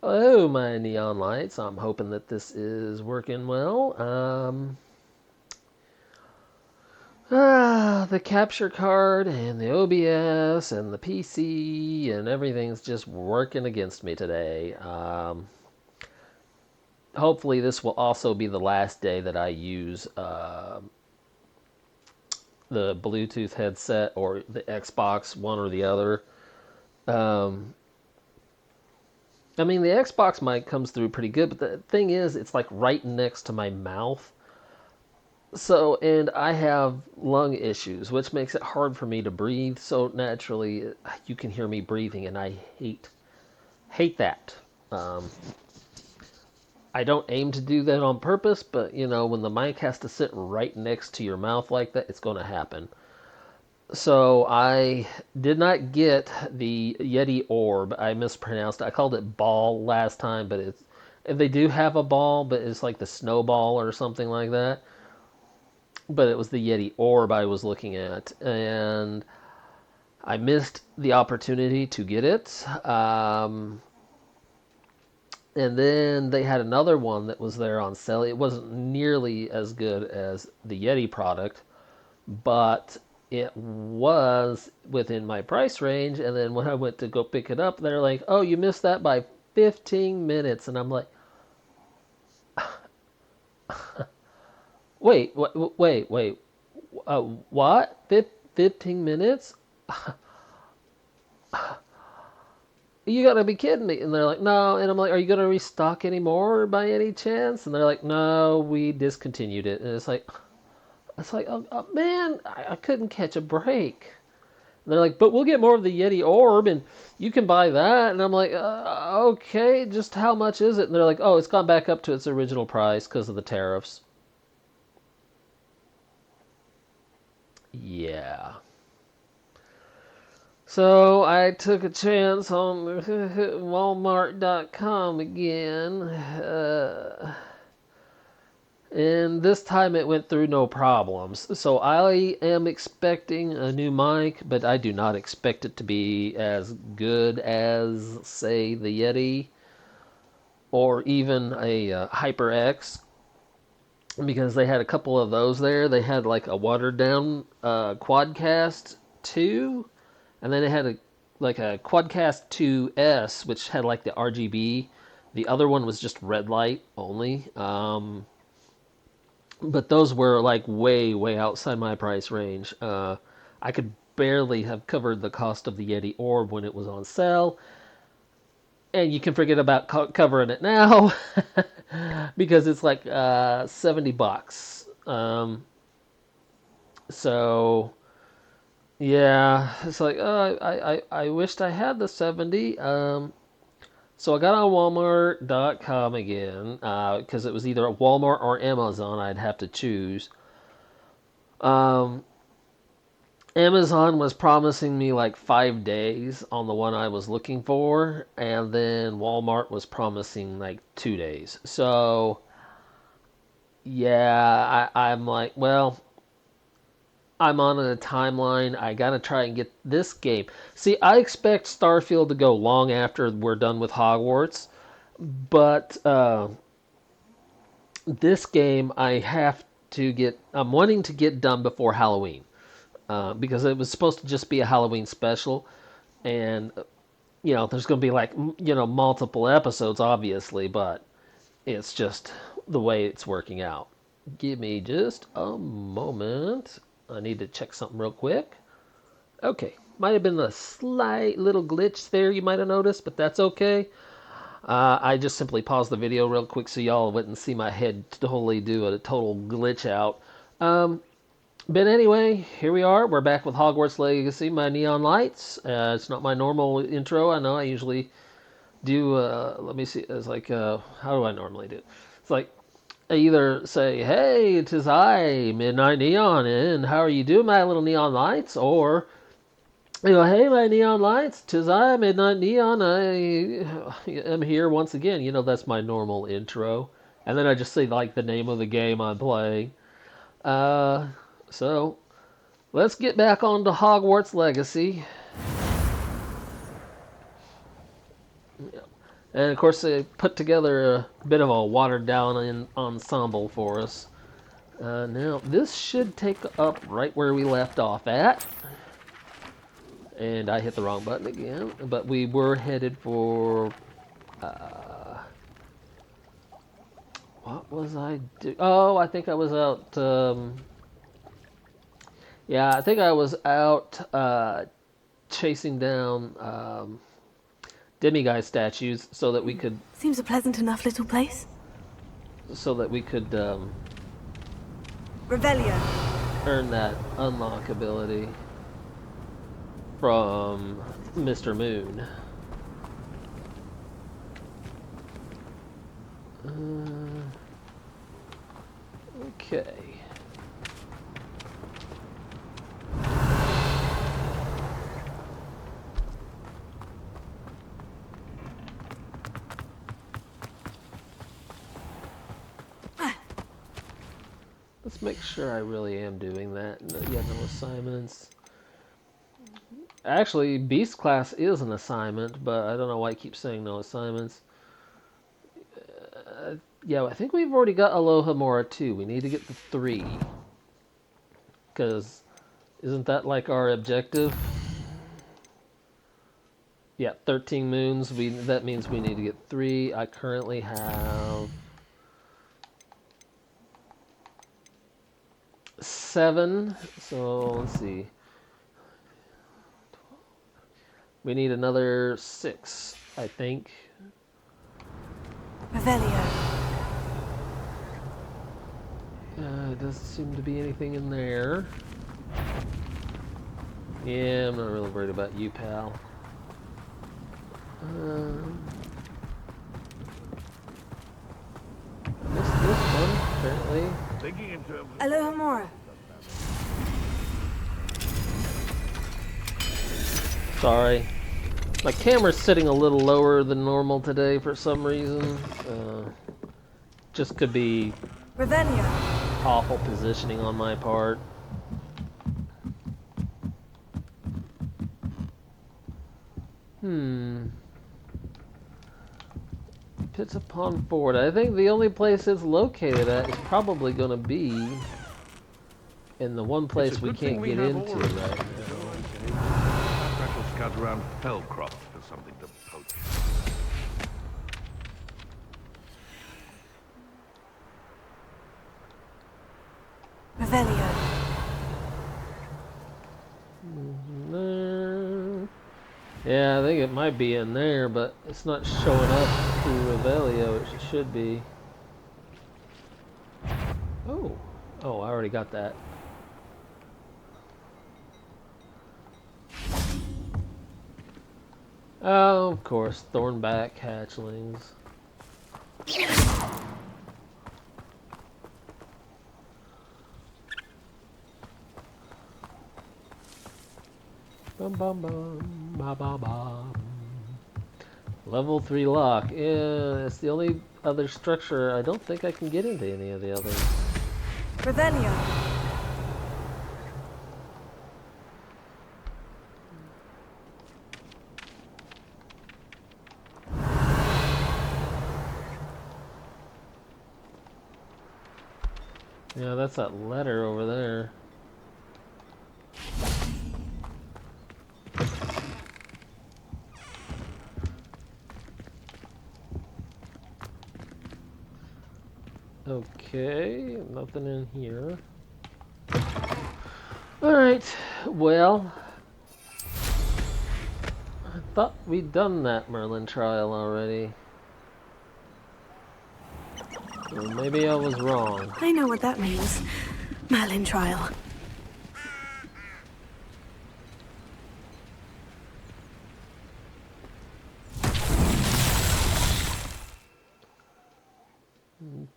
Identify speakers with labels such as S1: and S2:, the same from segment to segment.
S1: Hello, my neon lights. I'm hoping that this is working well. The capture card and the OBS and the PC and everything's just working against me today. Hopefully, this will also be the last day that I use the Bluetooth headset or the Xbox, one or the other. Um, I mean, the Xbox mic comes through pretty good, but the thing is, it's like right next to my mouth. So, and I have lung issues, which makes it hard for me to breathe. So naturally, you can hear me breathing, and I hate that. Um, I don't aim to do that on purpose, but when the mic has to sit right next to your mouth like that, it's going to happen. So I did not get the Yeti orb. I mispronounced it. I called it ball last time, but they do have a ball, but it's like the snowball or something like that. But it was the Yeti orb I was looking at, and I missed the opportunity to get it. And then they had another one that was there on sale. It wasn't nearly as good as the Yeti product, but it was within my price range. And then when I went to go pick it up, they're like, "Oh, you missed that by 15 minutes." And I'm like, "Wait, wait. What? 15 minutes? You gotta be kidding me." And they're like, "No." And I'm like, "Are you gonna restock anymore by any chance?" And they're like, "No, we discontinued it." And it's like, oh man, I couldn't catch a break. And they're like, "But we'll get more of the Yeti orb, and you can buy that." And I'm like, "Okay, just how much is it?" And they're like, "Oh, it's gone back up to its original price because of the tariffs." Yeah. So I took a chance on Walmart.com again. And this time it went through no problems. So I am expecting a new mic, but I do not expect it to be as good as, say, the Yeti or even a HyperX, because they had a couple of those there. They had like a watered down Quadcast 2, and then they had a Quadcast 2S, which had like the RGB. The other one was just red light only. But those were like way, way outside my price range. I could barely have covered the cost of the Yeti Orb when it was on sale, and you can forget about covering it now because it's like $70. So yeah, it's like I wished I had the 70. So I got on Walmart.com again because it was either Walmart or Amazon. I'd have to choose. Um, Amazon was promising me like 5 days on the one I was looking for, and then Walmart was promising like 2 days. So, yeah, I'm like, well, I'm on a timeline. I gotta try and get this game. See, I expect Starfield to go long after we're done with Hogwarts, but this game I have to get. I'm wanting to get done before Halloween because it was supposed to just be a Halloween special, and there's going to be like multiple episodes, obviously, but it's just the way it's working out. Give me just a moment. I need to check something real quick. Okay, might have been a slight little glitch there you might have noticed, but that's okay. I just simply paused the video real quick so y'all wouldn't see my head totally do a total glitch out. Um, but anyway, here we are. We're back with Hogwarts Legacy, my neon lights. It's not my normal intro. I know I usually do. Let me see. It's like, how do I normally do it? It's like I either say, "Hey, it is I, Midnight Neon, and how are you doing, my little neon lights?" Or "Hey, my neon lights, 'tis I, Midnight Neon. I am here once again." That's my normal intro. And then I just say, like, the name of the game I'm playing. Uh, so, let's get back on to Hogwarts Legacy. And of course, they put together a bit of a watered down ensemble for us. Now, this should take up right where we left off at. And I hit the wrong button again. But we were headed for... what was I doing? Oh, I think I was out... yeah, I think I was out chasing down demiguise statues so that we could...
S2: Seems a pleasant enough little place.
S1: So that we could
S2: Revelio.
S1: earn that unlock ability from Mr. Moon. Okay. Let's make sure I really am doing that. No, yeah, no assignments. Actually, Beast Class is an assignment, but I don't know why I keep saying no assignments. Yeah, I think we've already got Aloha Mora 2. We need to get the 3. Because isn't that like our objective? Yeah, 13 moons. That means we need to get 3. I currently have 7. So let's see. We need another 6, I think.
S2: Revelio.
S1: Doesn't seem to be anything in there. Yeah, I'm not really worried about you, pal. Missed this one, apparently.
S2: Aloha Mora.
S1: Sorry. My camera's sitting a little lower than normal today for some reason. Just could be
S2: Revelio.
S1: awful positioning on my part. Pits upon Ford. I think the only place it's located at is probably going to be in the one place we can't get into right now.
S3: Perhaps we'll scout around Fellcroft for something to poach.
S2: Revelio.
S1: Yeah, I think it might be in there, but it's not showing up through Revelio. It should be. Oh, I already got that. Oh, of course, Thornback hatchlings. Bum bum bum, ba ba ba. Level 3 lock. Yeah, it's the only other structure. I don't think I can get into any of the others.
S2: Revelio.
S1: Yeah, that's that letter over there. Okay, nothing in here. Alright, well, I thought we'd done that Merlin trial already. Well, maybe I was wrong.
S2: I know what that means. Merlin trial.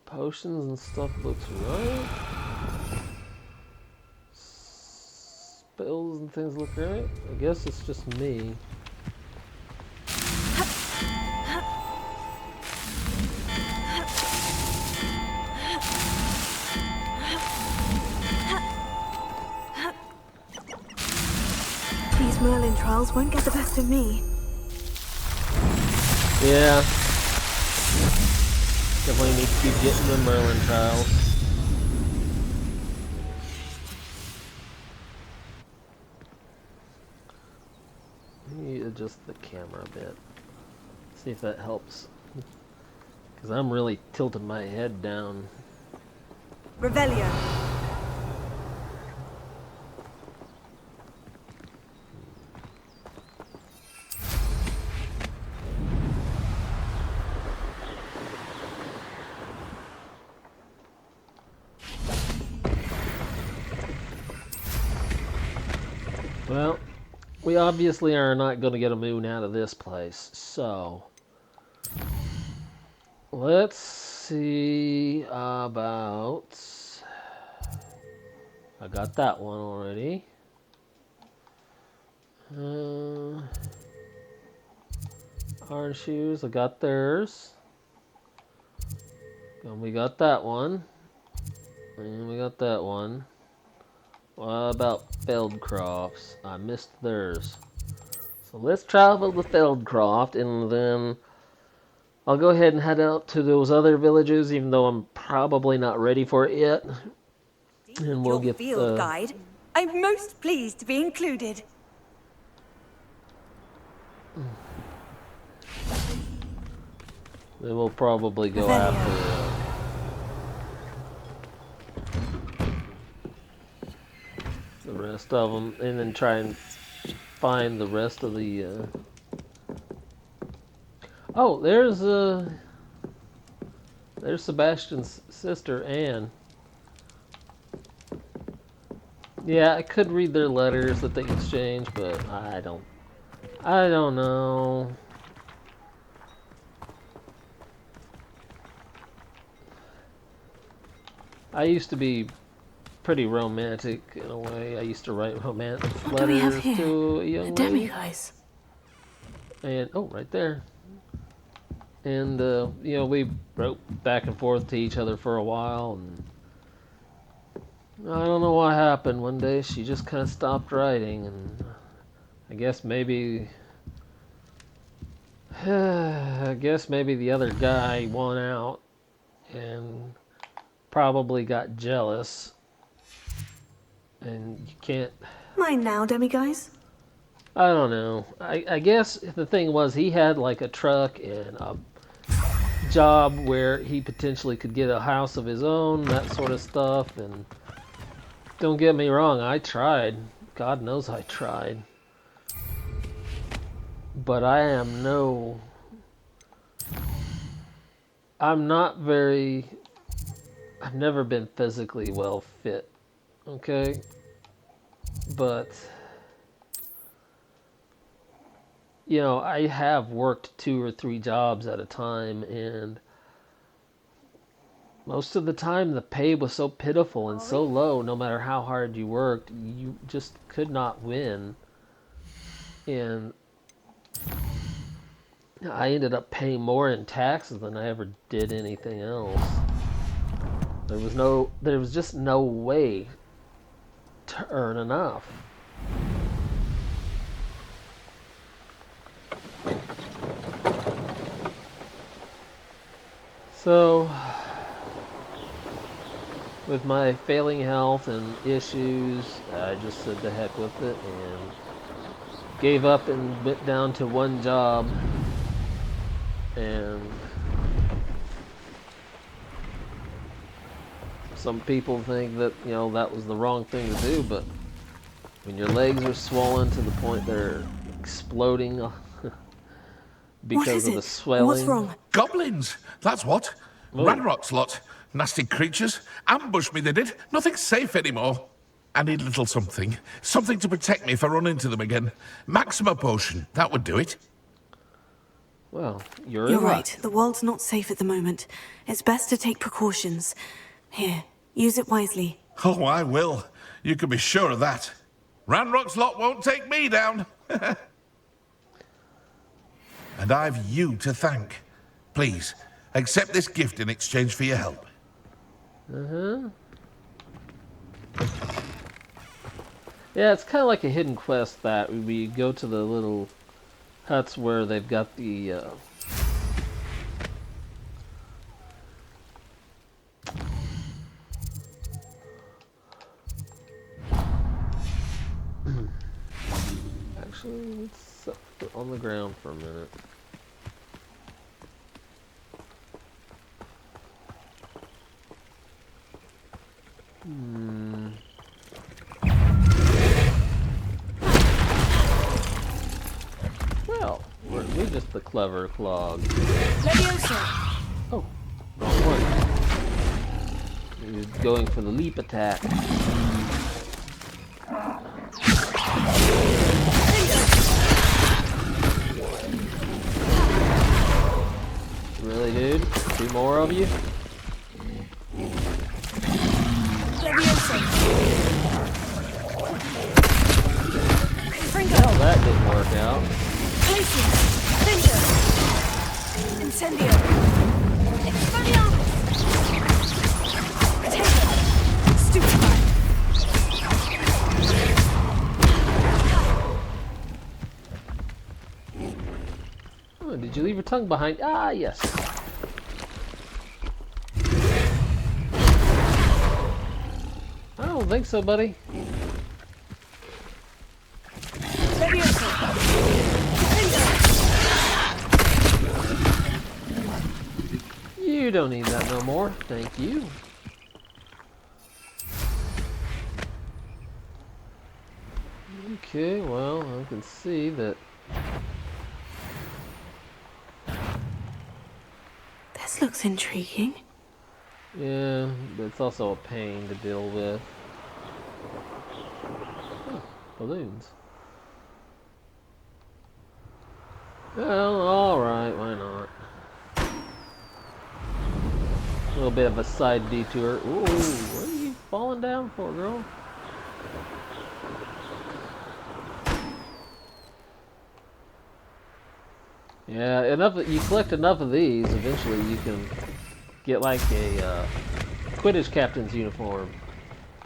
S1: Potions and stuff looks right. Spells and things look right. I guess it's just me.
S2: These Merlin trials won't get the best of me.
S1: Yeah. Definitely need to keep getting the Merlin trials. Let me adjust the camera a bit. See if that helps. Because I'm really tilting my head down.
S2: Revelio.
S1: Well, we obviously are not going to get a moon out of this place, so let's see about... I got that one already. Orange shoes, I got theirs. And we got that one. And we got that one. What about Feldcroft's? I missed theirs. So let's travel to Feldcroft, and then I'll go ahead and head out to those other villages, even though I'm probably not ready for it yet. And we'll
S2: Your
S1: get
S2: field
S1: the...
S2: guide. I'm most pleased to be included.
S1: Then we'll probably go
S2: Revelio.
S1: after the rest of them, and then try and find the rest of the... Oh, there's Sebastian's sister, Anne. Yeah, I could read their letters that they exchanged, but I don't know. I used to be pretty romantic in a way. I used to write romantic
S2: What do we have
S1: letters
S2: here?
S1: to a
S2: A
S1: young lady.
S2: demiguise.
S1: And oh, right there. And you know, we wrote back and forth to each other for a while, and I don't know what happened. One day she just kind of stopped writing, and I guess maybe the other guy won out and probably got jealous. And you can't...
S2: Mine now, demiguise.
S1: I don't know. I guess the thing was he had like a truck and a job where he potentially could get a house of his own, that sort of stuff. And don't get me wrong, I tried. God knows I tried. But I'm not very... I've never been physically well fit. Okay? But... You know, I have worked 2 or 3 jobs at a time, and most of the time the pay was so pitiful and so low, no matter how hard you worked, you just could not win. And I ended up paying more in taxes than I ever did anything else. There was just no way to earn enough. So, with my failing health and issues, I just said the heck with it and gave up and went down to one job. And some people think that, you know, that was the wrong thing to do, but when your legs are swollen to the point they're exploding because of the swelling.
S2: What's wrong?
S4: Goblins, that's what.
S1: Oh.
S4: Ranrock's lot. Nasty creatures. Ambushed me, they did. Nothing's safe anymore. I need a little something. Something to protect me if I run into them again. Maxima potion, that would do it.
S1: Well, you're
S2: You're
S1: in luck.
S2: right. The world's not safe at the moment. It's best to take precautions. Here, use it wisely.
S4: Oh, I will. You can be sure of that. Ranrock's lot won't take me down. And I've you to thank. Please, accept this gift in exchange for your help.
S1: Uh-huh. Yeah, it's kind of like a hidden quest that we go to the little huts where they've got the on the ground for a minute. Well, we're just the clever clog.
S2: Leviosa!
S1: Oh, wrong one. He's going for the leap attack. Really, dude? Two more of you?
S2: Leviosa!
S1: Well, that didn't work out.
S2: Glacius! Cinder! Incendio! Expelliarmus! Potato! Stupefy!
S1: Oh, did you leave your tongue behind? Ah, yes. I don't think so, buddy.
S2: Leviosa!
S1: You don't need that no more. Thank you. Okay, well, I can see that.
S2: This looks intriguing.
S1: Yeah, but it's also a pain to deal with. Oh, balloons. Well, alright, why not? A little bit of a side detour. Ooh, what are you falling down for, girl? Yeah, you collect enough of these, eventually you can get like a Quidditch captain's uniform.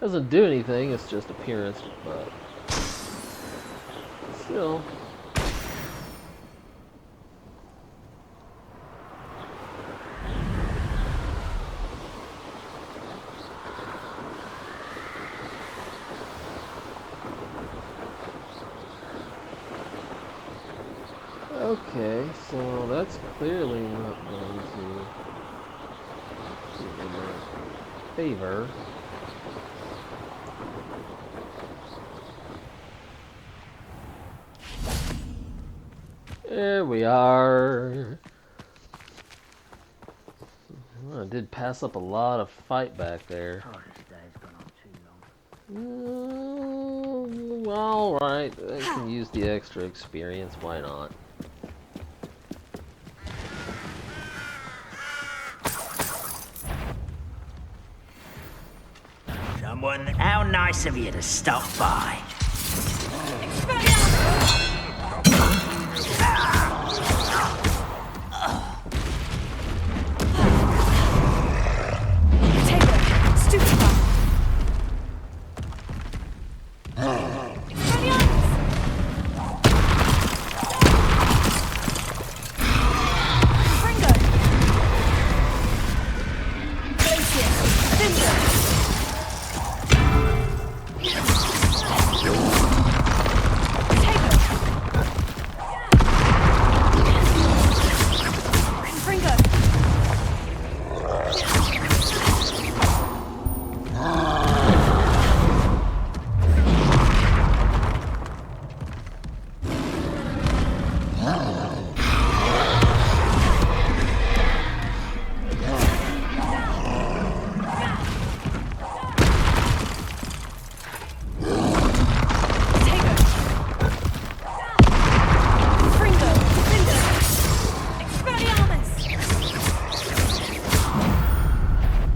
S1: Doesn't do anything, it's just appearance, but still. Okay, so that's clearly not going to be in my favor. There we are. Well, I did pass up a lot of fight back there.
S5: Oh, this day's gone on too long.
S1: Alright, I can use the extra experience, why not?
S5: Someone, how nice of you to stop by.
S2: Potato! Stupefy! Expelliarmus! Fringo! Glacius! Cinder!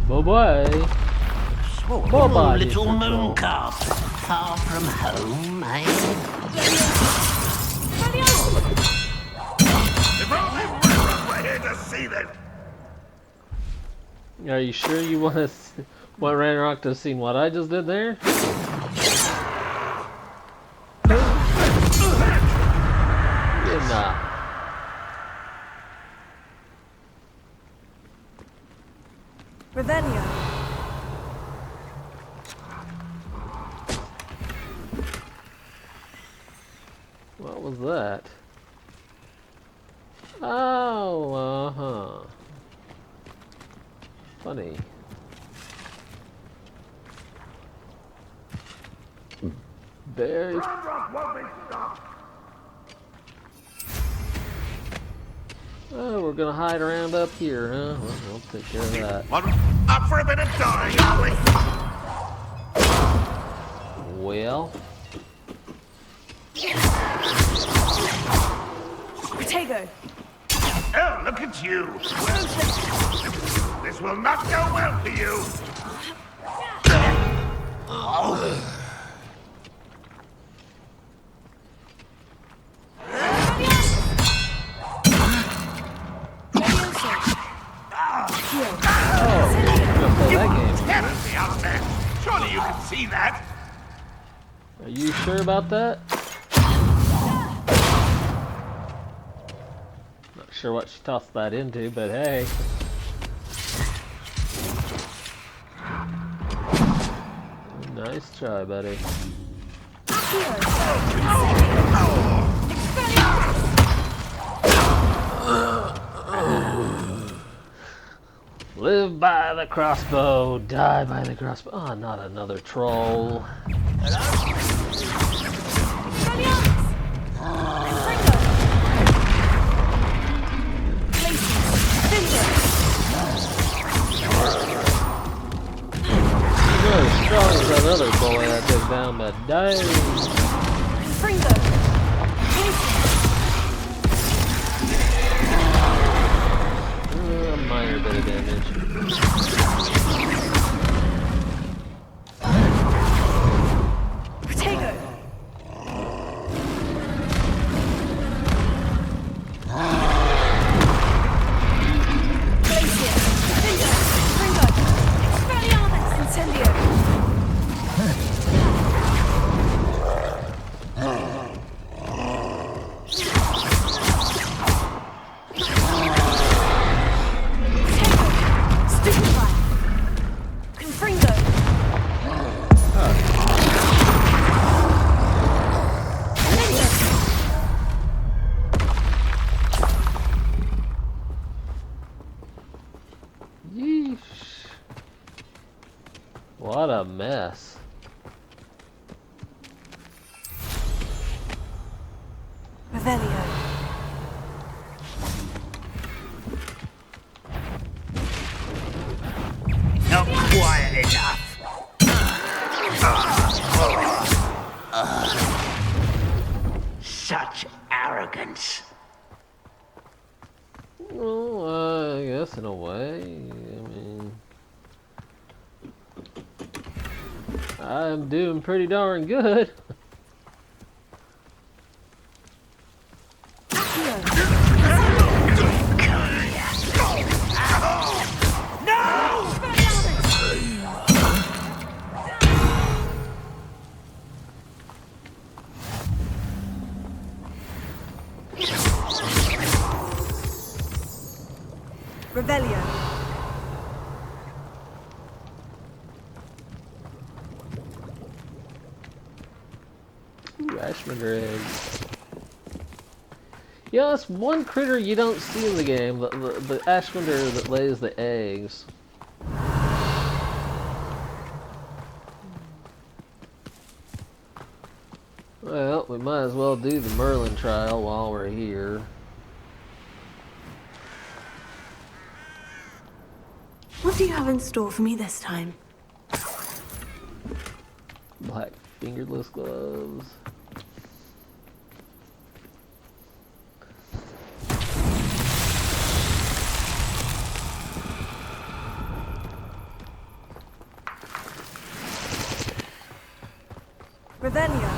S1: Bye-bye.
S5: Oh,
S1: Bye-bye,
S5: little
S1: Mr.
S5: moon
S1: Troll.
S5: calf. Far from home, eh?
S3: If only Reverend were here to see this!
S1: Are you sure you want to want Ranrock to have seen what I just did there? You're not.
S2: Revelio.
S1: What was that? Oh, uh-huh. Funny. Very. Oh, we're gonna hide around up here, huh? Well, we'll take care of that.
S4: Up for a bit of dying, are we?
S1: Well.
S2: Protego!
S3: Oh, look at you. This will not go well for you. Terribly out there. Surely you can see that.
S1: Are you sure about that? Not sure what she tossed that into, but hey. Nice try, buddy. Live by the crossbow, die by the crossbow. Oh, not another troll. Not as strong as that other boy I took down, but dang. A minor bit of damage. Yeesh. What a mess.
S2: Revelio.
S5: Not quiet enough. Such arrogance.
S1: Well, I guess in a way. I mean, I'm doing pretty darn good.
S2: Revelio.
S1: Ooh, Ashmander eggs. Yeah, that's one critter you don't see in the game, the Ashmander that lays the eggs. Well, we might as well do the Merlin trial while we're here.
S2: What do you have in store for me this time?
S1: Black fingerless gloves.
S2: Revelio.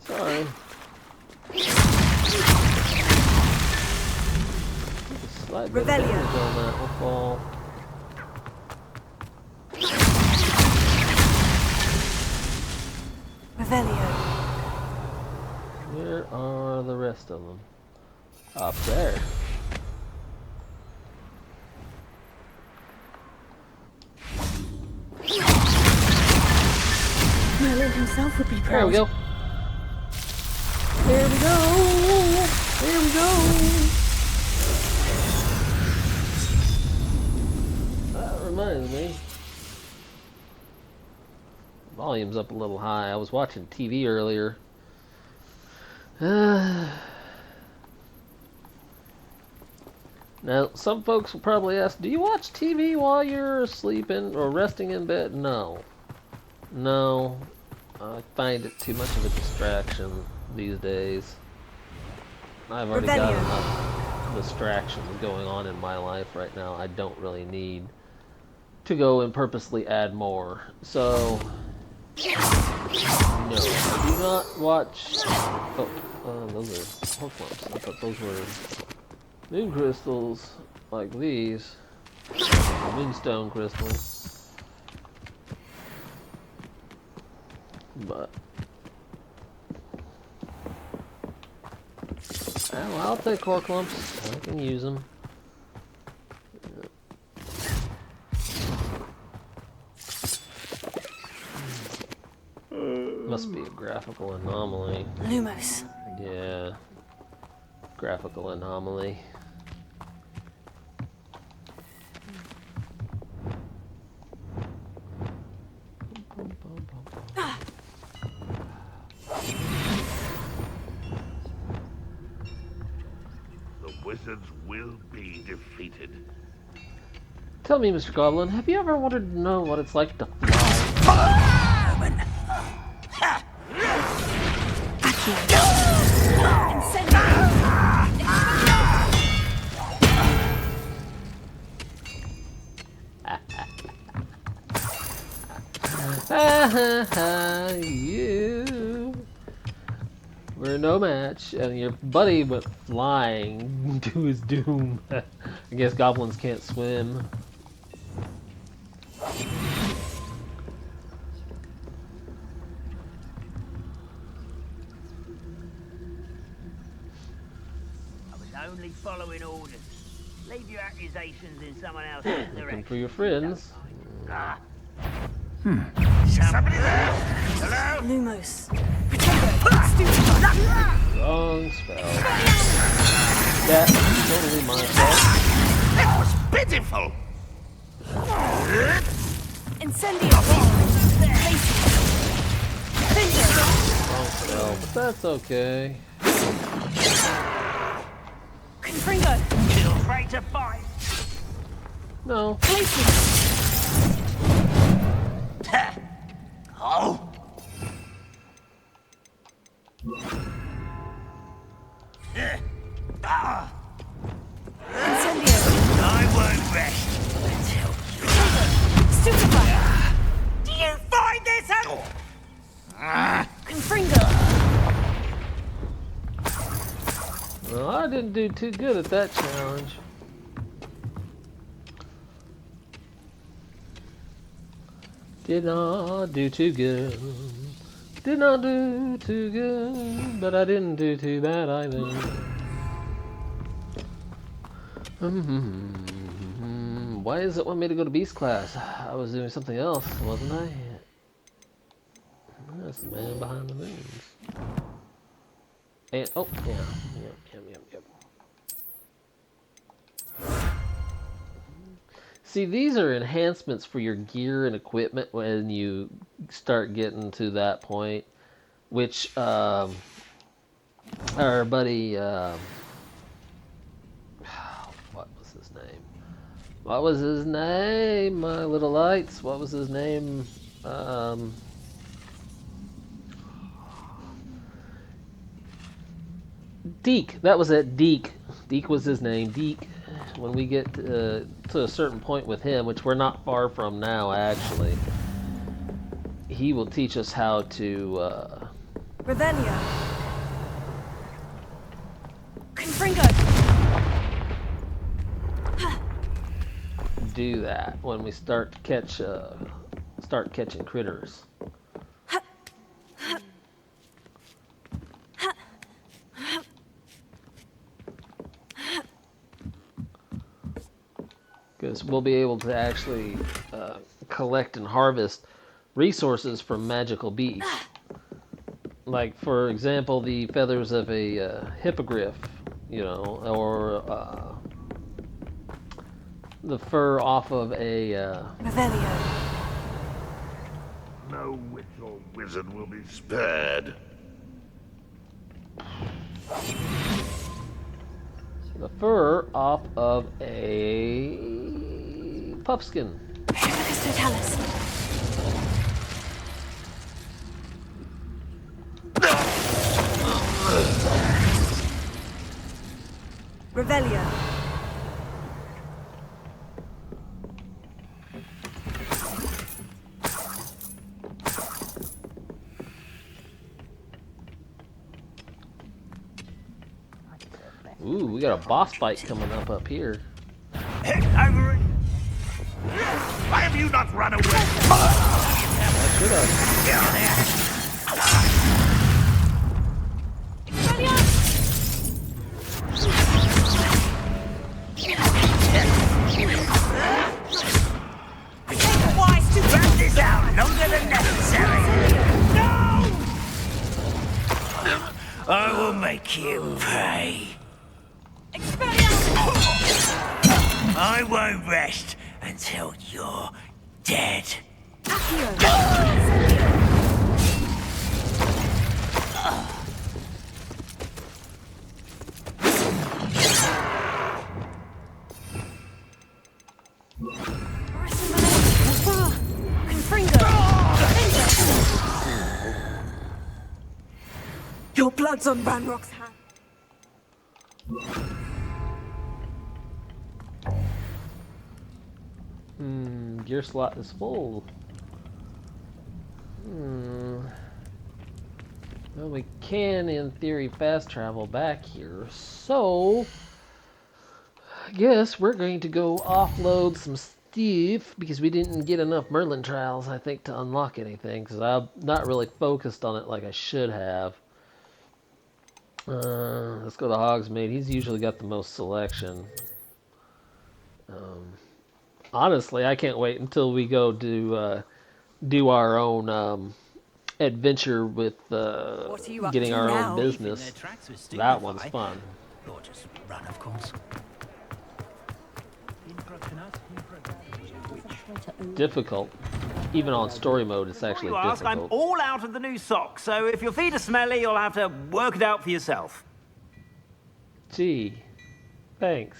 S1: Sorry. Slight bit of
S2: Revelio.
S1: damage on that will fall.
S2: Revelio.
S1: Where are the rest of them? Up there.
S2: himself would be proud.
S1: There we go. There we go. There we go. That reminds me. Volume's up a little high. I was watching TV earlier. Now, some folks will probably ask, do you watch TV while you're sleeping or resting in bed? No. No. I find it too much of a distraction these days. I've already got enough distractions going on in my life right now. I don't really need to go and purposely add more. So, no, I do not watch... Oh, those are Hogwarts. I thought those were moon crystals like these. Moonstone crystals. But... well, I'll take core clumps. I can use them. Must be a graphical anomaly.
S2: Lumos.
S1: Yeah. Graphical anomaly.
S3: The wizards will be defeated.
S1: Tell me, Mr. Goblin, have you ever wanted to know what it's like to fly? You were no match, and your buddy went flying to his doom. I guess goblins can't swim.
S5: I was only following orders. Leave your accusations in someone else's direction.
S1: Looking for your friends.
S5: Somebody there? Hello?
S2: Lumos.
S1: Wrong spell. That's totally my fault.
S4: That was pitiful.
S2: Incendio.
S1: Wrong spell, but that's okay.
S2: Confringo.
S5: Feel afraid to fight.
S1: No.
S5: Oh.
S2: Incendio.
S5: I won't rest until
S2: Stupefy.
S5: Do you find this
S2: Confringo.
S1: Well, I didn't do too good at that challenge. Did not do too good. Did not do too good, but I didn't do too bad either. Why does it want me to go to Beast class? I was doing something else, wasn't I? That's the man behind the moons. And, oh, yeah. Yep. See, these are enhancements for your gear and equipment when you start getting to that point, which our buddy, what was his name? What was his name? My little lights. What was his name? Deke. That was it. Deke. Deke was his name. Deke. When we get to a certain point with him, which we're not far from now, actually, he will teach us how to
S2: Ravenia. Confringo.
S1: do that when we start to catch start catching critters. Because we'll be able to actually collect and harvest resources from magical beasts. Like, for example, the feathers of a hippogriff, or the fur off of a.
S2: Revelio.
S3: No witch or wizard will be spared.
S1: The fur off of a puffskin.
S2: Hephaestus Totalis. Revelio.
S1: Ooh, we got a boss fight coming up here.
S5: Over it.
S3: Why have you not run away?
S1: I should have.
S5: Wise to drag this out longer than necessary. No! I will make you pay. I won't rest until you're dead.
S2: Your blood's on Ranrock's hand.
S1: Gear slot is full. Well, we can, in theory, fast travel back here. So, I guess we're going to go offload some stuff because we didn't get enough Merlin trials, I think, to unlock anything. Because I'm not really focused on it like I should have. Let's go to Hogsmeade. He's usually got the most selection. Honestly, I can't wait until we go do our own adventure with
S2: What are you up
S1: getting
S2: to
S1: our
S2: now?
S1: own business. That one's fun.
S5: Or just run, of course.
S1: Difficult. Even on story mode, it's actually
S5: You ask, I'm
S1: difficult.
S5: all out of the new socks, so if your feet are smelly, you'll have to work it out for yourself.
S1: Gee, thanks.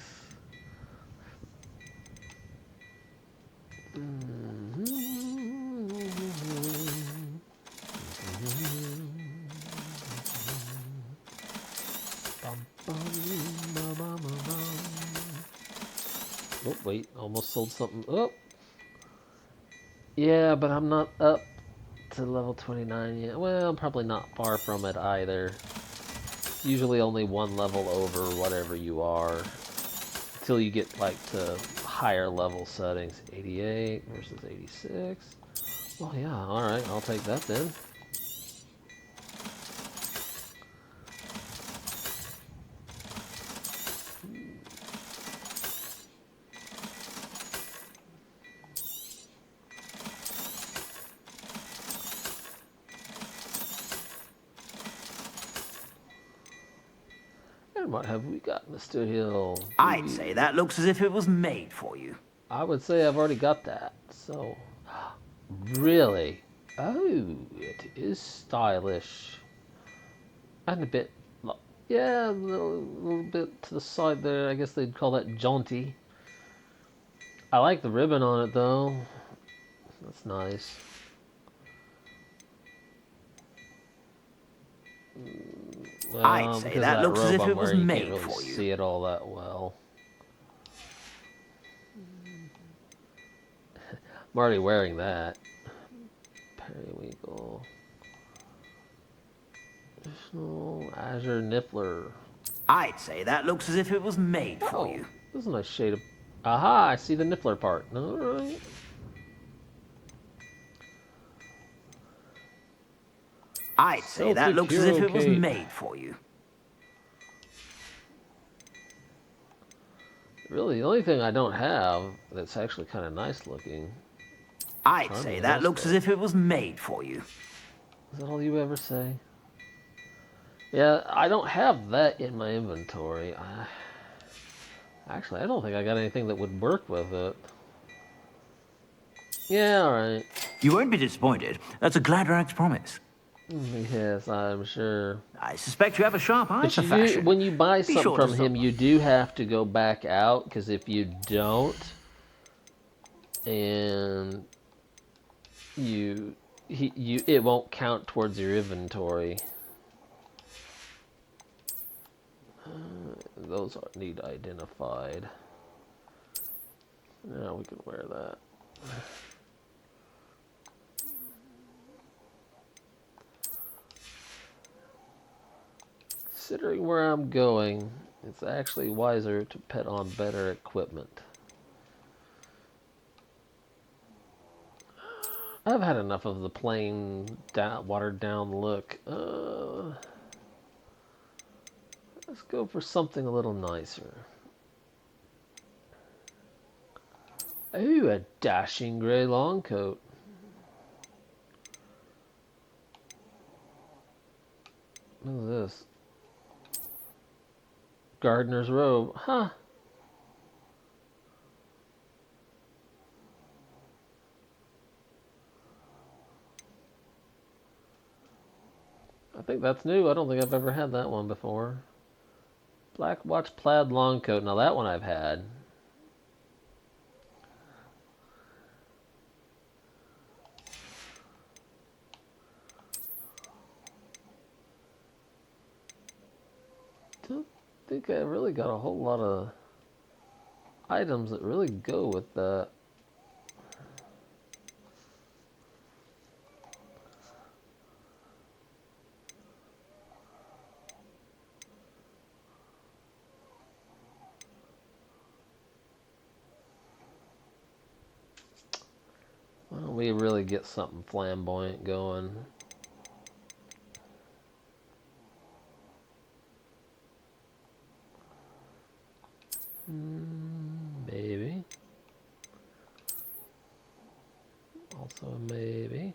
S1: Oh, wait, almost sold something. Oh! Yeah, but I'm not up to level 29 yet. Well, I'm probably not far from it either. Usually only one level over whatever you are. Until you get, like, to higher level settings. 88 versus 86. Well, yeah, alright, I'll take that then. And what have we got, Mr. Hill?
S5: I'd say that looks as if it was made for you.
S1: I would say I've already got that. So, really? Oh, it is stylish. And a bit, yeah, a little bit to the side there. I guess they'd call that jaunty. I like the ribbon on it, though. That's nice. Well,
S5: I'd say
S1: because
S5: that looks as
S1: robe
S5: if
S1: I'm
S5: it was
S1: wearing, you
S5: made
S1: can't really
S5: for you.
S1: see it all that well. I'm already wearing that. Periwinkle. Additional Azure Niffler.
S5: I'd say that looks as if it was made for you.
S1: This is a nice shade of... Aha, I see the Niffler part. Alright.
S5: I'd say that looks as if it was
S1: Okay.
S5: made for you.
S1: Really, the only thing I don't have that's actually kind of nice looking
S5: I'd say
S1: Charming
S5: that looks as
S1: wristlet.
S5: if it was made for you.
S1: Is that all you ever say? Yeah, I don't have that in my inventory. Actually, I don't think I got anything that would work with it. Yeah, alright.
S5: You won't be disappointed. That's a Gladrag's promise.
S1: Yes, I'm sure.
S5: I suspect you have a sharp eye
S1: But
S5: for fashion.
S1: when you buy
S5: Be
S1: something
S5: sure to
S1: from
S5: stop
S1: him,
S5: by.
S1: you do have to go back out, because if you don't, and it won't count towards your inventory. Those need identified. Now we can wear that. Considering where I'm going, it's actually wiser to put on better equipment. I've had enough of the plain, watered down look. Let's go for something a little nicer. Ooh, a dashing gray long coat. What is this? Gardener's robe. Huh. I think that's new. I don't think I've ever had that one before. Black watch plaid long coat. Now that one I've had. Don't think I really got a whole lot of items that really go with that. Why don't we really get something flamboyant going? Maybe. Also a maybe.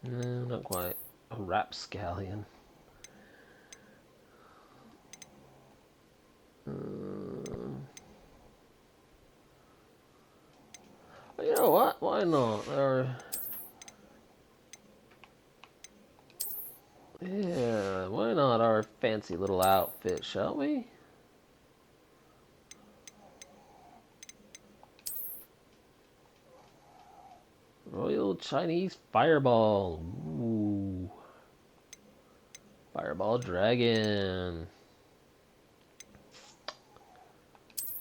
S1: No, not quite. A rapscallion. You know what? Why not? Yeah, why not our fancy little outfit, shall we? Royal Chinese Fireball. Ooh. Fireball Dragon.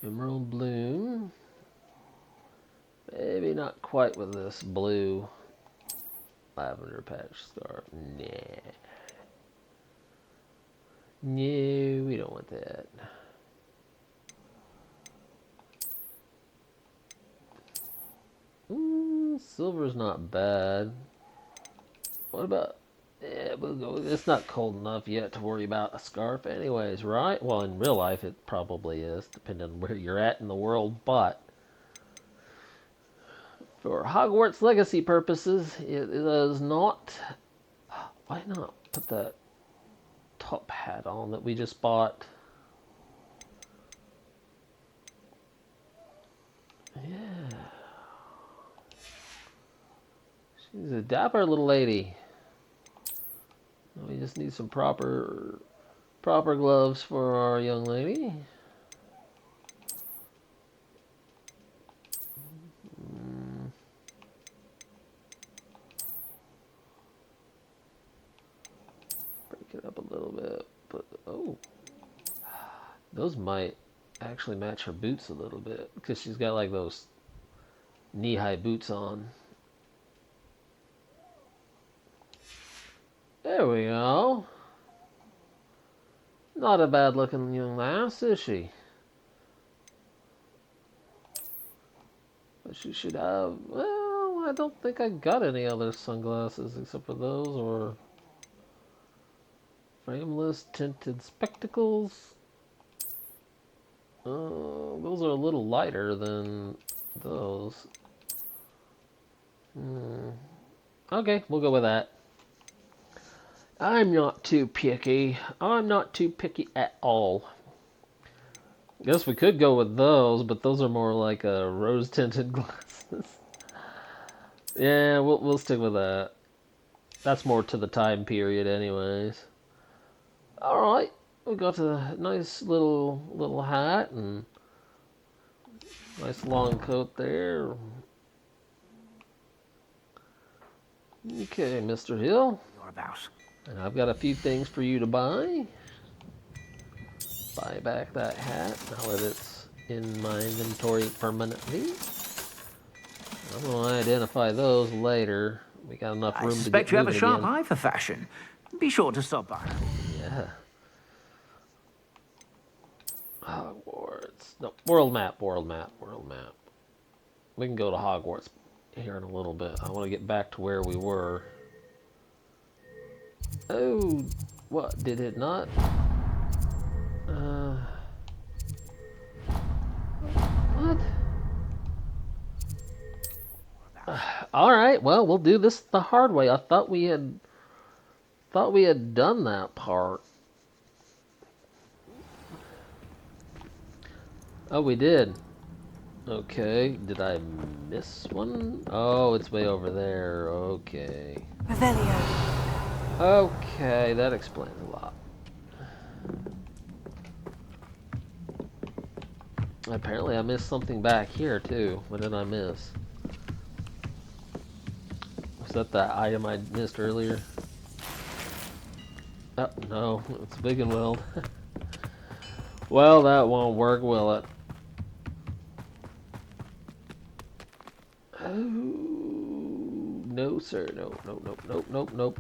S1: Emerald Bloom. Maybe not quite with this blue lavender patch scarf. Nah. No, we don't want that. Silver's not bad. What about... Yeah, we'll go. It's not cold enough yet to worry about a scarf anyways, right? Well, in real life it probably is, depending on where you're at in the world, but for Hogwarts legacy purposes, it is not... Why not put that top hat on that we just bought? Yeah. She's a dapper little lady. We just need some proper gloves for our young lady. Break it up a little bit, but oh, those might actually match her boots a little bit because she's got like those knee-high boots on. There we go. Not a bad looking young lass, is she? But she should have, well, I don't think I got any other sunglasses except for those, or frameless tinted spectacles. Those are a little lighter than those. Okay, we'll go with that. I'm not too picky. I'm not too picky at all. Guess we could go with those, but those are more like rose tinted glasses. Yeah, we'll stick with that. That's more to the time period, anyways. All right, we got a nice little hat and nice long coat there. Okay, Mr. Hill.
S5: You're about.
S1: And I've got a few things for you to buy. Buy back that hat now that it's in my inventory permanently. I'm going to identify those later. We got enough
S5: I
S1: room to get
S5: suspect you have a
S1: moving
S5: sharp
S1: again.
S5: eye for fashion. Be sure to stop by.
S1: Yeah. Hogwarts. No, world map. We can go to Hogwarts here in a little bit. I want to get back to where we were. Oh, what? Did it not? What? All right. Well, we'll do this the hard way. I thought we had done that part. Oh, we did. Okay. Did I miss one? Oh, it's way over there. Okay.
S2: Revelio.
S1: Okay, that explains a lot. Apparently I missed something back here too. What did I miss? Was that the item I missed earlier? Oh, no, it's big and weld. Well, that won't work, will it? Oh, no, sir. Nope.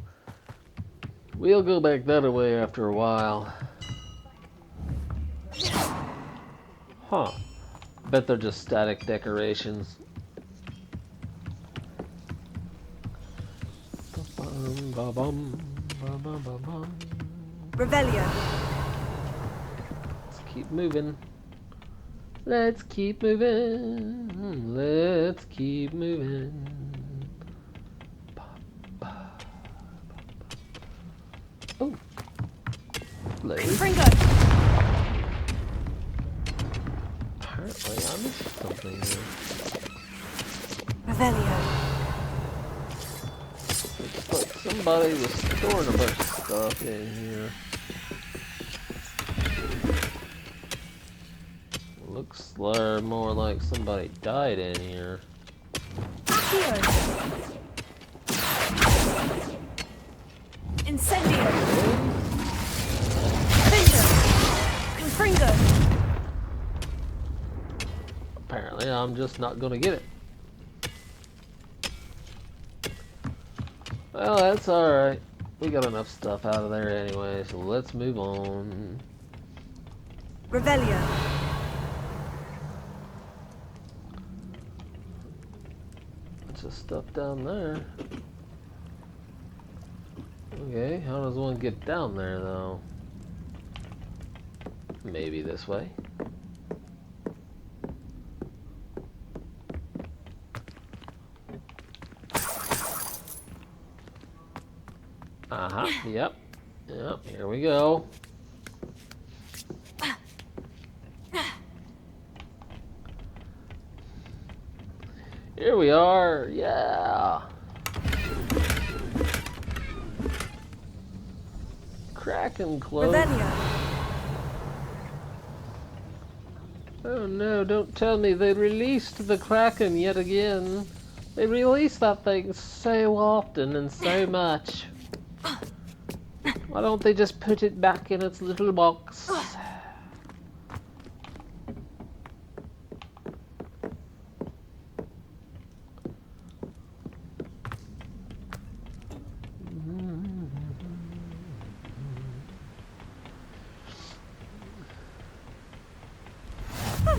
S1: We'll go back that way after a while. Huh. Bet they're just static decorations.
S2: Revelio.
S1: Let's keep moving. Let's keep moving. Let's keep moving. Oh. Ladies.
S2: Fringo.
S1: Apparently I missed something here.
S2: Revelio.
S1: Looks like somebody was storing a bunch of stuff in here. Looks like more like somebody died in here.
S2: Accio. Incendio. Fringo. Confringo.
S1: Apparently I'm just not gonna get it. Well, that's alright. We got enough stuff out of there anyway, so let's move on.
S2: Revelio.
S1: Bunch of stuff down there. Okay, how does one get down there though? Maybe this way. Yep. Here we go. Here we are. Yeah. Kraken cloak.
S2: Revelio.
S1: Oh no, don't tell me they released the Kraken yet again. They release that thing so often and so much. Why don't they just put it back in its little box?
S2: Oh,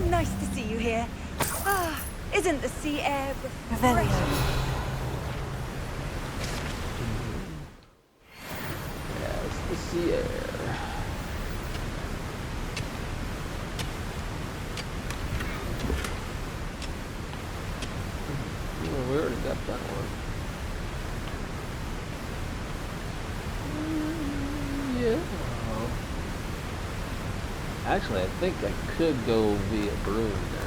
S2: nice to see you here. Ah, isn't the sea air refreshing?
S1: Yes, the sea air. Oh, we already got that one. Actually, I think I could go via broom now.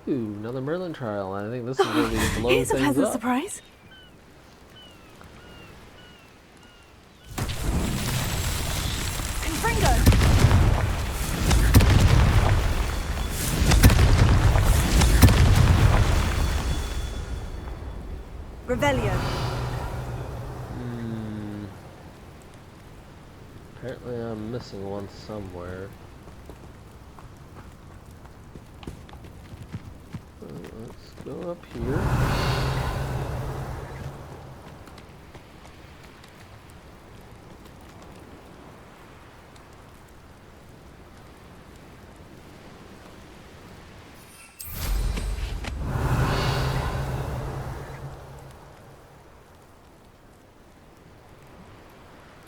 S1: Ooh, another Merlin trial. I think this is where we blow
S2: Here's a
S1: things
S2: pleasant
S1: up.
S2: surprise. Confringo! Revelio.
S1: Apparently I'm missing one somewhere. Let's go up here.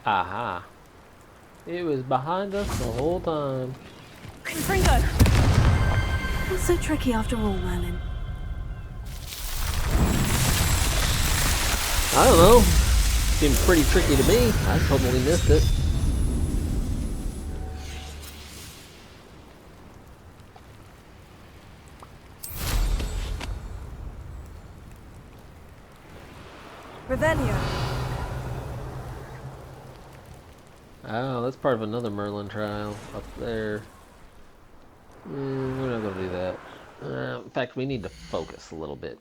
S1: Aha. It was behind us the whole time.
S2: Confringo! Not so tricky after all, Merlin.
S1: I don't know. Seemed pretty tricky to me. I totally missed it.
S2: Revelio.
S1: Oh, that's part of another Merlin trial up there. We're not going to do that. In fact, we need to focus a little bit.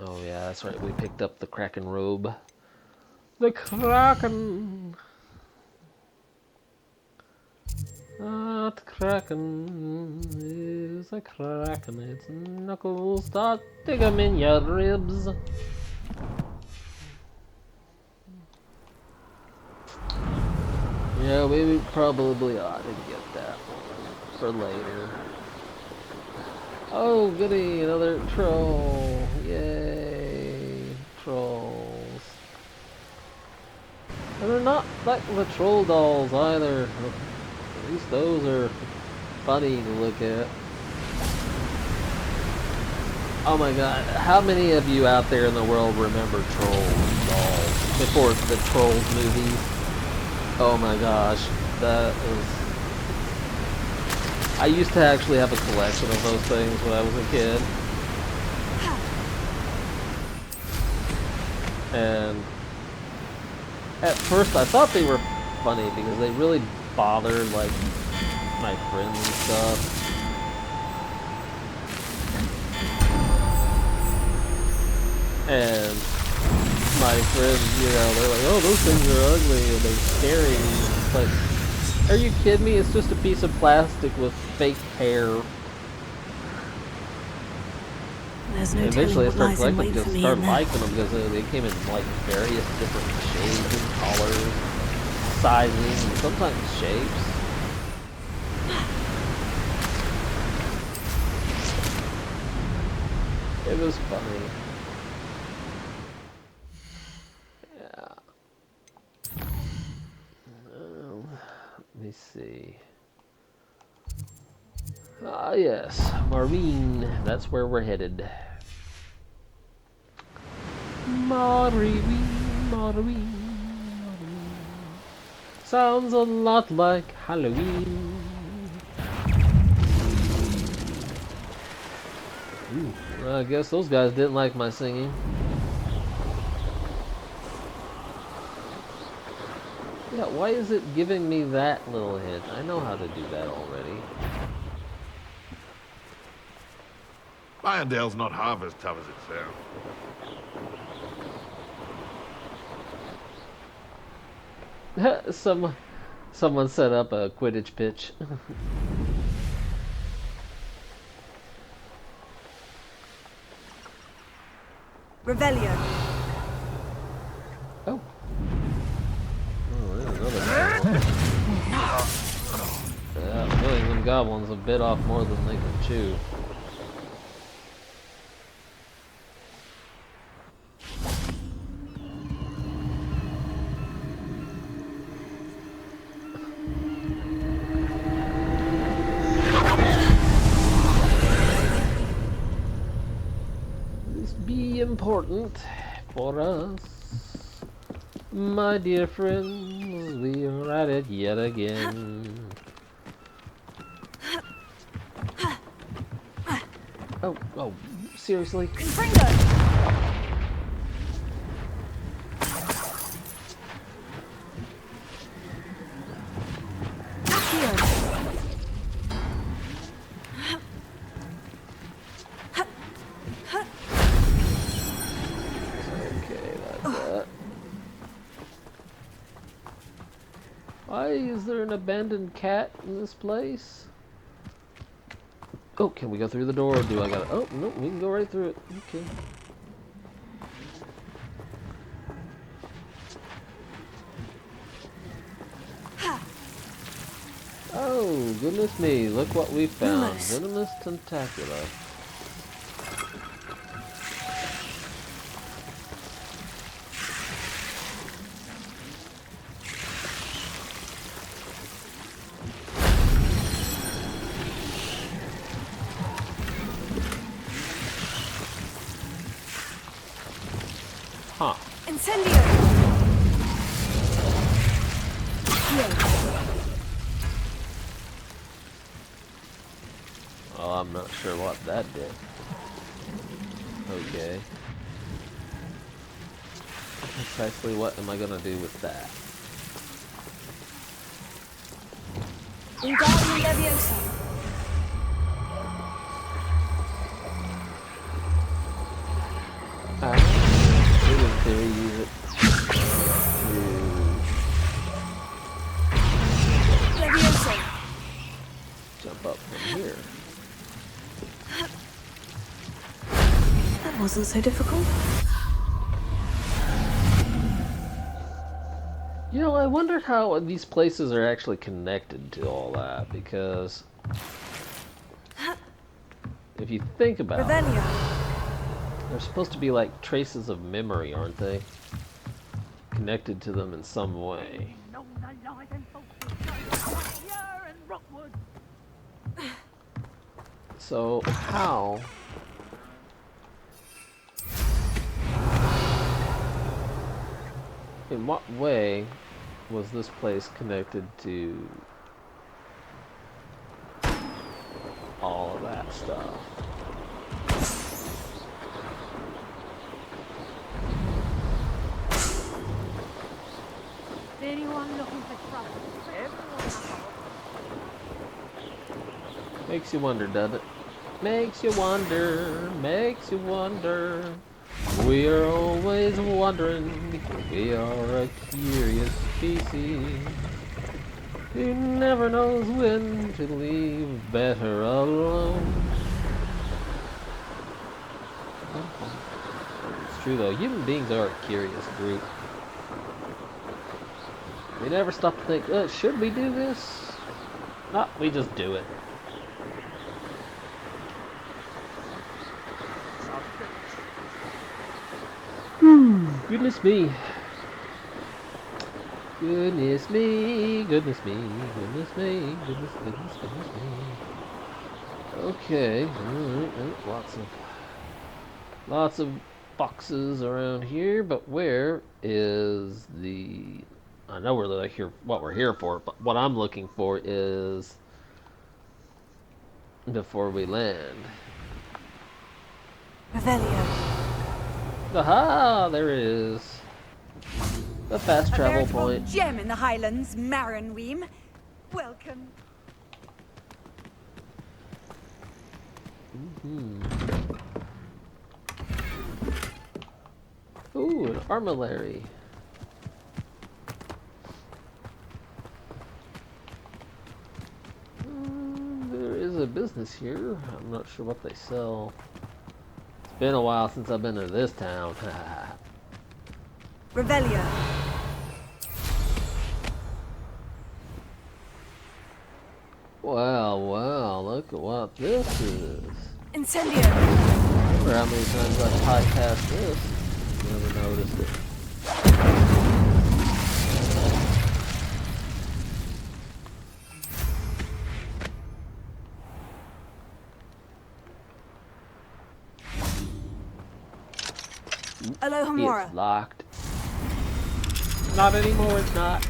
S1: Oh yeah, that's right. We picked up the Kraken robe. The Kraken! That Kraken is a Kraken. Its knuckles start dig 'em in your ribs. Yeah, we probably ought to get that one for later. Oh, goody, another troll. Yay, trolls. And they're not like the troll dolls either. At least those are funny to look at. Oh my god, how many of you out there in the world remember troll dolls before the Trolls movies? Oh my gosh, that is... I used to actually have a collection of those things when I was a kid. And at first I thought they were funny because they really bothered like my friends and stuff. And my friends, you know, they're like, oh, those things are ugly and they're scary. It's like, are you kidding me? It's just a piece of plastic with fake hair.
S2: There's no
S1: And
S2: telling
S1: eventually I
S2: what
S1: started
S2: lies in
S1: collecting
S2: wait
S1: because
S2: for
S1: I
S2: me
S1: started
S2: in there.
S1: liking them because they came in like various different shades and colors, sizes, and sometimes shapes. It was funny. Yeah. Let me see. Ah, yes, Marine. That's where we're headed. Marine, Marine, Marine. Sounds a lot like Halloween. Ooh, I guess those guys didn't like my singing. Yeah, why is it giving me that little hint? I know how to do that already.
S3: Irondale's not half as tough as it sounds.
S1: Someone set up a Quidditch pitch.
S2: Revelio.
S1: Oh. Oh, there's another goblin. Yeah, really, them goblins have bit off more than they can chew. This be important for us. My dear friends, we are at it yet again. Oh, seriously?
S2: Confringo. Accio.
S1: Okay, that's that. Why is there an abandoned cat in this place? Oh, can we go through the door or do I gotta... Oh, no, we can go right through it. Okay. Oh, goodness me, look what we found.
S2: Lumos.
S1: Venomous tentacula. Huh.
S2: Incendio. Accio.
S1: Well, I'm not sure what that did. Okay. Precisely what am I gonna do with that?
S2: Wingardium Leviosa.
S1: Could in theory use it
S2: Leviosa.
S1: to jump up from here.
S2: That wasn't so difficult.
S1: You know, I wonder how these places are actually connected to all that, because if you think about it,
S2: Revelio.
S1: they're supposed to be like traces of memory, aren't they? Connected to them in some way.
S5: No, no, no, I don't think yeah, and Rockwood.
S1: So, how? In what way was this place connected to all of that stuff?
S5: Anyone looking for trouble? Everyone.
S1: Makes you wonder, doesn't it? Makes you wonder, makes you wonder. We are always wondering. We are a curious species who never knows when to leave better alone. It's true though, human beings are a curious group. We never stop to think, should we do this? No, we just do it. Goodness me. Goodness me, goodness me, goodness me, goodness me. Okay, alright, lots of boxes around here, but where is the... I know we're here, what we're here for, but what I'm looking for is before we land.
S2: Revelio.
S1: Aha! There it is. The fast
S2: A
S1: travel
S2: veritable
S1: point.
S2: gem in the Highlands, Maranweem. Welcome.
S1: Ooh, an armillary. business here. I'm not sure what they sell. It's been a while since I've been to this town.
S2: Revelio.
S1: Well, look at what this is.
S2: Incendio.
S1: I wonder how many times I've typecast this. Never noticed it.
S2: Alohomora.
S1: It's locked. Not anymore, it's not.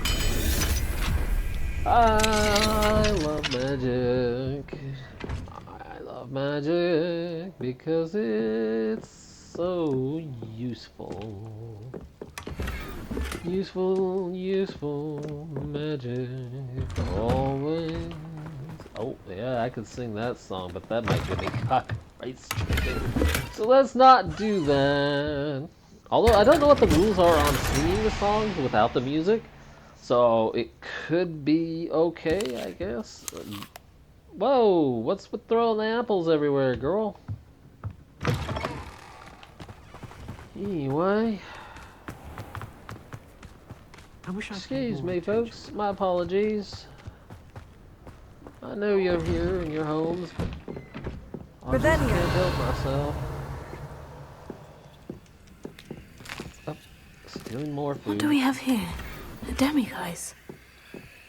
S1: I love magic. I love magic because it's so useful. Useful magic always. Oh, yeah, I could sing that song, but that might get me copyright stricken. So let's not do that. Although I don't know what the rules are on singing the songs without the music. So it could be okay, I guess. Whoa, what's with throwing the apples everywhere, girl? Anyway. Excuse me, folks. My apologies. I know you're here in your homes, but I just can't help myself. Oh, stealing more food.
S6: What do we have here? A demiguise.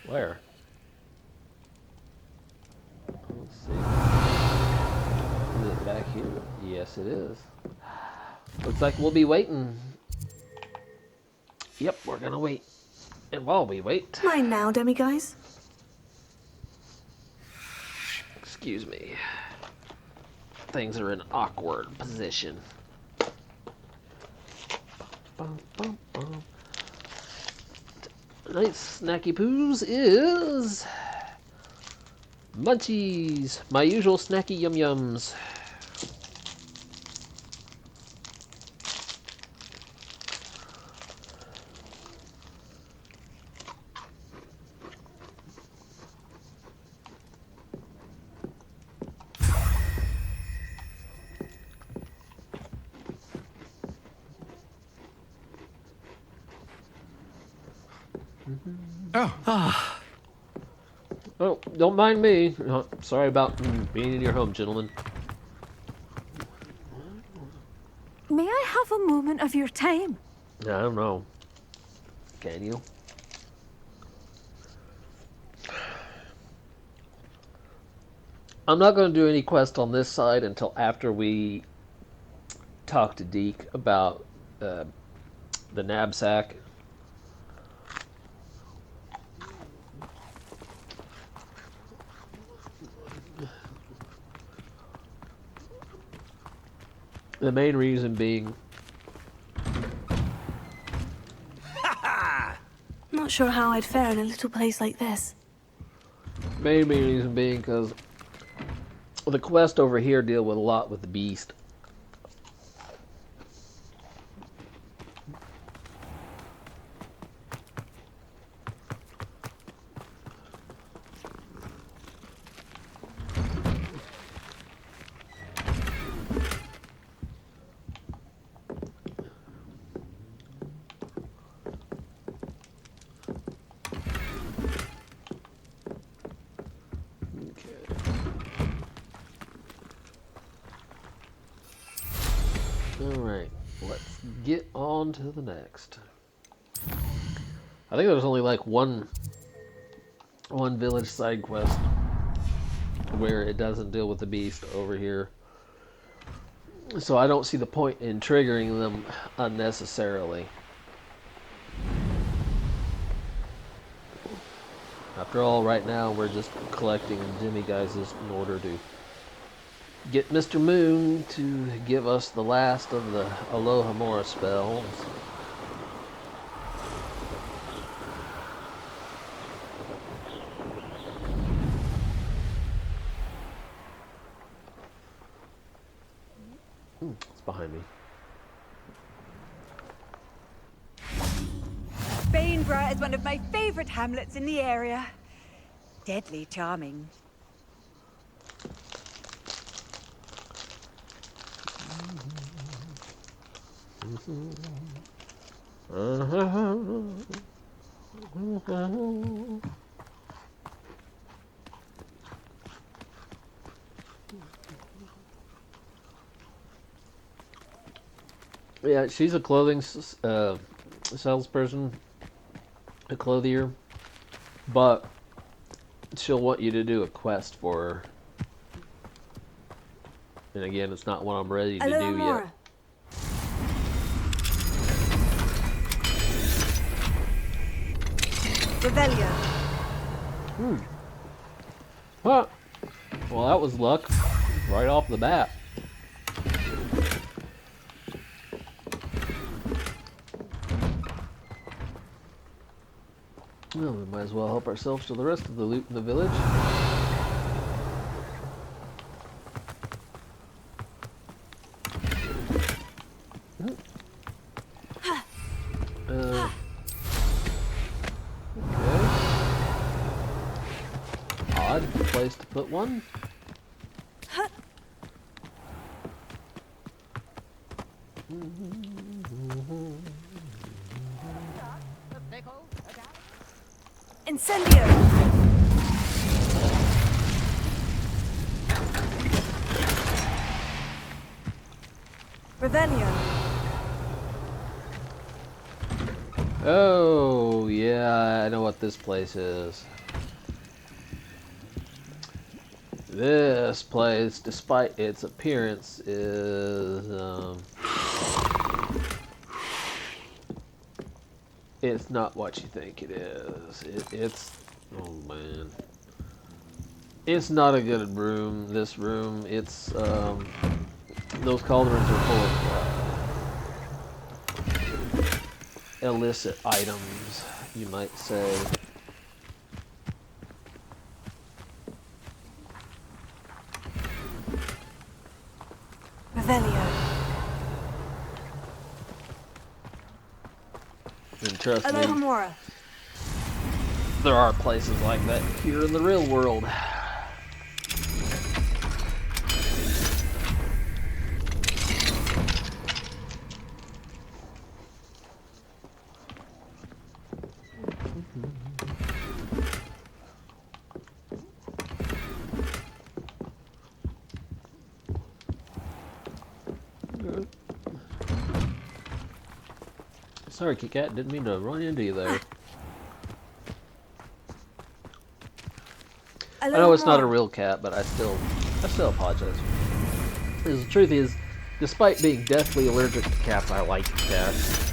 S1: Where? Let's see. Is it back here? Yes, it is. Looks like we'll be waiting. Yep, we're gonna wait. And while we wait...
S6: Mine now, demiguise.
S1: Excuse me. Things are in an awkward position. Tonight's snacky poos is... Munchies! My usual snacky yum-yums. Oh, don't mind me. Sorry about being in your home, gentlemen.
S2: May I have a moment of your time?
S1: I don't know. Can you? I'm not going to do any quest on this side until after we talk to Deke about the knapsack. The main reason being...
S6: Not sure how I'd fare in a little place like this.
S1: Main reason being because the quest over here deal with a lot with the beast. Alright, let's get on to the next. I think there's only like one village side quest where it doesn't deal with the beast over here. So I don't see the point in triggering them unnecessarily. After all, right now we're just collecting demiguises in order to get Mr. Moon to give us the last of the Alohomora spells. It's behind me.
S2: Bainborough is one of my favorite hamlets in the area. Deadly charming.
S1: Yeah, she's a clothing salesperson, a clothier, but she'll want you to do a quest for her. And again, it's not what I'm ready to
S2: Hello,
S1: do
S2: Amora.
S1: yet.
S2: Revelio.
S1: Huh. Well, that was luck right off the bat. Well, we might as well help ourselves to the rest of the loot in the village. Okay. Odd place to put one.
S2: Incendio. Revelio.
S1: Oh, yeah, I know what this place is. This place, despite its appearance, is, it's not what you think it is. It's, oh man. It's not a good room, this room. It's, those cauldrons are full of illicit items, you might say.
S2: Revelio.
S1: And trust
S2: Hello,
S1: me,
S2: Amora.
S1: there are places like that here in the real world. Sorry, Kit Kat, didn't mean to run into you there. I know it's not a real cat, but I still apologize. Because the truth is, despite being deathly allergic to cats, I like cats.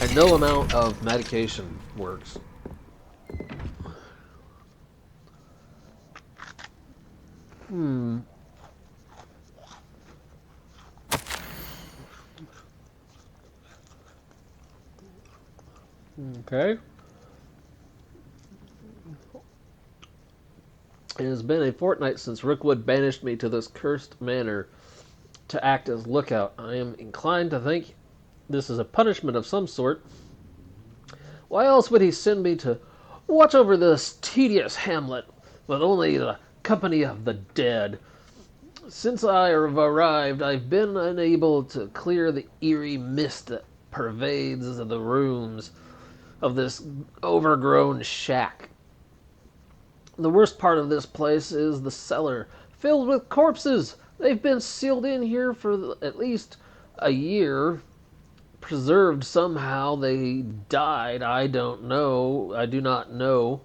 S1: And no amount of medication works. Okay. It has been a fortnight since Rookwood banished me to this cursed manor to act as lookout. I am inclined to think this is a punishment of some sort. Why else would he send me to watch over this tedious hamlet with only the company of the dead? Since I have arrived, I've been unable to clear the eerie mist that pervades the rooms of this overgrown shack. The worst part of this place is the cellar, filled with corpses. They've been sealed in here for at least a year, preserved somehow. They died. I don't know. I do not know.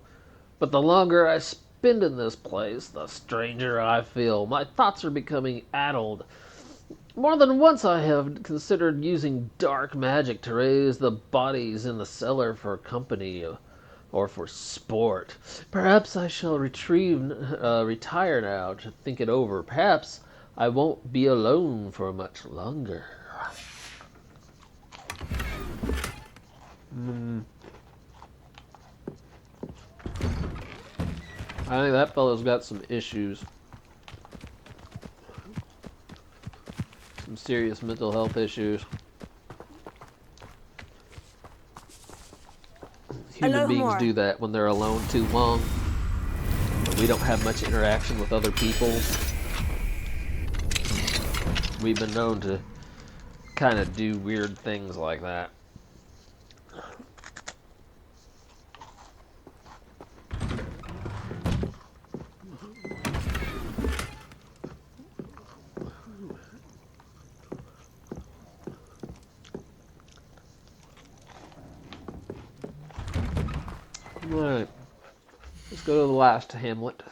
S1: But the longer I spend in this place, the stranger I feel. My thoughts are becoming addled. More than once I have considered using dark magic to raise the bodies in the cellar for company or for sport. Perhaps I shall retire now to think it over. Perhaps I won't be alone for much longer. I think that fellow's got some issues. Some serious mental health issues. Human
S2: Hello,
S1: beings
S2: Amora.
S1: do that when they're alone too long. When we don't have much interaction with other people. We've been known to kind of do weird things like that. Alright, let's go to the last hamlet.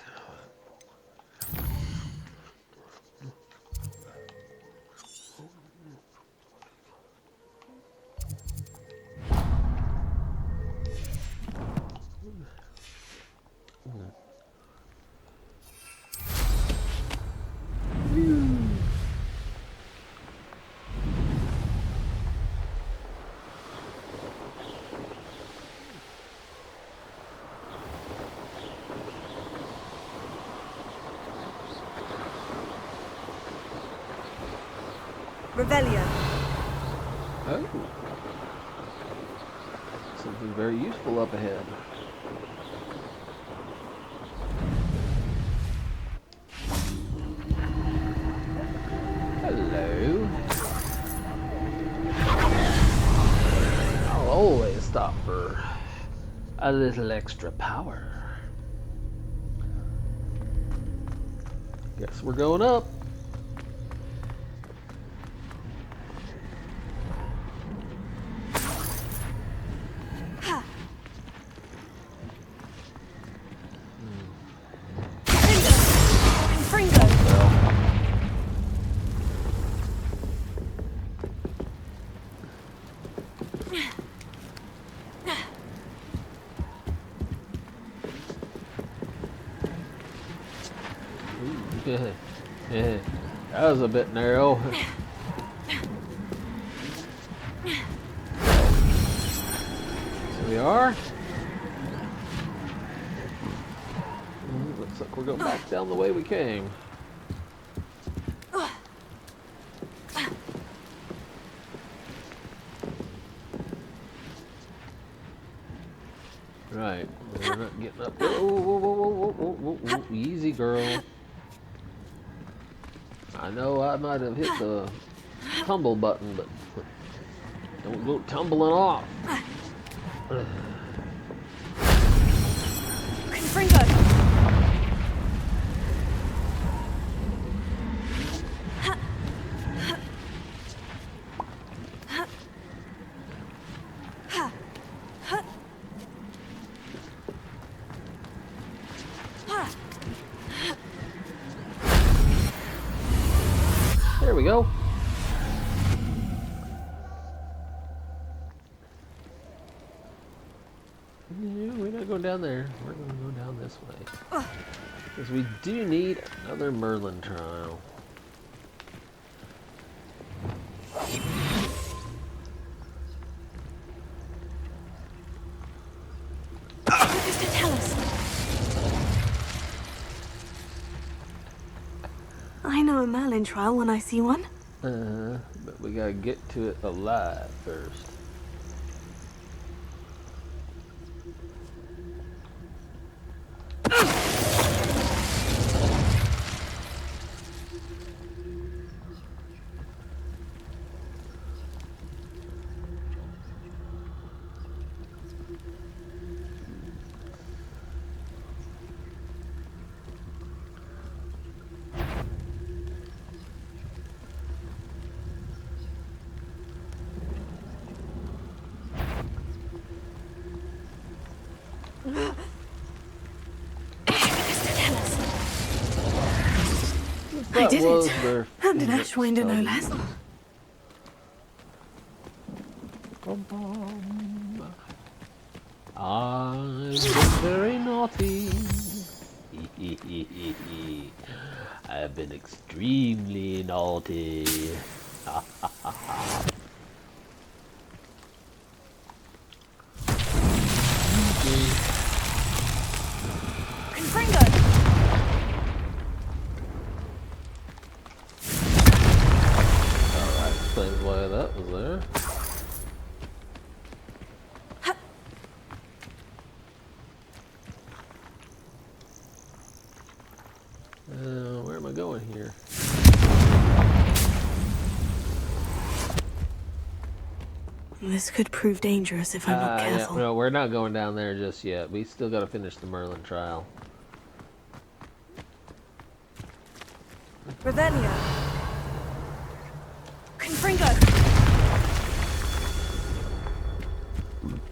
S2: Revelio.
S1: Oh, something very useful up ahead. Hello. I'll always stop for a little extra power. Guess we're going up.
S2: Fringo.
S1: Yeah, that was a bit narrow. So we are. Looks like we're going back down the way we came. Right, we're not getting up. Whoa, whoa, whoa, whoa, whoa, whoa, whoa. Easy, girl. I know I might have hit the tumble button, but don't go tumbling off.
S2: Fringo.
S1: There we go. Yeah, we're not going down there. We're going to go down this way. Because we do need another Merlin trial.
S6: Just to tell us. I know a Merlin trial when I see one.
S1: But we got to get to it alive first.
S6: I did
S1: was
S6: it.
S1: their
S6: And an
S1: favorite
S6: Ashwinder, no
S1: study.
S6: less.
S1: Bum, bum. I've been very naughty. I've been extremely naughty.
S2: Fringo.
S1: Alright, explains why that was there. Where am I going here?
S6: This could prove dangerous if I'm not
S1: Yeah,
S6: careful.
S1: no, we're not going down there just yet. We still got to finish the Merlin trial.
S2: Revelio. Confringo.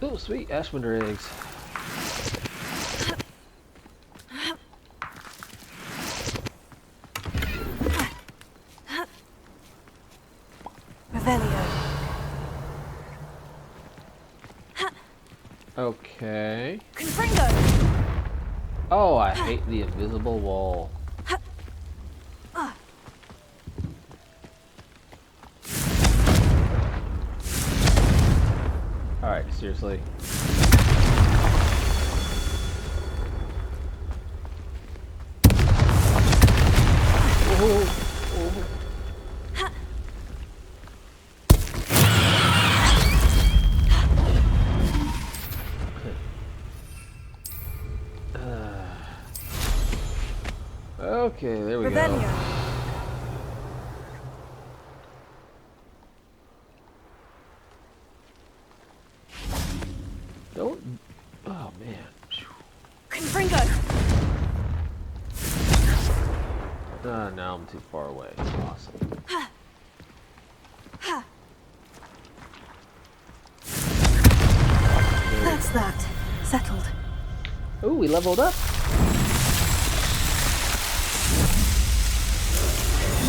S1: Oh, sweet Ashwinder eggs.
S2: Revelio.
S1: Okay.
S2: Confringo.
S1: Oh, I hate the invisible wall. Alright, seriously. Okay, there we go.
S2: Revelio.
S1: Don't. Oh man.
S2: Confringo.
S1: Now I'm too far away. Awesome.
S6: That's that. Settled.
S1: Ooh, we leveled up.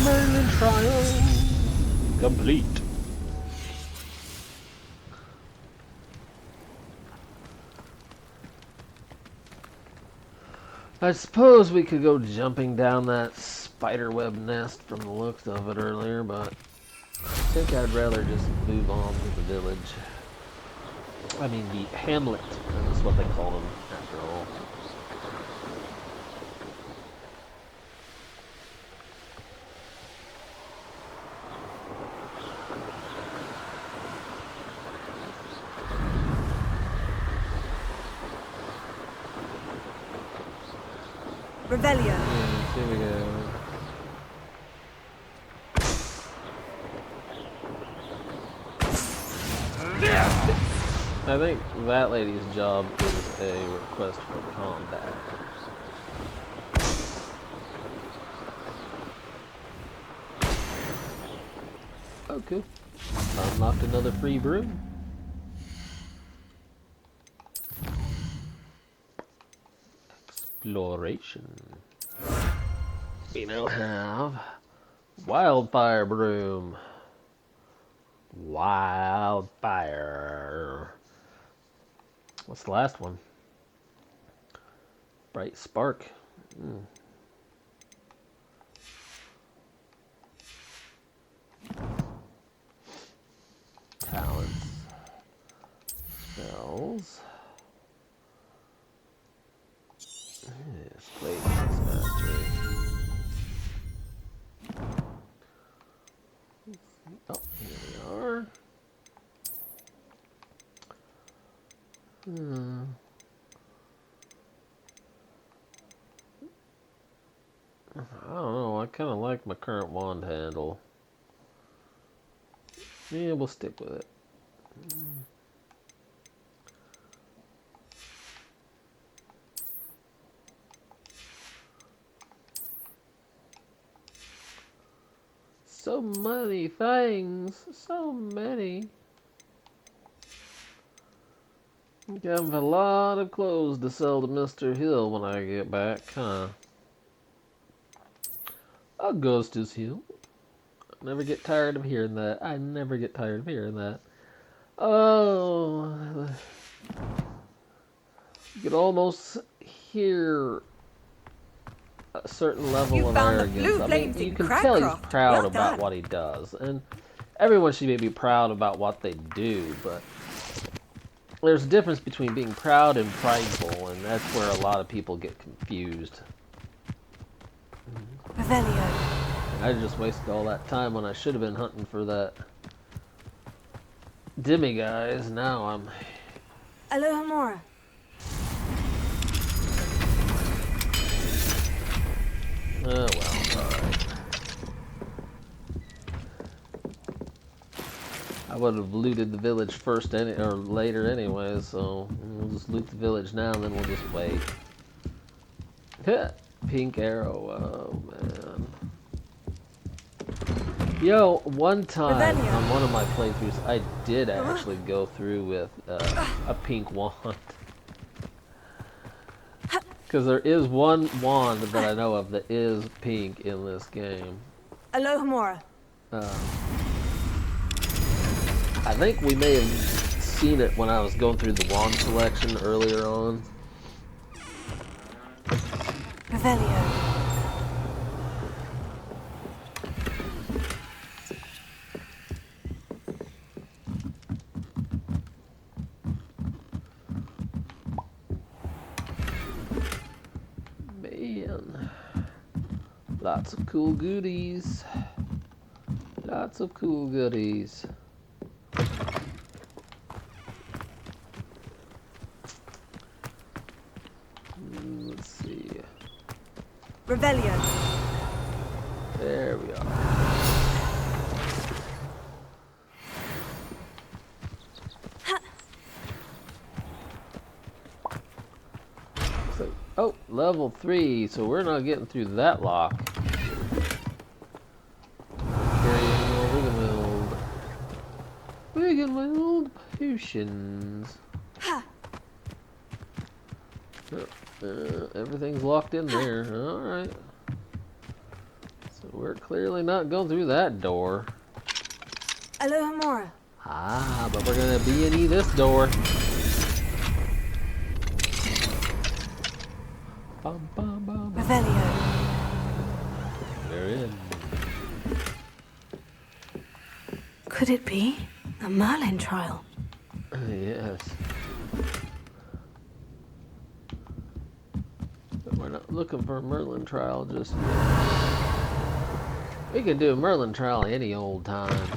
S1: Merlin trial complete. I suppose we could go jumping down that spiderweb nest from the looks of it earlier, but I think I'd rather just move on to the village. I mean, the hamlet. That's what they call them, after all.
S2: Revelio.
S1: Here we go. I think that lady's job is a request for combat. Oh, cool. Unlocked another free broom. Exploration. We now have wildfire broom. Wildfire. What's the last one? Bright spark. Talents. Spells. Yes, wait, mastery. Oh, here we are. I don't know, I kind of like my current wand handle. Yeah, we'll stick with it. So many things, so many. I have a lot of clothes to sell to Mr. Hill when I get back, huh? Augustus Hill. I never get tired of hearing that. I never get tired of hearing that. Oh, you could almost hear a certain level
S2: You
S1: of
S2: found the
S1: arrogance.
S2: blue
S1: I
S2: flames
S1: mean, you
S2: in
S1: can tell he's
S2: Cragcroft.
S1: proud
S2: Well
S1: about
S2: done.
S1: what he does, and everyone should be proud about what they do, but there's a difference between being proud and prideful, and that's where a lot of people get confused.
S2: Revelio.
S1: I just wasted all that time when I should have been hunting for that Demi guys. Now I'm...
S2: Alohomora.
S1: Oh well, alright. I would have looted the village first or later anyway, so we'll just loot the village now and then we'll just wait. Pink arrow, oh man. Yo, one time
S2: Revelio.
S1: on one of my playthroughs, I did actually go through with a pink wand. Because there is one wand that I know of that is pink in this game.
S2: Alohomora.
S1: I think we may have seen it when I was going through the wand selection earlier on.
S2: Revelio.
S1: Man. Lots of cool goodies. Lots of cool goodies. Let's see.
S2: Revelio.
S1: There we are. So, oh, level 3, so we're not getting through that lock. Wiggenweld potions. Everything's locked in there. Alright. So we're clearly not going through that door.
S2: Alohomora.
S1: Ah, but we're gonna B&E this door. Bum, bum, bum, bum.
S2: Revelio.
S1: We're in.
S6: Could it be a Merlin trial?
S1: Yes. But we're not looking for a Merlin trial just yet. We can do a Merlin trial any old time.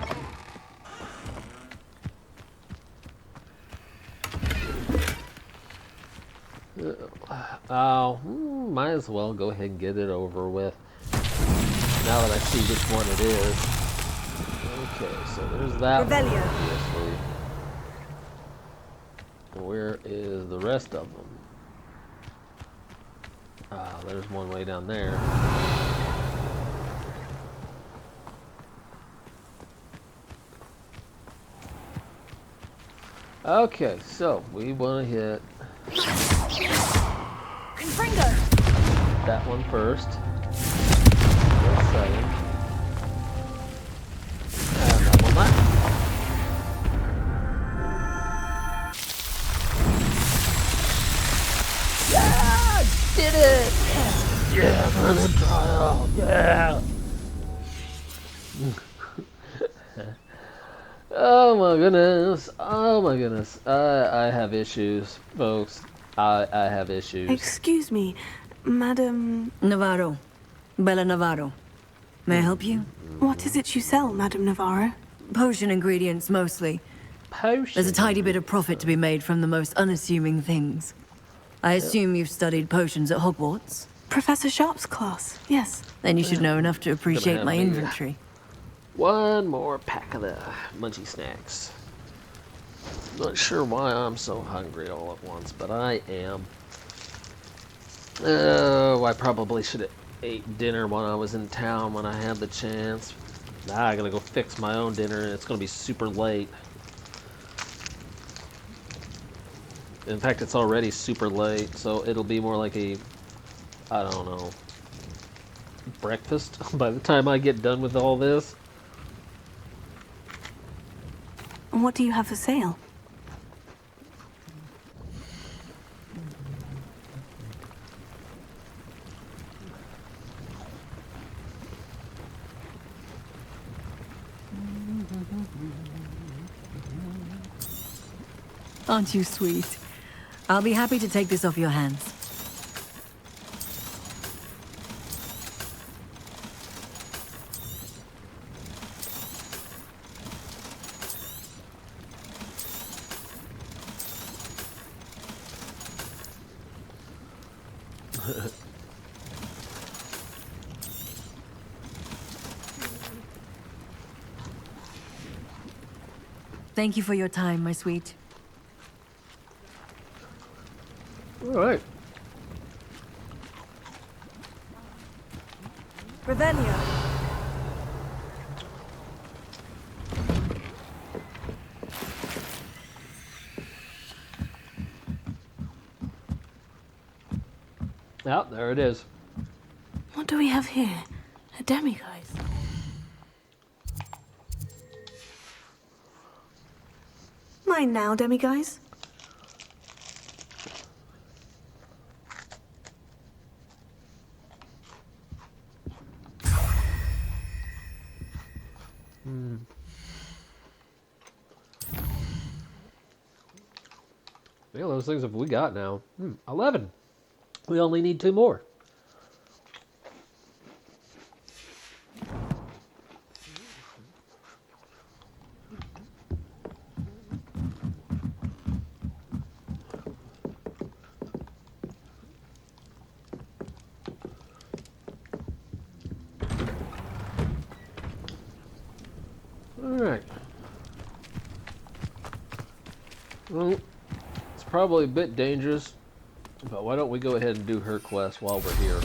S1: Oh, might as well go ahead and get it over with. Now that I see which one it is. Okay, so there's that
S2: Revelio.
S1: one, obviously. Where is the rest of them? Ah, there's one way down there. Okay, so we want to hit
S2: Confringo.
S1: that one first. Just second. And that one left. Yeah! Did it! Yeah, Merlin trial! Yeah! Oh my goodness! Oh my goodness! I have issues, folks. I have issues.
S6: Excuse me, Madam.
S7: Navarro. Bella Navarro. May I help you?
S6: What is it you sell, Madam Navarro?
S7: Potion ingredients, mostly.
S1: Potion.
S7: There's a tidy bit of profit to be made from the most unassuming things. I assume you've studied potions at Hogwarts?
S6: Professor Sharp's class, yes.
S7: Then you should know enough to appreciate
S1: have
S7: my
S1: me.
S7: inventory.
S1: One more pack of the munchy snacks. Not sure why I'm so hungry all at once, but I am. Oh, I probably should have ate dinner when I was in town when I had the chance. Now I gotta go fix my own dinner and it's gonna be super late. In fact, it's already super late, so it'll be more like a, I don't know, breakfast by the time I get done with all this.
S6: What do you have for sale?
S7: Aren't you sweet? I'll be happy to take this off your hands. Thank you for your time, my sweet.
S1: All right.
S2: Revelio.
S1: Yeah, there it is.
S6: What do we have here? A demiguise.
S2: Mine now, demiguise.
S1: Yeah, those things have we got now. 11. We only need 2 more. All right. Well, it's probably a bit dangerous, but why don't we go ahead and do her quest while we're here?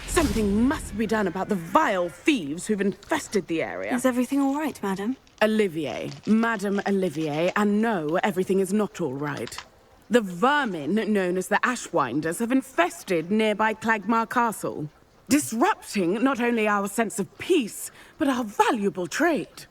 S8: Something must be done about the vile thieves who've infested the area.
S2: Is everything all right, madam?
S8: Olivier, Madame Olivier, and no, everything is not all right. The vermin known as the Ashwinders have infested nearby Clagmar Castle, disrupting not only our sense of peace, but our valuable trade.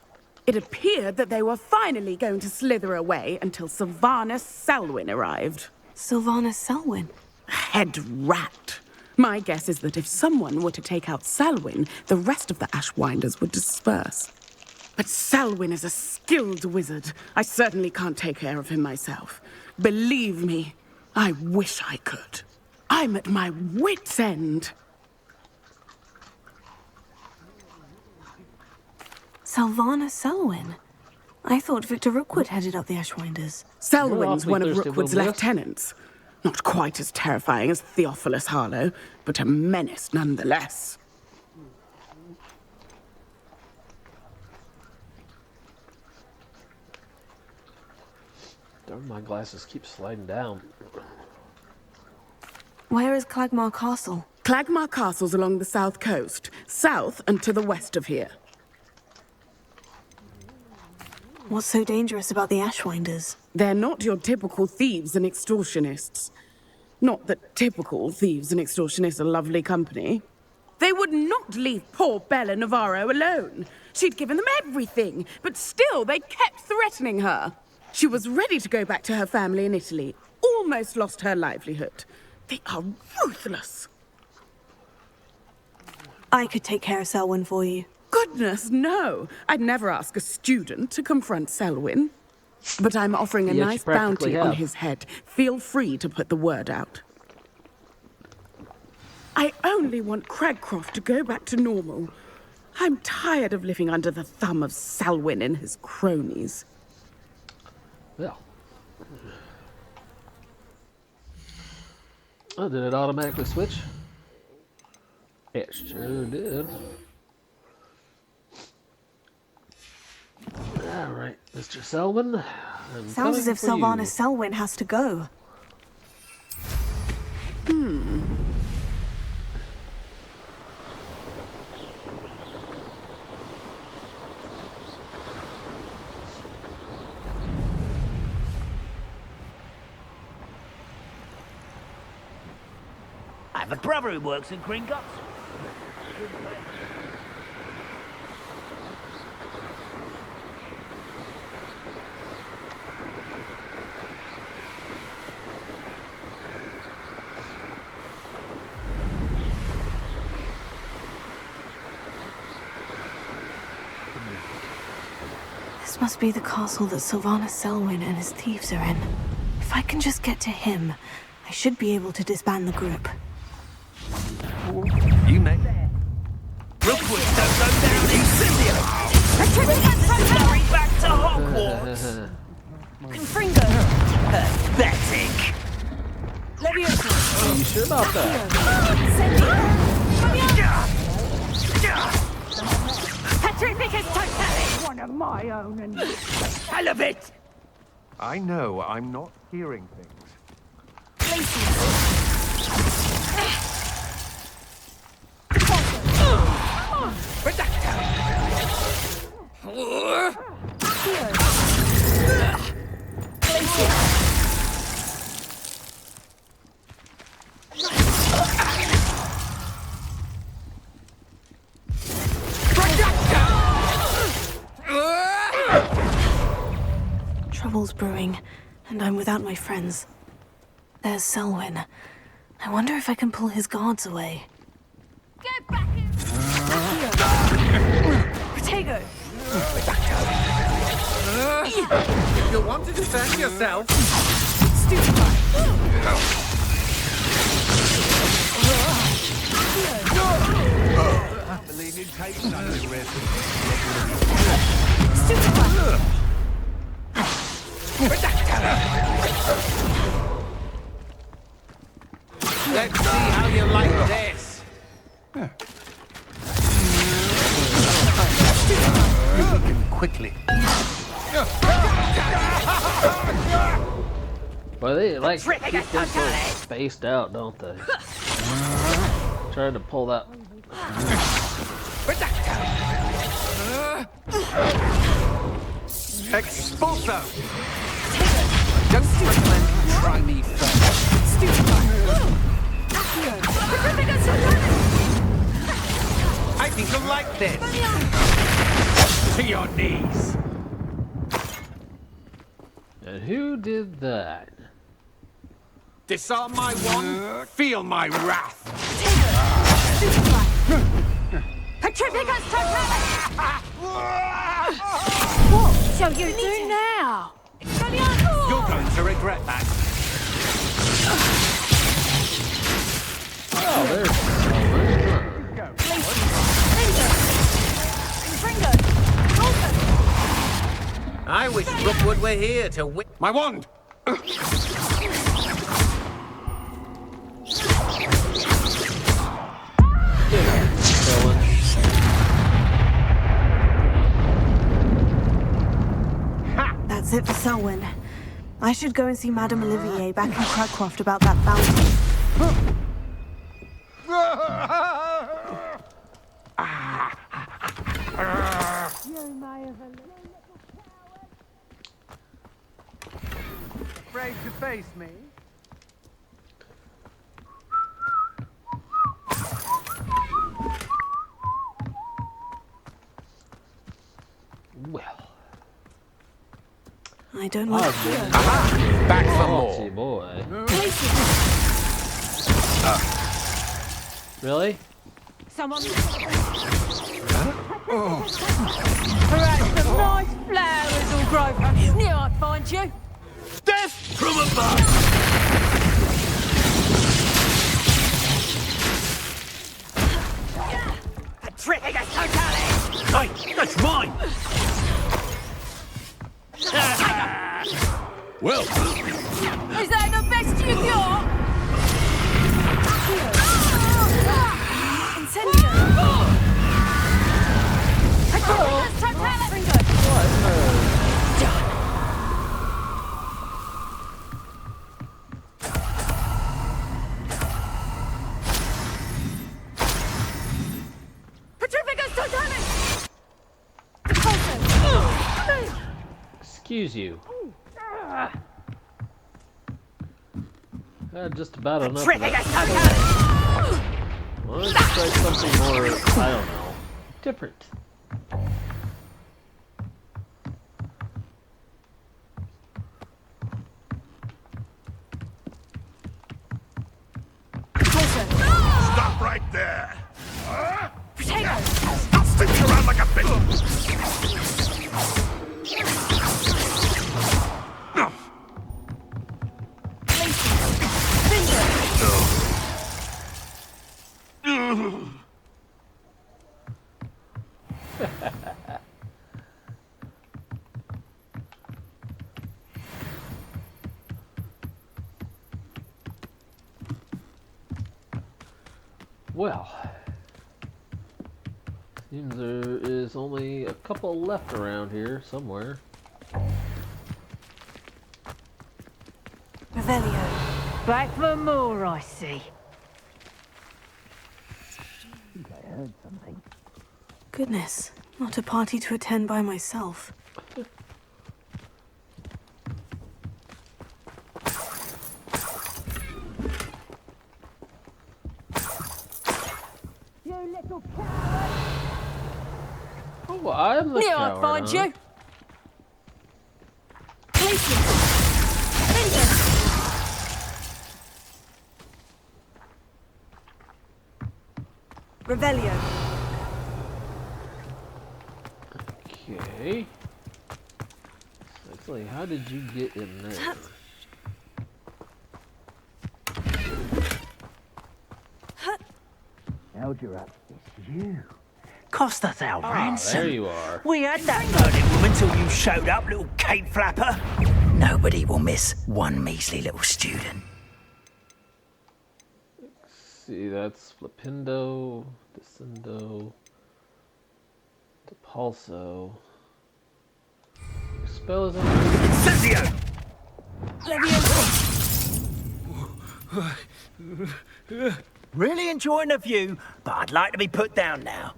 S8: It appeared that they were finally going to slither away until Sylvanus Selwyn arrived.
S2: Sylvanus Selwyn.
S8: Head rat. My guess is that if someone were to take out Selwyn, the rest of the Ashwinders would disperse. But Selwyn is a skilled wizard. I certainly can't take care of him myself. Believe me, I wish I could. I'm at my wit's end.
S2: Sylvanus Selwyn. I thought Victor Rookwood headed up the Ashwinders.
S8: Selwyn's
S1: awfully
S8: one of
S1: thirsty,
S8: Rookwood's
S1: little miss.
S8: lieutenants. Not quite as terrifying as Theophilus Harlow, but a menace nonetheless.
S1: Darn, my glasses keep sliding down.
S2: Where is Clagmar Castle?
S8: Clagmar Castle's along the south coast, south and to the west of here.
S2: What's so dangerous about the Ashwinders?
S8: They're not your typical thieves and extortionists. Not that typical thieves and extortionists are lovely company. They would not leave poor Bella Navarro alone. She'd given them everything, but still they kept threatening her. She was ready to go back to her family in Italy, almost lost her livelihood. They are ruthless.
S2: I could take care of Selwyn for you.
S8: Goodness, no. I'd never ask a student to confront Selwyn. But I'm offering a
S1: Yes, you
S8: nice
S1: practically
S8: bounty on
S1: have.
S8: his head. Feel free to put the word out. I only want Cragcroft to go back to normal. I'm tired of living under the thumb of Selwyn and his cronies.
S1: Well. Oh, did it automatically switch? It sure did. All right, Mr. Selwyn. I'm
S2: Sounds
S1: coming
S2: as if
S1: for
S2: Sylvanus
S1: you.
S2: Selwyn has to go.
S5: I have a brother who works in Gringotts.
S2: This must be the castle that Sylvanus Selwyn and his thieves are in. If I can just get to him, I should be able to disband the group.
S3: You may.
S5: Rookwood, don't go down incendio! Hurry back to Hogwarts!
S2: Confringo!
S5: Pathetic!
S2: Leviosa!
S1: Are you sure about that?
S2: Incendio!
S5: One of my own and hell of it!
S3: I know I'm not hearing things.
S2: Trouble's brewing, and I'm without my friends. There's Selwyn. I wonder if I can pull his guards away.
S6: Get back in!
S2: Protego!
S9: If you want to defend yourself...
S3: I believe you take such a risk.
S9: Let's see how you like this.
S3: Weaken quickly.
S1: Well, they like keep them so spaced out, don't they? Trying to pull that.
S3: Expulso! Don't recommend you try me first.
S9: I think you'll like this. To your knees.
S1: And who did that?
S9: Disarm my wand, feel my wrath.
S6: Petrificus totalis! What shall you do now?
S9: You're going to regret that.
S1: Oh, there's
S9: I wish Rookwood were here to win. My wand!
S2: That's it for Selwyn. I should go and see Madame Olivier back in Cragcroft about that bounty.
S3: Afraid to face me?
S1: well.
S2: I don't like fear.
S9: Back for
S1: Naughty
S9: more.
S1: boy. Really?
S6: Someone. Perhaps some nice flowers will grow from you. Knew I'd find you.
S9: Death from above!
S5: Petrificus totalis!
S9: Hey, that's mine! Well,
S6: Is that the best you got?
S2: Incendio!
S6: Petrificus totalis! Petrificus totalis!
S1: Excuse you. Just about enough of
S5: Petrificus
S1: that.
S5: totalis!
S1: Why don't you try something more, I don't know, different?
S4: Stop right there! Stop sticking around like a bitch!
S1: Well, Seems there is only a couple left around here somewhere.
S2: Revelio.
S6: Back for more, I see.
S5: I heard something.
S2: Goodness, not a party to attend by myself.
S6: You little coward!
S1: Oh, I'm the
S6: Knew
S1: coward,
S6: I'd find
S1: huh?
S6: you.
S2: Revelio.
S1: Okay. Actually, how did you get in there?
S5: Held you up. It's you. Cost us our
S1: Ah,
S5: ransom.
S1: there you are.
S5: We had that bloody woman till you showed up, little cape flapper. Nobody will miss one measly little student.
S1: See, that's Flipindo, Descendo, Depulso. Your spell is on.
S5: Censio! Really enjoying the view, but I'd like to be put down now.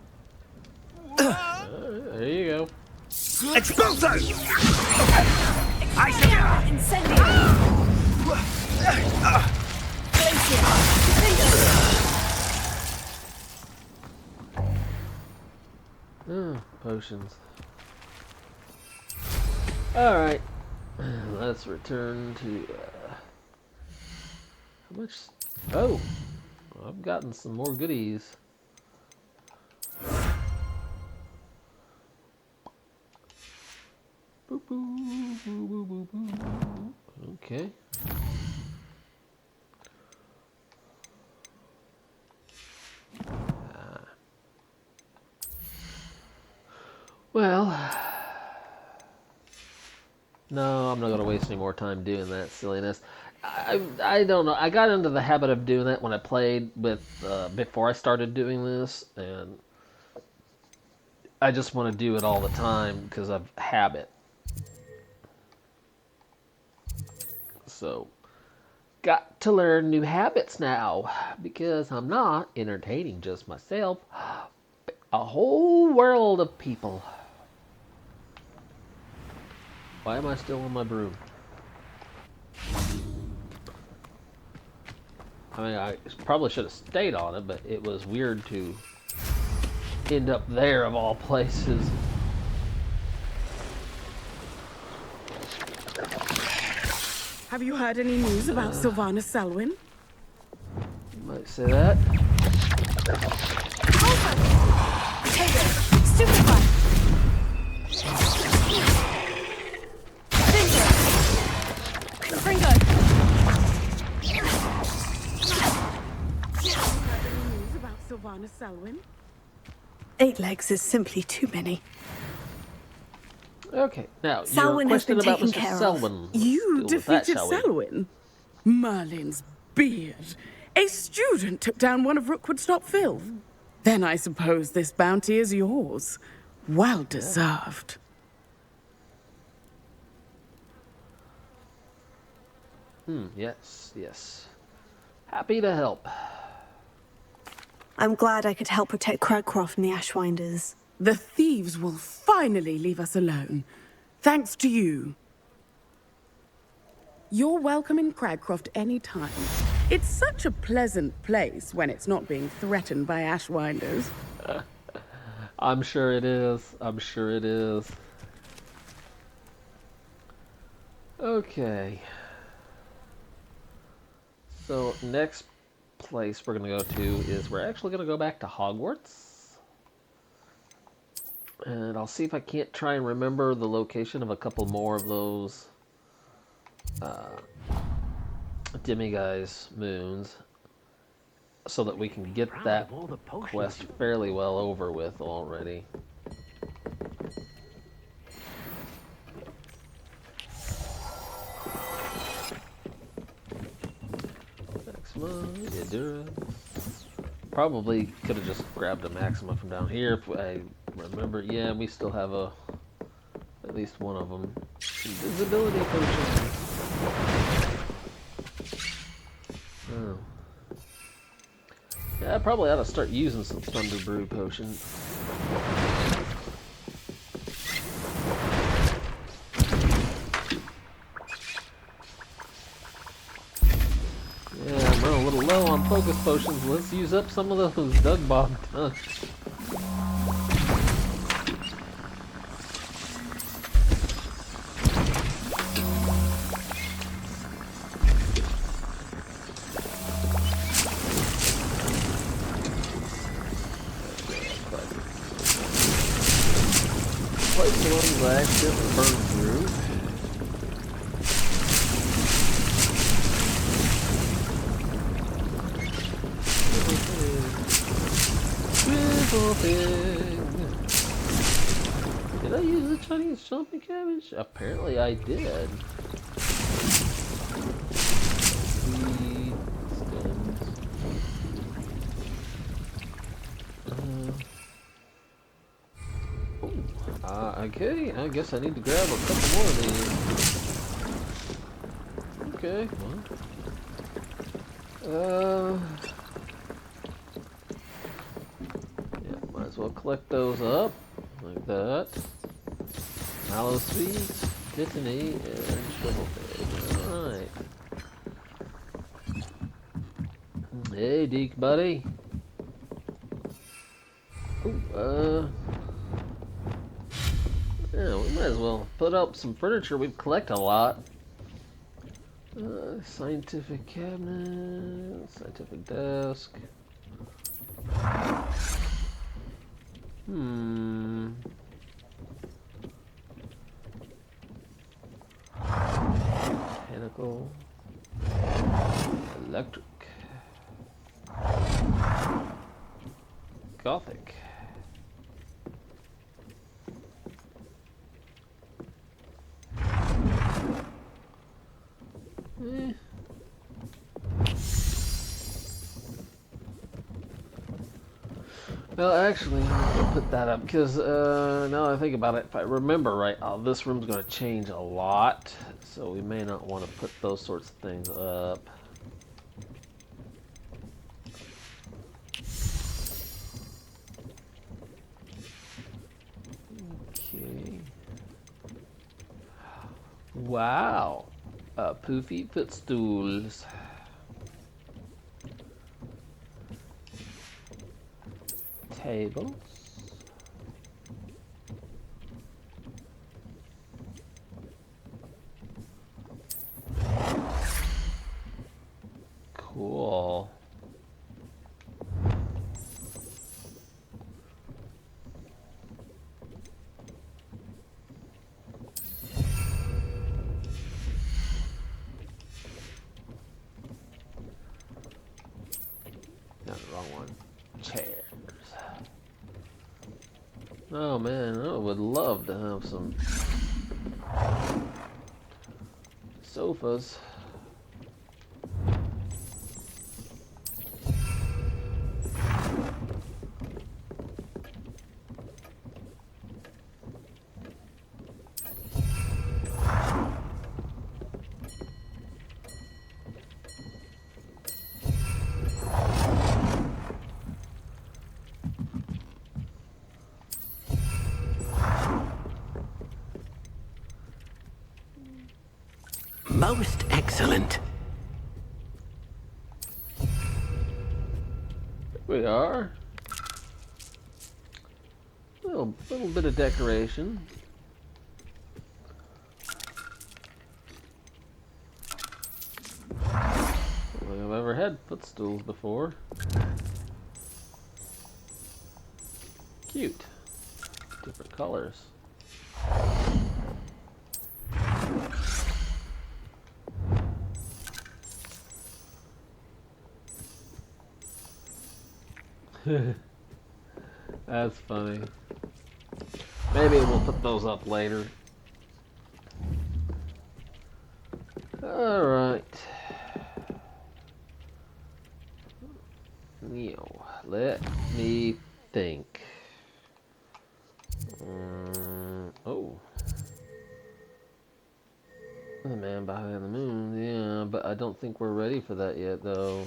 S1: There you go.
S5: Expulso! I shall.
S2: Incendio.
S1: Potions. Alright. Let's return to. How much? Oh! I've gotten some more goodies. Boop, boop, boop, boop, boop, boop. Okay. Well, no, I'm not going to waste any more time doing that silliness. I don't know. I got into the habit of doing that when I played with before I started doing this, and I just want to do it all the time because of habit. So, got to learn new habits now because I'm not entertaining just myself, but a whole world of people. Why am I still on my broom? I mean, I probably should have stayed on it, but it was weird to end up there of all places.
S8: Have you heard any news about Sylvana Selwyn?
S1: You might say that.
S2: Stupefy. Ringo.
S8: News about Sylvana Selwyn?
S2: 8 legs is simply too many.
S1: Okay, now
S2: Selwyn
S1: your
S2: has
S1: question
S2: been
S1: about
S2: taken
S1: Mr.
S2: care of.
S1: Selwyn.
S8: You
S1: Let's deal with that,
S8: defeated
S1: shall we?
S8: Selwyn? Merlin's beard. A student took down one of Rookwood's top filth. Then I suppose this bounty is yours. Well deserved.
S1: Yes, yes. Happy to help.
S2: I'm glad I could help protect Cragcroft from the Ashwinders.
S8: The thieves will finally leave us alone. Thanks to you. You're welcome in Cragcroft any time. It's such a pleasant place when it's not being threatened by Ashwinders.
S1: I'm sure it is. I'm sure it is. Okay. So next place we're going to go to is we're actually going to go back to Hogwarts. And I'll see if I can't try and remember the location of a couple more of those Demiguise moons so that we can get that quest fairly well over with already. Maxima, endurance. Probably could have just grabbed a Maxima from down here if I remember. Yeah, we still have at least one of them. Invisibility potion. Oh. Yeah, I probably ought to start using some Thunder Brew potions. Yeah, I'm running a little low on focus potions. Let's use up some of those Doug Bob Dunks. Quite the ones I accidentally burned through. Did I use the Chinese jumping cabbage? Apparently I did. Seed, stems. Okay, I guess I need to grab a couple more of these. Okay, well. Yeah, might as well collect those up. Like that. Mallow seeds, dittany, and shovelfish. Alright. Hey, Deke, buddy. Ooh, yeah, we might as well put up some furniture. We collect a lot. Scientific cabinet, scientific desk. Mechanical. Electric. Gothic. Well, actually, I'll put that up because now I think about it, if I remember right, this room's going to change a lot, so we may not want to put those sorts of things up. Okay. Wow. Poofy footstools. Tables. Cool. Not the wrong one. Chairs. Oh man, I would love to have some sofas.
S5: Most excellent.
S1: Here we are. Little bit of decoration. I don't think I've ever had footstools before. Cute. Different colors. That's funny. Maybe we'll put those up later. Alright. Let me think. Oh. The man behind the moon, yeah, but I don't think we're ready for that yet, though.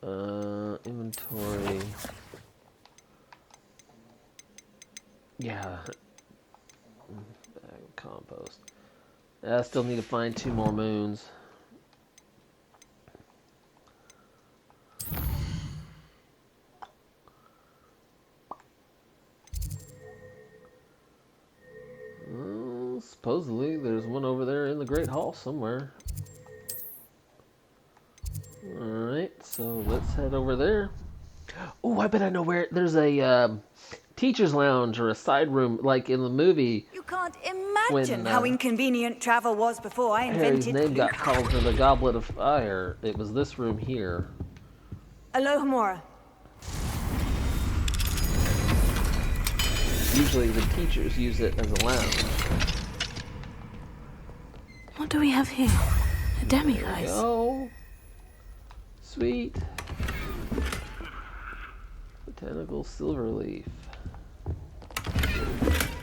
S1: Inventory. Yeah. Bag of compost. I still need to find 2 more moons. Well, supposedly there's one over there in the Great Hall somewhere. Alright, so let's head over there. Oh, I bet I know where. There's a teacher's lounge or a side room, like in the movie.
S10: You can't imagine
S1: When,
S10: how inconvenient travel was before I
S1: Harry's
S10: invented
S1: name
S10: blue
S1: got called to the Goblet of Fire. It was this room here.
S10: Alohomora.
S1: Usually the teachers use it as a lounge.
S2: What do we have here? A demiguise.
S1: Oh, sweet. Botanical silverleaf.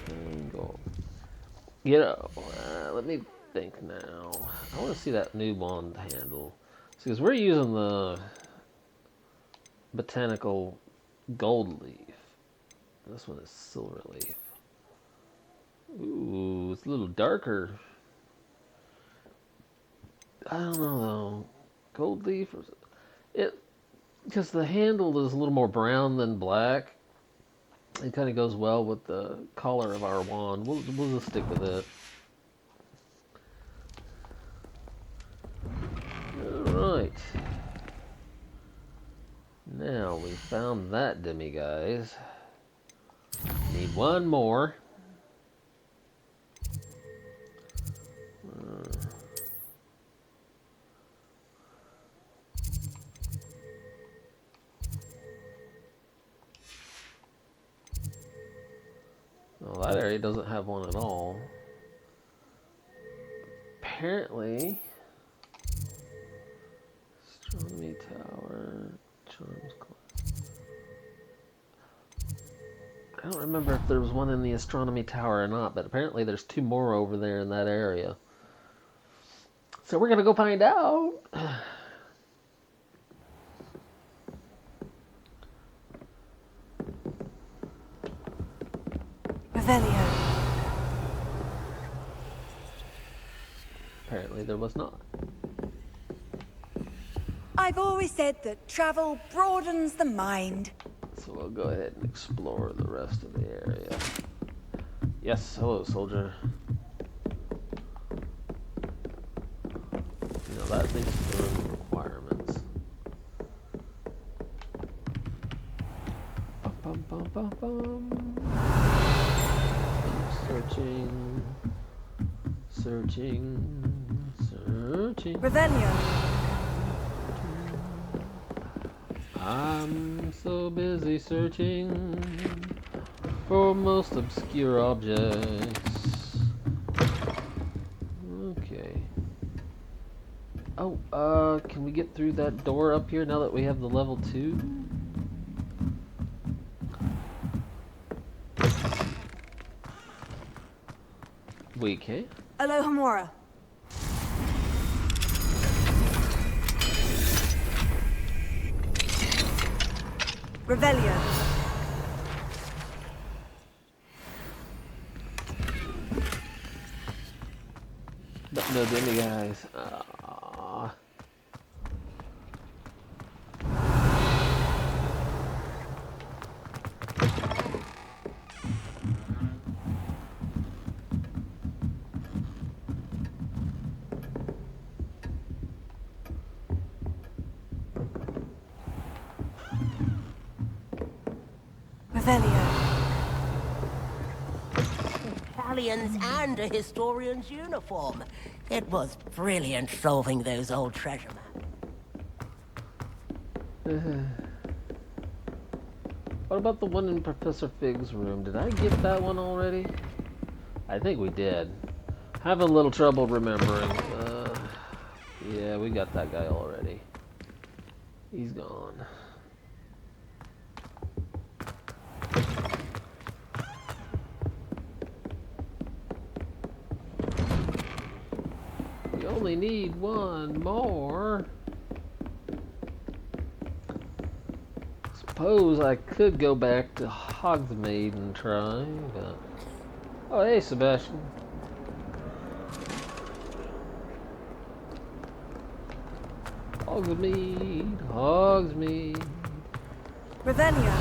S1: And gold. You know, let me think now. I want to see that new wand handle. Because we're using the botanical gold leaf. This one is silver leaf. Ooh, it's a little darker. I don't know though. Gold leaf or it, because the handle is a little more brown than black. It kind of goes well with the color of our wand. We'll just stick with it. Alright. Now we found that demiguise. Need one more. Well, that area doesn't have one at all. Apparently, astronomy tower, charms class. I don't remember if there was one in the astronomy tower or not, but apparently there's 2 more over there in that area. So we're gonna go find out.
S10: Revelio.
S1: Apparently there was not.
S10: I've always said that travel broadens the mind.
S1: So we'll go ahead and explore the rest of the area. Yes, hello, soldier. You know, that needs to be the requirements. Bum, bum, bum, bum, bum. Searching. Searching. Searching.
S10: Revelio.
S1: I'm so busy searching for most obscure objects. Okay. Oh, can we get through that door up here now that we have the level 2? We can.
S10: Alohomora. Revelio.
S1: But no demiguise.
S11: Italians and a historian's uniform. It was brilliant solving those old treasure maps.
S1: What about the one in Professor Fig's room? Did I get that one already? I think we did. Having a little trouble remembering. Yeah, we got that guy already. He's gone. only need one more. Suppose I could go back to Hogsmeade and try, but... Oh, hey, Sebastian. Hogsmeade, Hogsmeade.
S2: Revelio.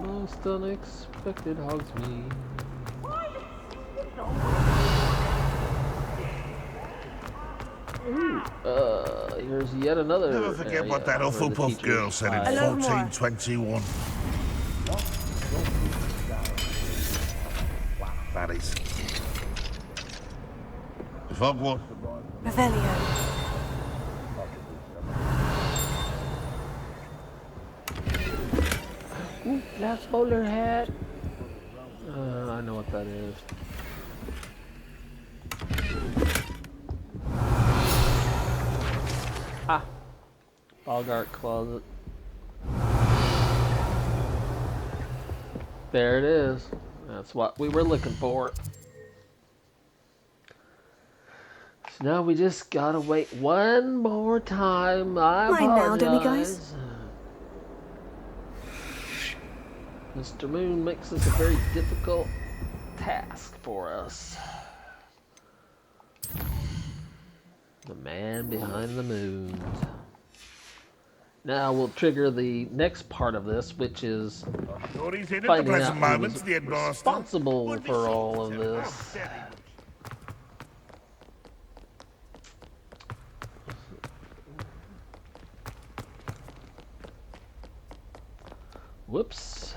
S1: Most unexpected Hogsmeade. Ooh, here's yet another.
S4: Never forget what that
S1: where the
S4: Hufflepuff girl
S1: teachers
S4: said in
S1: hide.
S4: 1421. That is. If Hogwarts.
S2: Revelio.
S1: Ooh, last bowler hat. I know what that is. Ah, Bogart closet. There it is. That's what we were looking for. So now we just gotta wait one more time. I
S2: Mine now,
S1: apologize. Mr. Moon makes this a very difficult task for us. The man behind the moon. Now we'll trigger the next part of this, which is finding out who was responsible for all of this. Whoops.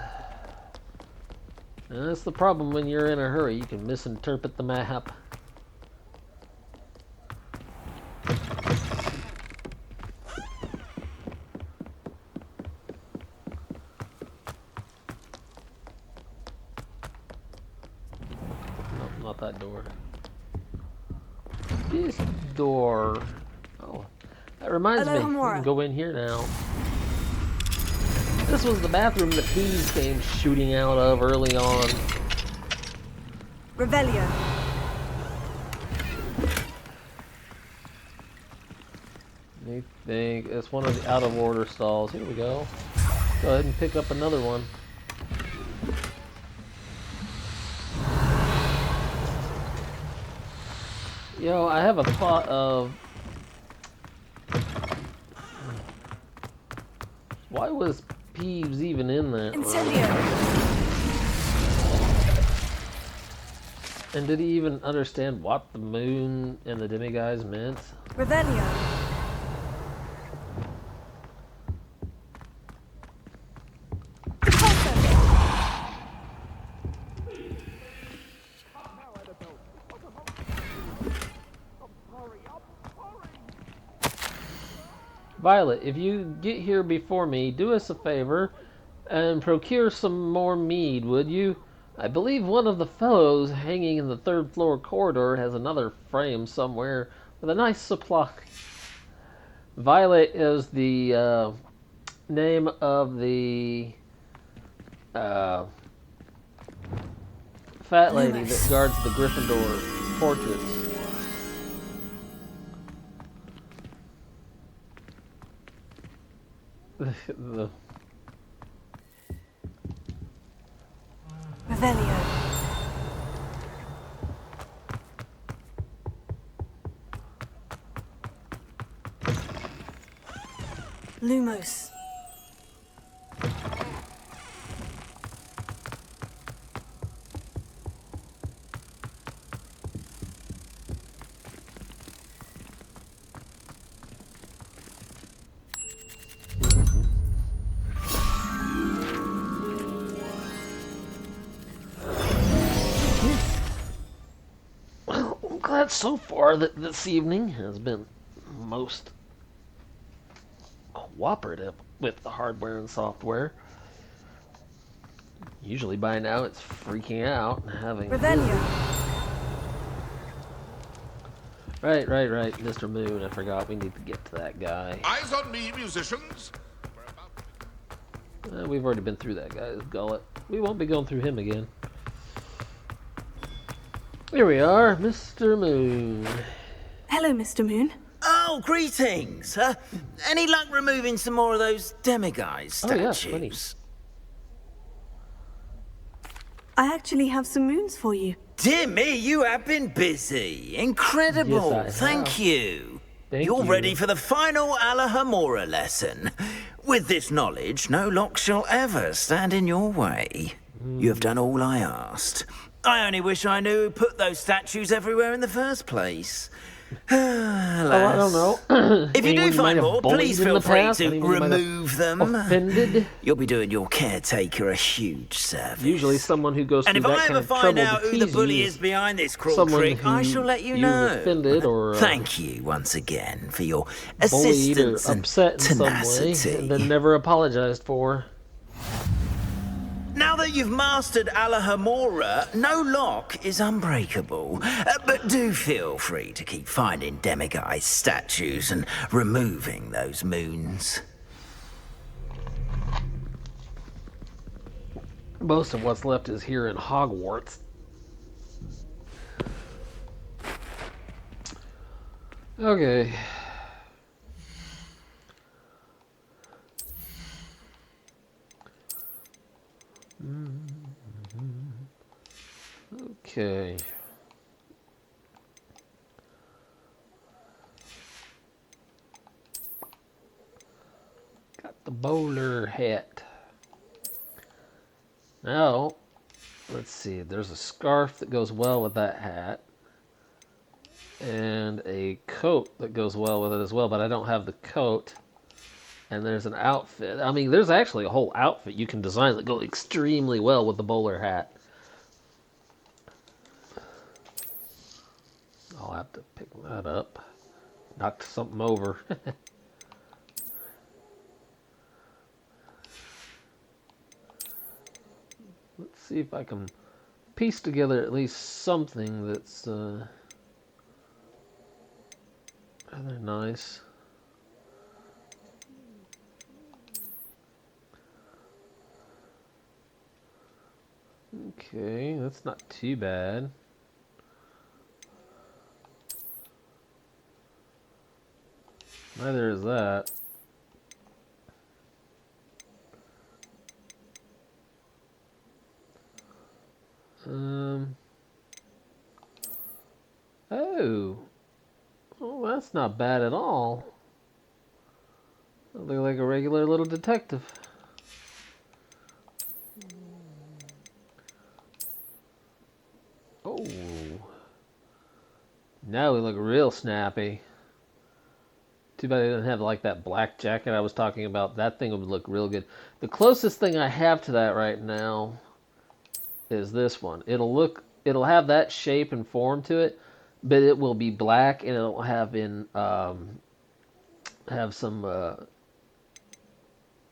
S1: And that's the problem when you're in a hurry. You can misinterpret the map. No, not that door. This door. Oh, that reminds me. We can go in here now. This was the bathroom that Peeves came shooting out of early on.
S2: Revelio.
S1: I think it's one of the out of order stalls. Here we go. Go ahead and pick up another one. Yo, I have a thought of... Why was Peeves even in that room? And did he even understand what the moon and the demigods meant?
S2: Revelio.
S1: Violet, if you get here before me, do us a favor and procure some more mead, would you? I believe one of the fellows hanging in the third floor corridor has another frame somewhere with a nice supply. Violet is the name of the fat lady that guards the Gryffindor portraits. the
S2: Revelio. Lumos.
S1: Well, I'm glad so far that this evening has been most cooperative with the hardware and software. Usually by now it's freaking out and having... Right, Mr. Moon, I forgot we need to get to that guy.
S4: Eyes on me, musicians!
S1: We've already been through that guy's gullet. We won't be going through him again. Here we are, Mr. Moon.
S2: Hello, Mr. Moon.
S5: Oh, greetings. Any luck removing some more of those demiguise statues?
S1: Oh, yeah, funny.
S2: I actually have some moons for you.
S5: Dear me, you have been busy. Incredible.
S1: Yes, I have.
S5: Thank you.
S1: Thank
S5: You're
S1: you.
S5: ready for the final Alahamora lesson. With this knowledge, no lock shall ever stand in your way. You have done all I asked. I only wish I knew who put those statues everywhere in the first place.
S1: I don't know.
S5: If you do
S1: Anyone
S5: find
S1: might have
S5: more,
S1: bullied
S5: please
S1: in
S5: feel
S1: the
S5: free
S1: past?
S5: to
S1: Anyone might have
S5: remove them.
S1: Offended?
S5: You'll be doing your caretaker a huge service.
S1: Usually someone who goes
S5: And
S1: through
S5: if
S1: that
S5: I
S1: kind
S5: ever
S1: of
S5: find
S1: trouble
S5: out
S1: to
S5: who the
S1: tease
S5: bully
S1: you
S5: is behind this cruel
S1: someone
S5: trick, I
S1: who
S5: shall let you
S1: you've
S5: know.
S1: offended or
S5: Thank you once again for your
S1: bullied or
S5: assistance and
S1: upset in some way
S5: tenacity.
S1: and then never apologized for.
S5: Now that you've mastered Alahamora, no lock is unbreakable. But do feel free to keep finding demiguise statues and removing those moons.
S1: Most of what's left is here in Hogwarts. Okay. Okay. Got the bowler hat. Now, let's see. There's a scarf that goes well with that hat. And a coat that goes well with it as well, but I don't have the coat. And there's an outfit. I mean, there's actually a whole outfit you can design that goes extremely well with the bowler hat. I'll have to pick that up. Knocked something over. Let's see if I can piece together at least something that's rather nice. Okay, that's not too bad. Neither is that. Oh, that's not bad at all. I look like a regular little detective. Oh. Now we look real snappy. Too bad I didn't have like that black jacket I was talking about. That thing would look real good. The closest thing I have to that right now is this one. It'll have that shape and form to it, but it will be black and it'll have some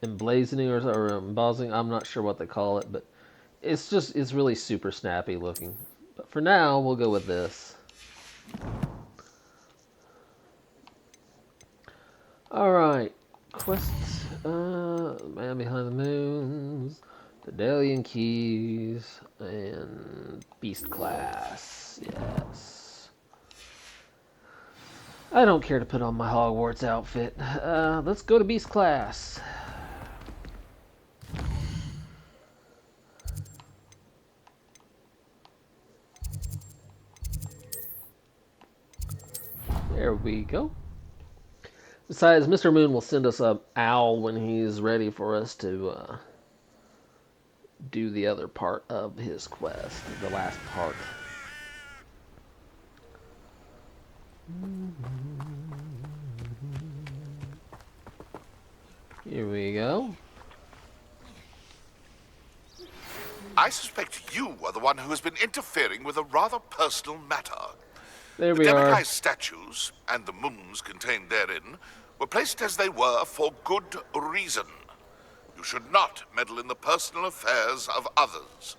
S1: emblazoning or embossing. I'm not sure what they call it, but it's really super snappy looking. But for now, we'll go with this. Alright, quests, Man Behind the Moons, the Delian Keys, and Beast Class, yes. I don't care to put on my Hogwarts outfit. Let's go to Beast Class. There we go. Besides, Mr. Moon will send us an owl when he's ready for us to do the other part of his quest, the last part. Here we go.
S4: I suspect you are the one who has been interfering with a rather personal matter.
S1: There
S4: The
S1: we are.
S4: demiguise statues and the moons contained therein were placed as they were for good reason. You should not meddle in the personal affairs of others.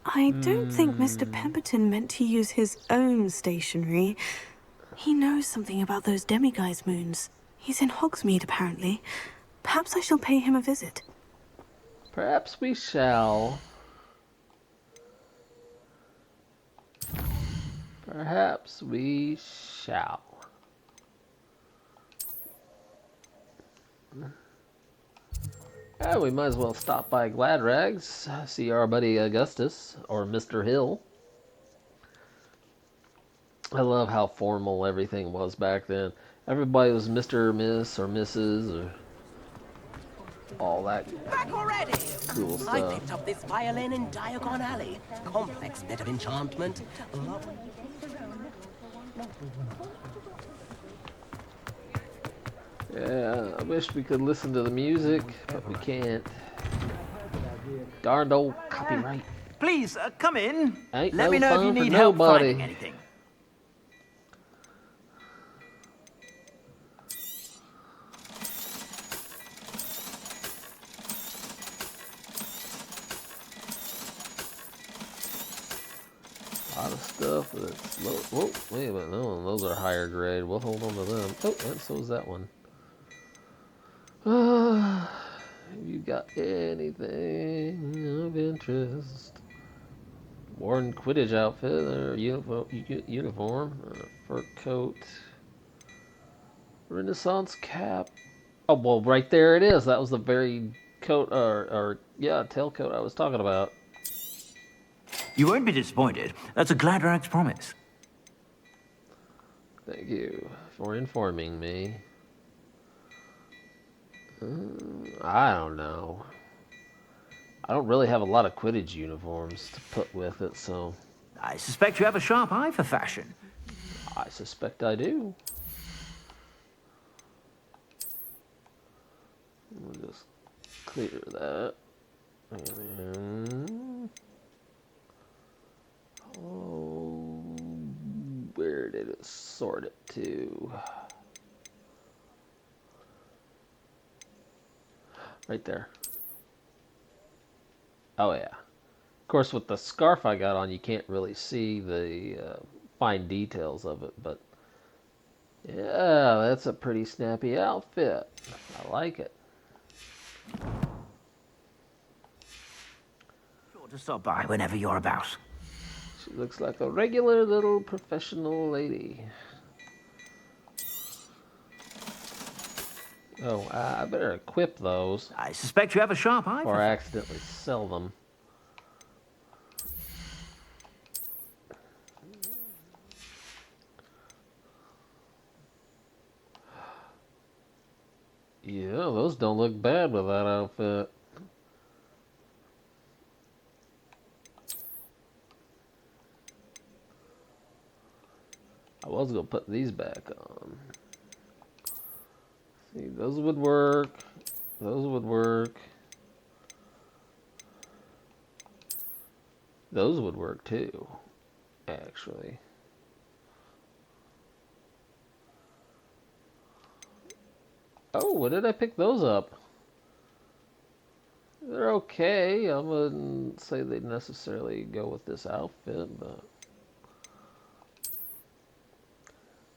S2: I don't think Mr. Pemberton meant to use his own stationery. He knows something about those demiguise moons. He's in Hogsmeade, apparently. Perhaps I shall pay him a visit.
S1: Perhaps we shall. Perhaps we shall. We might as well stop by Glad Rags, see our buddy Augustus, or Mr. Hill. I love how formal everything was back then. Everybody was Mr. or Miss or Mrs. or all that
S11: Back already!
S1: cool
S11: I
S1: stuff.
S11: picked up this violin in Diagon Alley. Complex bit of enchantment.
S1: Yeah, I wish we could listen to the music, but we can't. Darned old copyright.
S5: Please, come in.
S1: Ain't
S5: Let
S1: no
S5: me know if
S1: fun
S5: you
S1: for
S5: need help
S1: nobody.
S5: finding anything.
S1: A lot of stuff that's low. Whoa, wait a minute. No, those are higher grade. We'll hold on to them. Oh, and so is that one. You got anything of interest? Worn Quidditch outfit or uniform, fur coat, Renaissance cap. Oh, well, right there it is. That was the very coat, or yeah, tailcoat I was talking about.
S5: You won't be disappointed. That's a Glad Rags promise.
S1: Thank you for informing me. I don't know. I don't really have a lot of Quidditch uniforms to put with it, so...
S5: I suspect you have a sharp eye for fashion.
S1: I suspect I do. We'll just clear that. And... oh, where did it sort it to? Right there. Oh yeah. Of course, with the scarf I got on, you can't really see the fine details of it, but yeah, that's a pretty snappy outfit. I like it.
S5: Sure to stop by whenever you're about.
S1: She looks like a regular little professional lady. Oh, I better equip those.
S5: I suspect you have a sharp eye.
S1: Or accidentally sell them. Yeah, those don't look bad with that outfit. I was gonna put these back on. See, those would work. Those would work. Those would work too, actually. Oh, when did I pick those up? They're okay. I wouldn't say they'd necessarily go with this outfit, but...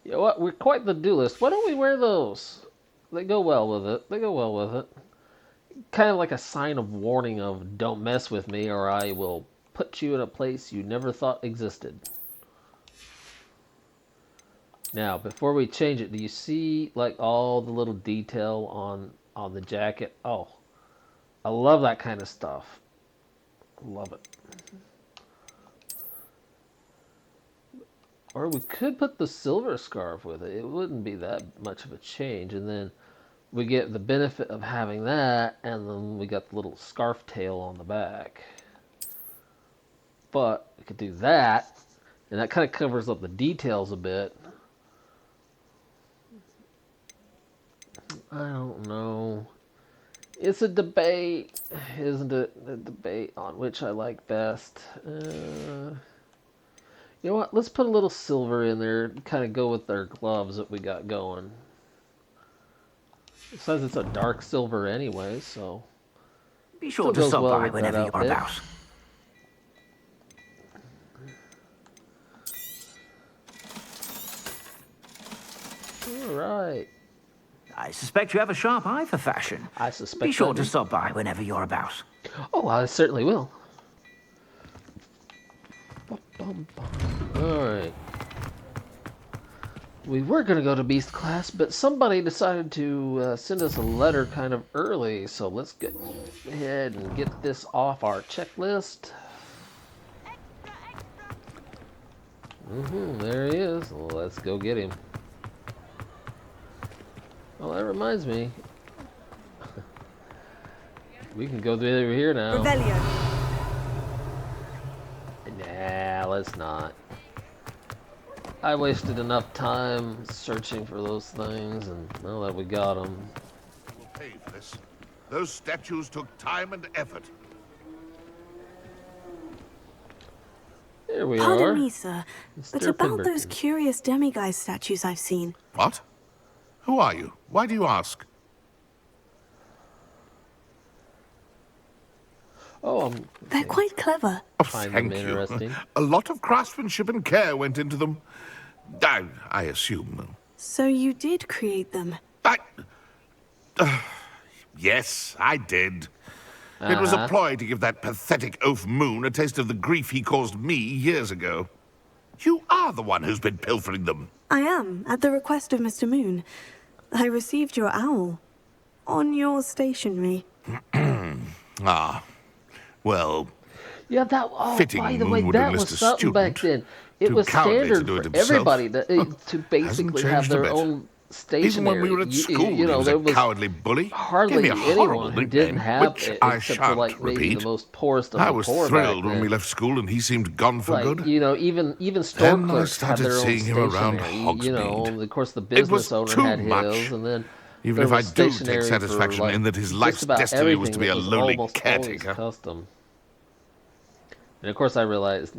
S1: you know what? We're quite the duelist. Why don't we wear those? They go well with it. They go well with it. Kind of like a sign of warning of don't mess with me or I will put you in a place you never thought existed. Now, before we change it, do you see like all the little detail on the jacket? Oh, I love that kind of stuff. Love it. Or we could put the silver scarf with it. It wouldn't be that much of a change. And then we get the benefit of having that, and then we got the little scarf tail on the back. But we could do that, and that kind of covers up the details a bit. I don't know. It's a debate, isn't it? A debate on which I like best. You know what? Let's put a little silver in there, kind of go with their gloves that we got going. It says it's a dark silver anyway, so...
S5: be sure to stop by whenever you're about.
S1: Alright.
S5: I suspect you have a sharp eye for fashion.
S1: I suspect
S5: be sure to stop by whenever you're about.
S1: Oh, I certainly will. Alright. We were going to go to Beast class, but somebody decided to send us a letter kind of early, so let's get ahead and get this off our checklist. There he is. Let's go get him. Well, that reminds me. We can go through here now.
S10: Revelio.
S1: Nah, let's not. I wasted enough time searching for those things, and now that we got them.
S4: We'll pay for this. Those statues took time and effort.
S1: Here we
S2: Pardon
S1: are.
S2: me, sir, but
S1: Mr.
S2: about those
S1: Pemberton.
S2: curious demiguise statues I've seen.
S4: What? Who are you? Why do you ask?
S1: Oh,
S2: They're quite clever.
S4: Oh,
S1: Find
S4: thank
S1: them
S4: you.
S1: interesting.
S4: A lot of craftsmanship and care went into them. I assume.
S2: So you did create them.
S4: Yes, I did. It was a ploy to give that pathetic oaf Moon a taste of the grief he caused me years ago. You are the one who's been pilfering them.
S2: I am, at the request of Mr. Moon. I received your owl. On your stationery.
S4: Ah. Well,
S1: yeah, that. Oh,
S4: fitting
S1: by the
S4: Moon
S1: way,
S4: would
S1: that
S4: enlist
S1: was
S4: a
S1: something back
S4: student.
S1: then. It
S4: Too
S1: was
S4: cowardly to
S1: standard
S4: do it
S1: for
S4: himself.
S1: everybody to basically have
S4: changed a
S1: their
S4: bit.
S1: own stationery.
S4: Even when we were at school,
S1: you
S4: he
S1: know,
S4: was
S1: there
S4: a
S1: was
S4: cowardly bully.
S1: hardly
S4: Gave me a horrible
S1: anyone who didn't
S4: nickname,
S1: have
S4: which
S1: it,
S4: I
S1: except for
S4: shan't
S1: like maybe
S4: repeat.
S1: the most poorest of
S4: I
S1: the
S4: was
S1: poor
S4: thrilled
S1: back
S4: when we
S1: then.
S4: left school and he seemed gone for
S1: Like,
S4: good.
S1: you know, even store
S4: Then I
S1: clerks had
S4: started
S1: their own
S4: seeing him around
S1: stationery. You know,
S4: Hogsmeade.
S1: and of course the
S4: It was
S1: business owner
S4: too
S1: had
S4: much.
S1: his, and then
S4: Even
S1: there
S4: if I
S1: was
S4: do take
S1: stationery
S4: satisfaction
S1: for, like,
S4: in that his
S1: just
S4: life's
S1: about
S4: destiny was
S1: everything
S4: to be
S1: that
S4: a
S1: was
S4: lowly
S1: almost
S4: caretaker.
S1: always custom. And of course I realized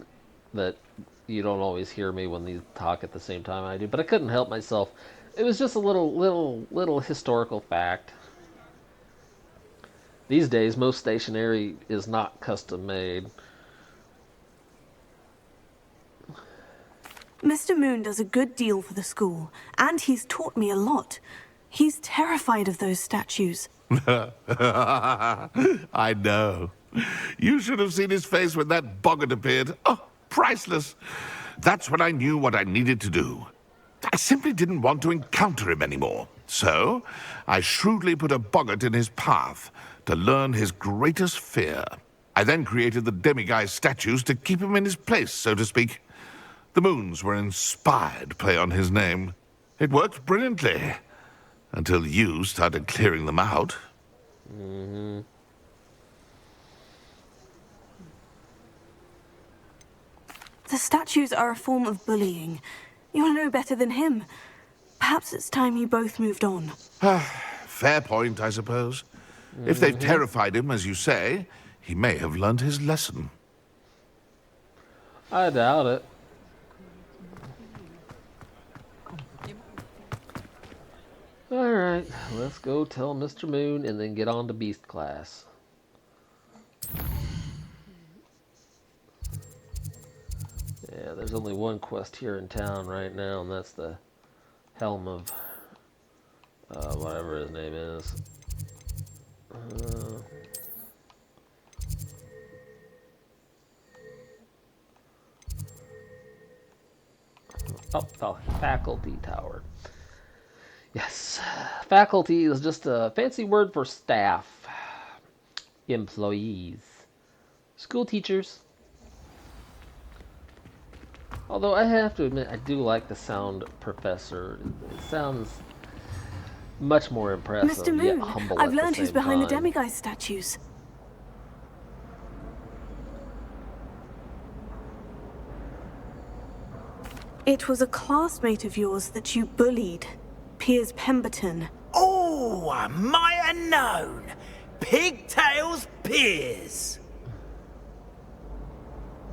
S1: that you don't always hear me when these talk at the same time I do, but I couldn't help myself. It was just a little historical fact. These days, most stationery is not custom made.
S2: Mr. Moon does a good deal for the school, and he's taught me a lot. He's terrified of those statues.
S4: I know. You should have seen his face when that boggart appeared. Oh, priceless. That's when I knew what I needed to do. I simply didn't want to encounter him anymore. So, I shrewdly put a boggart in his path to learn his greatest fear. I then created the demiguise statues to keep him in his place, so to speak. The moons were an inspired play on his name. It worked brilliantly. Until you started clearing them out.
S2: The statues are a form of bullying. You'll know better than him. Perhaps it's time you both moved on.
S4: Fair point, I suppose. If they've terrified him, as you say, he may have learned his lesson.
S1: I doubt it. Alright, let's go tell Mr. Moon and then get on to Beast class. Yeah, there's only one quest here in town right now, and that's the Helm of whatever his name is. The Faculty Tower. Yes, faculty is just a fancy word for staff, employees, school teachers. Although I have to admit, I do like the sound professor. It sounds much more impressive,
S2: Mr.
S1: yet
S2: Moon,
S1: humble
S2: I've
S1: at
S2: learned
S1: the
S2: who's
S1: same
S2: behind the
S1: time.
S2: demiguise statues. It was a classmate of yours that you bullied, Piers Pemberton.
S5: Oh, I might have known. Pigtails Piers.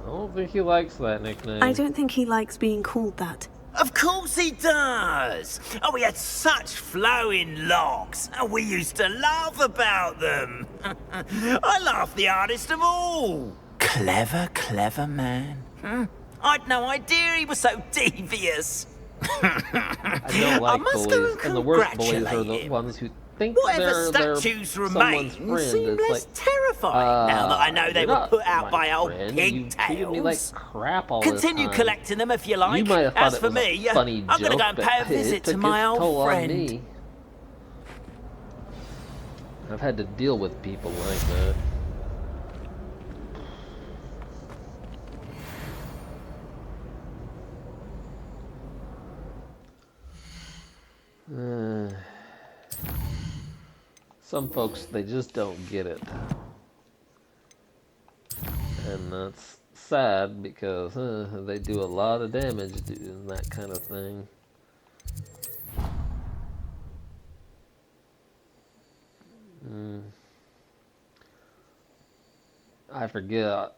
S1: I don't think he likes that nickname.
S2: I don't think he likes being called that.
S5: Of course he does. Oh, he had such flowing locks, and we used to laugh about them. I laughed the hardest of all. Clever, clever man. I'd no idea he was so devious.
S1: I don't like
S5: must go
S1: bullies,
S5: and
S1: and the worst bullies are
S5: congratulate
S1: the
S5: him.
S1: ones who think
S5: Whatever
S1: they're
S5: statues
S1: someone's
S5: remain
S1: friend.
S5: seem
S1: It's
S5: less
S1: like,
S5: terrifying now that I know they
S1: you're
S5: were
S1: not
S5: put out
S1: my
S5: by old
S1: friend. You treated me like
S5: pigtails.
S1: crap all
S5: Continue
S1: this time.
S5: collecting them if you
S1: You
S5: like.
S1: might have thought
S5: As
S1: it
S5: for
S1: was
S5: me,
S1: a funny
S5: I'm gonna
S1: joke,
S5: go and
S1: but
S5: pay a
S1: it
S5: visit
S1: took
S5: to my
S1: its
S5: old
S1: toll on
S5: friend.
S1: me. I've had to deal with people like that. Some folks, they just don't get it. And that's sad because they do a lot of damage doing that kind of thing. I forget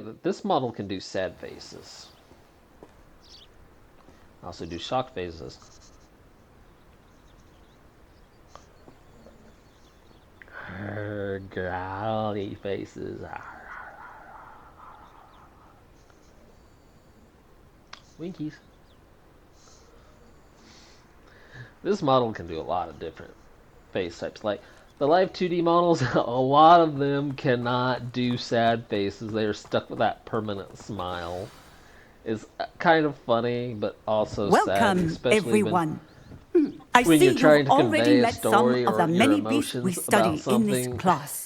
S1: that this model can do sad faces. Also do shock faces. Growly faces. Winkies. This model can do a lot of different face types. Like the live 2D models, a lot of them cannot do sad faces. They are stuck with that permanent smile. It's kind of funny, but also sad,
S12: Welcome,
S1: especially
S12: everyone. I
S1: when
S12: see
S1: you're trying
S12: you've
S1: to
S12: already
S1: convey a
S12: met some
S1: story
S12: of
S1: or
S12: the
S1: your
S12: many beasts we
S1: emotions
S12: study
S1: about
S12: in
S1: something.
S12: this class.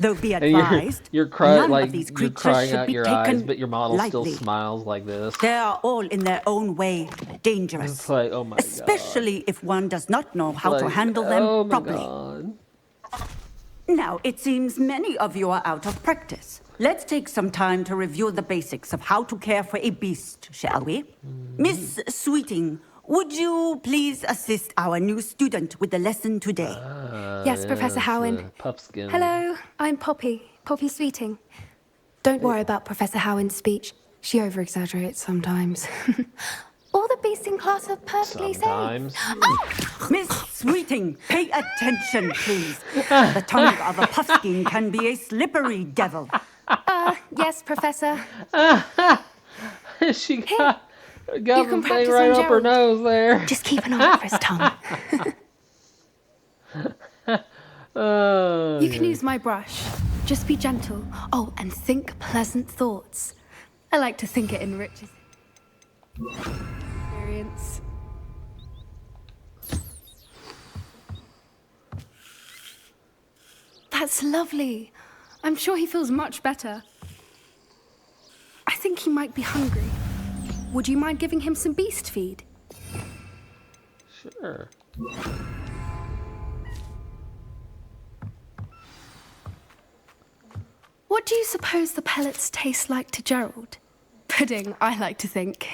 S12: Though be
S1: And
S12: advised,
S1: you're crying
S12: none
S1: like
S12: of these
S1: you're
S12: creatures
S1: crying
S12: should
S1: out
S12: be
S1: your eyes,
S12: taken
S1: but your model still
S12: lightly.
S1: smiles like this.
S12: They are all in their own way dangerous,
S1: It's like, oh my god.
S12: especially if one does not know how to
S1: Like,
S12: handle them
S1: oh my
S12: properly.
S1: god.
S12: Now, it seems many of you are out of practice. Let's take some time to review the basics of how to care for a beast, shall we? Miss Sweeting, would you please assist our new student with the lesson today?
S13: Yes, Professor Howin.
S1: Puffskin.
S13: Hello, I'm Poppy Sweeting. Don't worry about Professor Howin's speech. She over-exaggerates sometimes. All the beasts in class are perfectly
S1: Sometimes.
S13: safe.
S12: Miss Sweeting, pay attention, please. The tongue of a puffskin can be a slippery devil.
S13: Yes, Professor.
S1: She
S13: Here,
S1: got
S13: you
S1: the
S13: can
S1: thing
S13: practice
S1: right
S13: on
S1: up her
S13: Gerald.
S1: nose there.
S13: Just keep an eye out for his tongue. You can use my brush. Just be gentle. Oh, and think pleasant thoughts. I like to think it enriches experience. That's lovely. I'm sure he feels much better. I think he might be hungry. Would you mind giving him some beast feed?
S1: Sure.
S13: What do you suppose the pellets taste like to Gerald? Pudding, I like to think.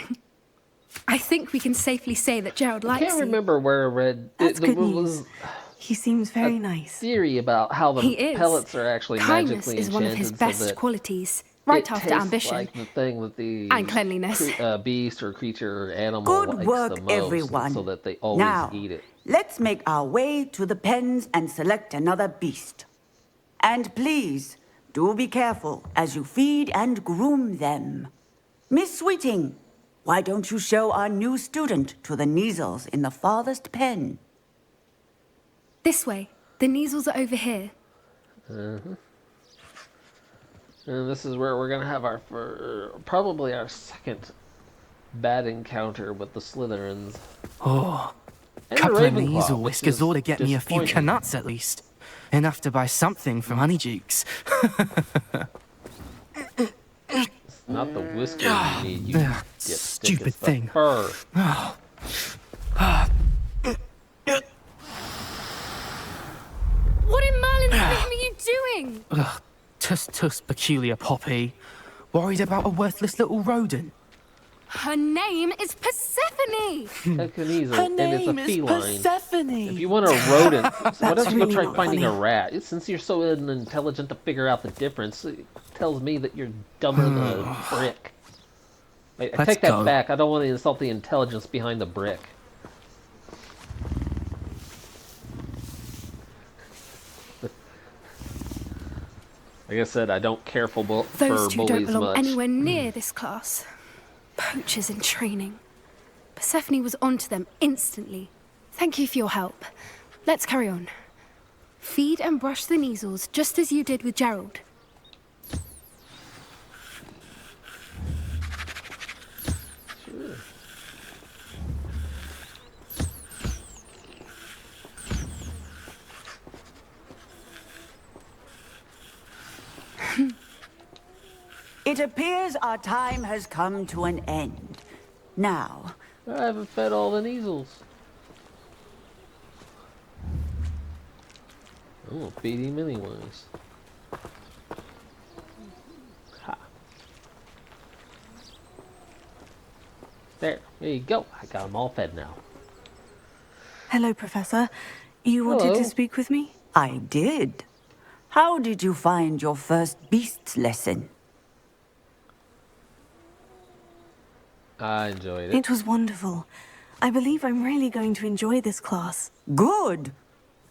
S13: I think we can safely say that Gerald likes
S1: I can't remember where I read
S2: That's good news.
S1: was
S2: He seems very nice.
S1: theory about how the
S13: He is.
S1: pellets are actually
S13: Kindness
S1: magically
S13: is one of his
S1: enchanted
S13: best
S1: so that
S13: qualities, right
S1: it
S13: after
S1: tastes
S13: ambition
S1: like the thing that the
S13: and cleanliness.
S1: beast or creature or animal
S12: Good
S1: likes
S12: work,
S1: the most,
S12: everyone.
S1: so that they always
S12: Now,
S1: eat it.
S12: let's make our way to the pens and select another beast. And please, do be careful as you feed and groom them. Miss Sweeting, why don't you show our new student to the Neasels in the farthest pen?
S13: This way. The Neasels are over here.
S1: And this is where we're gonna have our probably our second bad encounter with the Slytherins.
S9: Oh,
S1: And
S9: couple of
S1: Ravenclaw,
S9: Neasel
S1: which
S9: whiskers
S1: is
S9: ought to get me a few
S1: disappointing.
S9: canuts at least. Enough to buy something from Honeydukes.
S1: It's not the whiskers you need. You
S9: Ugh,
S1: dipstick,
S9: stupid
S1: it's the
S9: thing.
S1: fur.
S13: What in Merlin's name are you doing?
S9: Ugh, tuss peculiar Poppy. Worried about a worthless little rodent.
S13: Her name is Persephone.
S1: Echinacea,
S9: Her
S1: and it's a
S9: name is
S1: feline.
S9: Persephone.
S1: If you want a rodent, why don't you go
S2: really
S1: try
S2: not
S1: finding a
S2: funny.
S1: rat? Since you're so intelligent to figure out the difference, it tells me that you're dumber than a brick. Wait, I
S9: Let's
S1: take that
S9: go.
S1: back. I don't want to insult the intelligence behind the brick. Like I said, I don't care for
S13: Those two don't
S1: bullies
S13: belong
S1: much.
S13: anywhere near this class. Poachers in training. Persephone was onto them instantly. Thank you for your help. Let's carry on. Feed and brush the measles, just as you did with Gerald.
S1: Sure.
S12: It appears our time has come to an end. Now,
S1: I haven't fed all the measles. Oh, feed him anyways. Ha. There you go. I got them all fed now.
S2: Hello, Professor. You wanted
S1: Hello.
S2: to speak with me?
S12: I did. How did you find your first beasts lesson?
S1: I enjoyed it.
S2: It was wonderful. I believe I'm really going to enjoy this class.
S12: Good.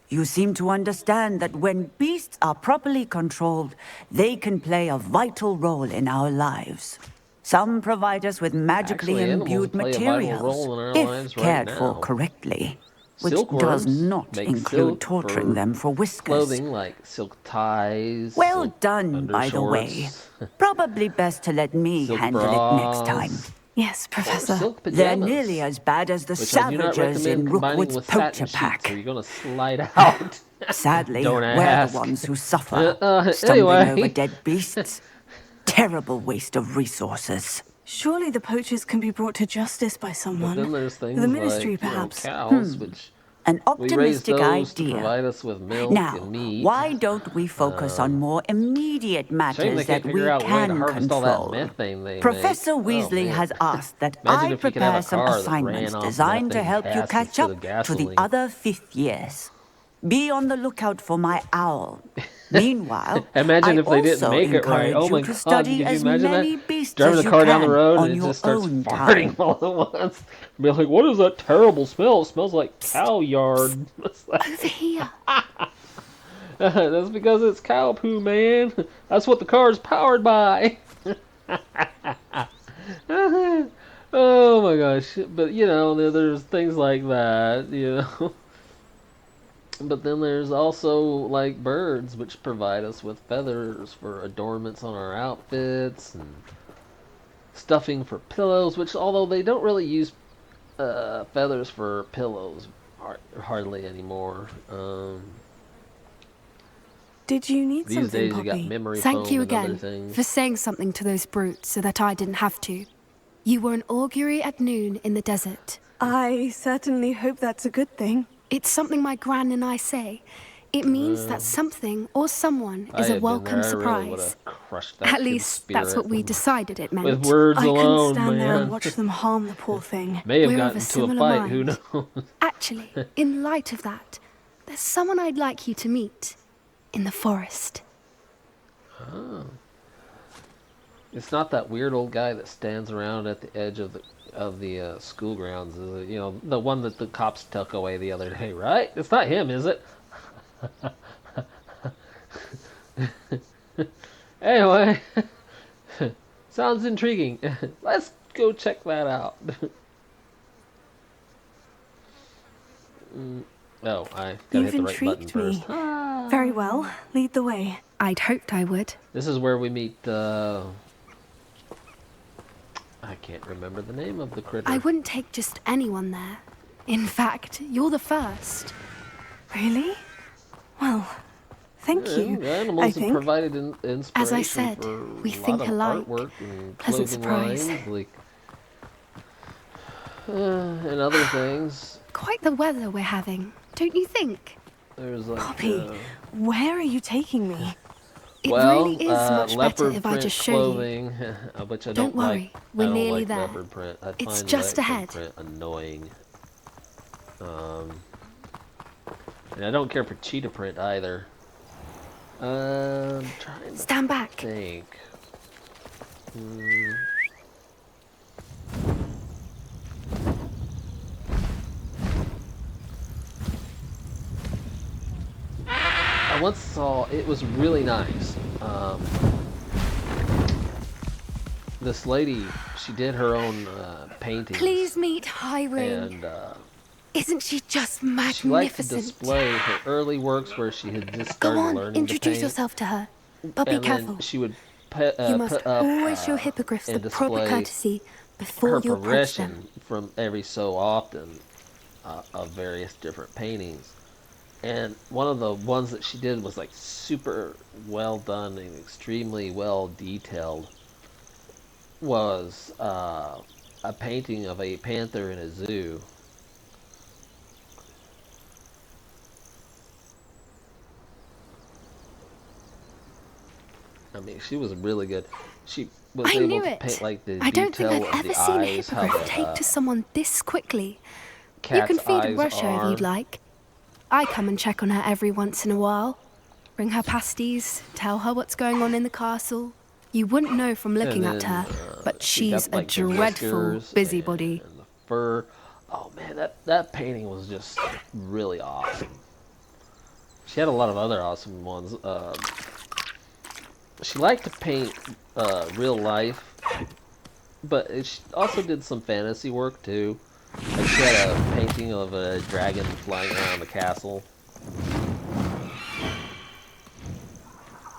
S12: You seem to understand that when beasts are properly controlled, they can play a vital role in our lives. Some provide us with magically
S1: Actually,
S12: imbued
S1: animals play a vital
S12: materials,
S1: role in our
S12: if
S1: lives right
S12: cared for
S1: now.
S12: correctly, which
S1: Silkworms
S12: does not
S1: make
S12: include
S1: silk
S12: torturing
S1: for
S12: them for whiskers.
S1: clothing like silk ties.
S12: Well
S1: silk
S12: done, by the way.
S1: undershorts,
S12: Probably best to let me
S1: silk
S12: handle it next
S1: bras,
S12: time.
S2: Yes,
S1: or
S2: Professor.
S1: silk
S12: They're
S1: pajamas.
S12: nearly as bad as the
S1: Which I do not
S12: savages
S1: recommend
S12: in
S1: combining
S12: Rookwood's
S1: with satin
S12: poacher
S1: sheets,
S12: pack.
S1: or you're gonna slide out.
S12: Sadly,
S1: Don't
S12: we're
S1: ask.
S12: the ones who suffer,
S1: Anyway.
S12: stumbling over dead beasts. Terrible waste of resources.
S2: Surely the poachers can be brought to justice by
S1: But
S2: someone.
S1: then there's things
S2: The ministry,
S1: like
S2: perhaps.
S1: cows, which
S12: An
S1: we raise
S12: optimistic
S1: those to
S12: idea.
S1: provide us with milk
S12: Now,
S1: and meat.
S12: why don't we focus on more immediate
S1: Shame they
S12: matters
S1: can't
S12: that we
S1: figure out a way to
S12: can
S1: harvest all that
S12: control?
S1: methane they
S12: Professor
S1: make. Oh,
S12: Weasley
S1: man.
S12: has asked that
S1: Imagine
S12: I
S1: if you could have
S12: prepare
S1: a
S12: some
S1: car that
S12: assignments
S1: ran off
S12: designed to
S1: methane
S12: help you
S1: gas
S12: catch
S1: instead
S12: up
S1: of
S12: to the
S1: gasoline.
S12: other fifth years. Be on the lookout for my owl. Meanwhile,
S1: Imagine
S12: I
S1: if they didn't
S12: also
S1: make it right.
S12: encourage
S1: Oh my
S12: you to
S1: god,
S12: study
S1: could you
S12: as
S1: imagine
S12: many
S1: that?
S12: beasts
S1: Driving
S12: as
S1: the
S12: you
S1: car down the
S12: can
S1: road
S12: on
S1: and it
S12: your
S1: just starts
S12: own
S1: farting
S12: time.
S1: all at once. Be like, what is that terrible smell? It smells like cow yard.
S13: Over here.
S1: That's because it's cow poo, man. That's what the car's powered by. Oh my gosh. But, you know, there's things like that, you know. But then there's also, like, birds, which provide us with feathers for adornments on our outfits, and stuffing for pillows, which, although they don't really use feathers for pillows hardly anymore.
S2: Did you need
S1: These
S2: something,
S1: days
S2: Poppy?
S1: you got memory
S13: Thank
S1: foam
S13: you
S1: and other
S13: again
S1: things.
S13: for saying something to those brutes so that I didn't have to. You were an augury at noon in the desert.
S2: I certainly hope that's a good thing.
S13: It's something my gran and I say. It means that something or someone
S1: I
S13: is a
S1: had been
S13: welcome
S1: there, I really would
S13: surprise.
S1: have crushed that
S13: At
S1: kid's
S13: least that's
S1: spirit
S13: what we decided it meant.
S1: with words
S2: I couldn't
S1: alone,
S2: stand there and
S1: man.
S2: watch them harm the poor thing.
S1: May have
S13: We're of
S1: gotten
S13: a
S1: into a
S13: similar
S1: fight, who
S13: mind.
S1: knows?
S13: Actually, in light of that, there's someone I'd like you to meet in the forest.
S1: Oh. It's not that weird old guy that stands around at the edge of the school grounds, is it? You know, the one that the cops took away the other day, right? It's not him, is it? Anyway, sounds intriguing. Let's go check that out. Oh, I gotta
S2: You've
S1: hit the right button
S2: intrigued
S1: first.
S2: me. Very well. Lead the way.
S13: I'd hoped I would.
S1: This is where we meet I can't remember the name of the critter.
S13: I wouldn't take just anyone there. In fact, you're the first.
S2: Really? Well, thank you.
S1: The animals
S2: I
S1: have
S2: think.
S1: provided inspiration
S13: As I said,
S1: for
S13: we
S1: a
S13: think
S1: lot of
S13: alike.
S1: artwork and
S13: Pleasant
S1: clothing
S13: surprise.
S1: lines, like, and other things.
S13: Quite the weather we're having, don't you think?
S1: There's like
S2: Poppy, where are you taking me?
S13: It
S1: well,
S13: really is much better
S1: leopard
S13: if I
S1: print
S13: just show you.
S1: clothing, which I
S13: Don't
S1: don't like.
S13: worry, we're
S1: I don't
S13: nearly
S1: like
S13: there.
S1: leopard print. I
S13: It's
S1: find
S13: just
S1: leopard
S13: ahead.
S1: print annoying. And I don't care for cheetah print either. I'm trying to
S13: Stand back.
S1: think. I once saw, it was really nice. This lady, she did her own paintings.
S13: Please meet Hiram.
S1: And
S13: Isn't she just
S1: She liked to
S13: magnificent?
S1: display her early works where she had just
S13: Go
S1: started
S13: on,
S1: learning to
S13: introduce
S1: paint,
S13: yourself to her. But be
S1: and then
S13: careful.
S1: she would
S13: You must
S1: put up
S13: always show hippogriffs the
S1: and
S13: proper
S1: display
S13: courtesy
S1: her
S13: before you approach them.
S1: progression from every so often of various different paintings. And one of the ones that she did was like super well done and extremely well detailed. Was a painting of a panther in a zoo. I mean, she was really good. She was
S13: I
S1: able
S13: knew
S1: to
S13: it.
S1: paint like the
S13: I don't think
S1: detail
S13: I've
S1: of
S13: ever
S1: the
S13: seen a
S1: eyes, how
S13: hippogriff
S1: the
S13: take to someone this quickly. You
S1: cat's
S13: can feed and
S1: eyes
S13: brush her if
S1: are.
S13: you'd like. I come and check on her every once in a while. Bring her pasties, tell her what's going on in the castle. You wouldn't know from
S1: And
S13: looking at
S1: then
S13: her, but
S1: she
S13: she's
S1: got
S13: a
S1: like the
S13: dreadful
S1: whiskers
S13: busybody.
S1: and the fur. Oh man, that painting was just really awesome. She had a lot of other awesome ones. She liked to paint real life, but she also did some fantasy work too. Like she had a painting of a dragon flying around the castle,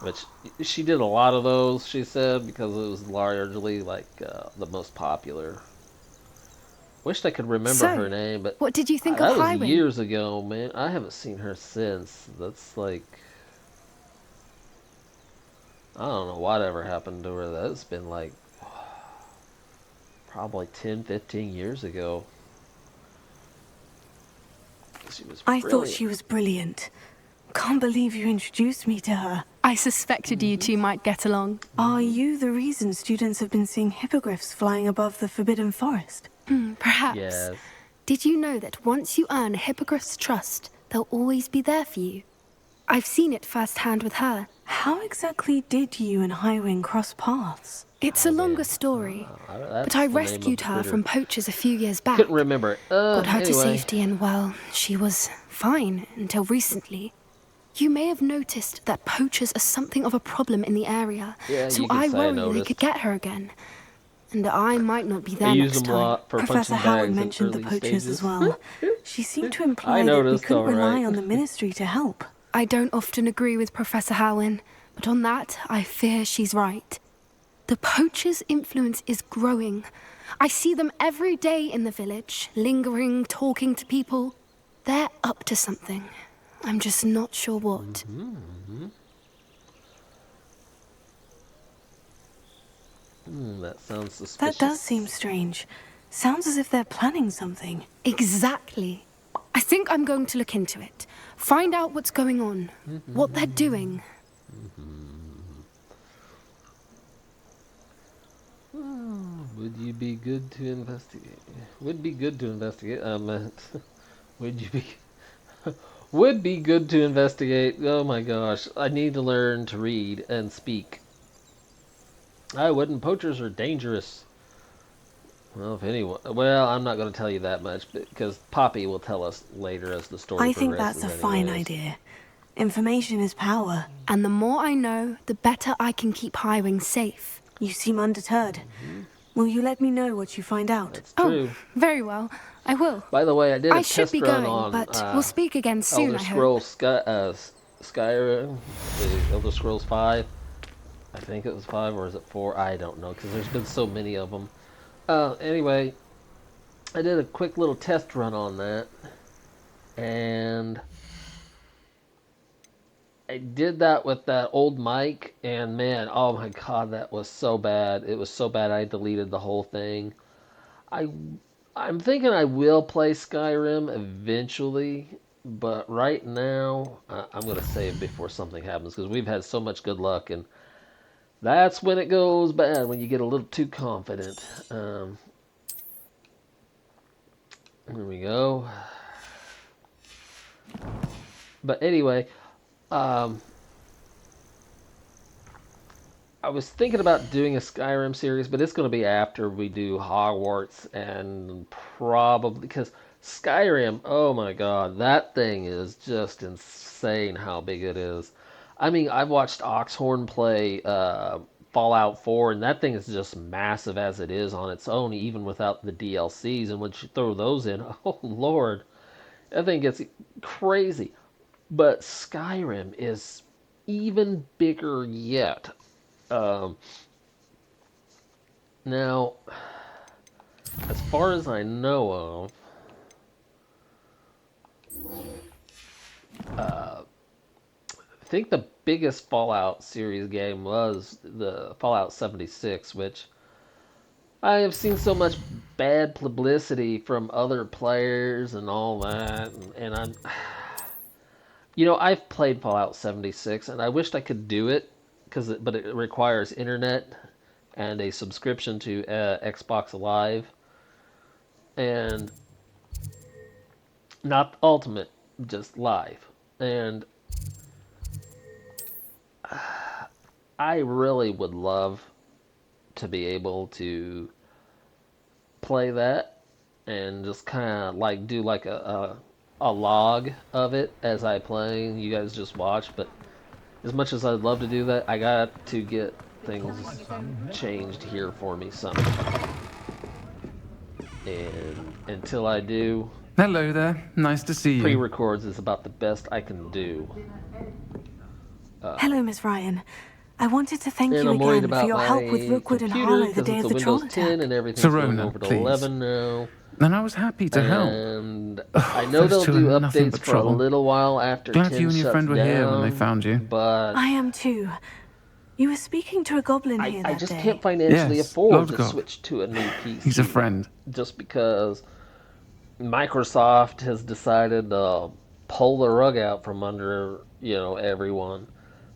S1: which she did a lot of those. She said because it was largely like the most popular. Wished I could remember her
S13: So,
S1: name, but
S13: what did you think of
S1: that was
S13: Highwing?
S1: years ago, man. I haven't seen her since. That's like I don't know whatever happened to her. That's been like probably 10, 15 years ago. She was
S2: I thought
S1: brilliant.
S2: she was brilliant. Can't believe you introduced me to her.
S13: I suspected you two might get along.
S2: Are you the reason students have been seeing hippogriffs flying above the Forbidden Forest?
S13: Perhaps.
S1: Yes.
S13: Did you know that once you earn a hippogriff's trust, they'll always be there for you? I've seen it firsthand with her.
S2: How exactly did you and Highwing cross paths?
S13: It's a longer story, but I rescued her from poachers a few years back.
S1: Couldn't remember it.
S13: Got her to
S1: Anyway.
S13: safety and, well, she was fine until recently. You may have noticed that poachers are something of a problem in the area,
S1: Yeah,
S13: so
S1: you can
S13: I
S1: say I
S13: worry they
S1: noticed.
S13: could get her again. And I might not be
S1: I
S13: there
S1: use
S13: next
S1: them a
S13: time.
S1: lot for
S2: Professor
S1: punching
S2: Howard
S1: bags in
S2: mentioned the
S1: early
S2: poachers
S1: stages.
S2: as well. She seemed to imply
S1: I
S2: that we
S1: noticed,
S2: couldn't
S1: all
S2: rely
S1: right.
S2: on the ministry to help.
S13: I don't often agree with Professor Howin, but on that, I fear she's right. The poachers' influence is growing. I see them every day in the village, lingering, talking to people. They're up to something. I'm just not sure what.
S1: That sounds suspicious.
S2: That does seem strange. Sounds as if they're planning something.
S13: Exactly. I think I'm going to look into it. Find out what's going on, what they're doing.
S1: Would you be good to investigate? Would be good to investigate. Would you be? Would be good to investigate. Oh my gosh, I need to learn to read and speak. I wouldn't. Poachers are dangerous. Well, if anyone. Well, I'm not going to tell you that much because Poppy will tell us later as the story
S2: I think
S1: progresses.
S2: that's a fine
S1: anyways.
S2: idea. Information is power.
S13: And the more I know, the better I can keep Highwing safe.
S2: You seem undeterred. Will you let me know what you find out?
S1: That's true.
S13: Very well. I will.
S1: By the way, I did a
S13: I should
S1: test
S13: be
S1: run
S13: going,
S1: on
S13: but we'll speak again soon,
S1: Elder
S13: I hope.
S1: Scrolls Skyrim, the Elder Scrolls 5. I think it was 5 or is it 4? I don't know because there's been so many of them. Anyway, I did a quick little test run on that, and I did that with that old mic, and man, oh my god, that was so bad. It was so bad I deleted the whole thing. I'm thinking I will play Skyrim eventually, but right now I'm going to save before something happens because we've had so much good luck, and that's when it goes bad, when you get a little too confident. There we go. But anyway, I was thinking about doing a Skyrim series, but it's going to be after we do Hogwarts, and probably because Skyrim, oh my god, that thing is just insane how big it is. I mean, I've watched Oxhorn play Fallout 4, and that thing is just massive as it is on its own, even without the DLCs. And once you throw those in, oh lord, I think it's crazy. But Skyrim is even bigger yet. Um, Now, as far as I know of, I think the biggest Fallout series game was the Fallout 76, which I have seen so much bad publicity from other players and all that, and I'm, I've played Fallout 76, and I wished I could do it, but it requires internet and a subscription to Xbox Live, and not Ultimate, just Live, and I really would love to be able to play that and just kind of like do like a log of it as I play. You guys just watch, but as much as I'd love to do that, I got to get things changed here for me somehow. And until I do,
S14: hello there. Nice to see you.
S1: Pre-records is about the best I can do.
S2: Hello, Miss Ryan. I wanted to thank you
S1: I'm worried
S2: again
S1: about
S2: for your help with Rookwood and Harlow the day of the troll
S1: Windows 10
S2: attack.
S1: and everything's going
S14: Serona,
S1: over to
S14: please.
S1: 11 now.
S14: And I was happy to help.
S1: And I know
S14: those
S1: they'll
S14: two
S1: do
S14: are nothing
S1: updates
S14: but
S1: for
S14: trouble.
S1: a little while after
S14: Glad
S1: 10
S14: you and your
S1: shuts
S14: friend were here when they
S1: down,
S14: found you.
S1: But
S2: I am too. You were speaking to a goblin here
S1: I
S2: that
S1: just
S2: day.
S1: can't financially
S14: Yes,
S1: afford to
S14: Lodgok.
S1: switch to a new PC.
S14: He's a friend.
S1: Just because Microsoft has decided to pull the rug out from under, everyone.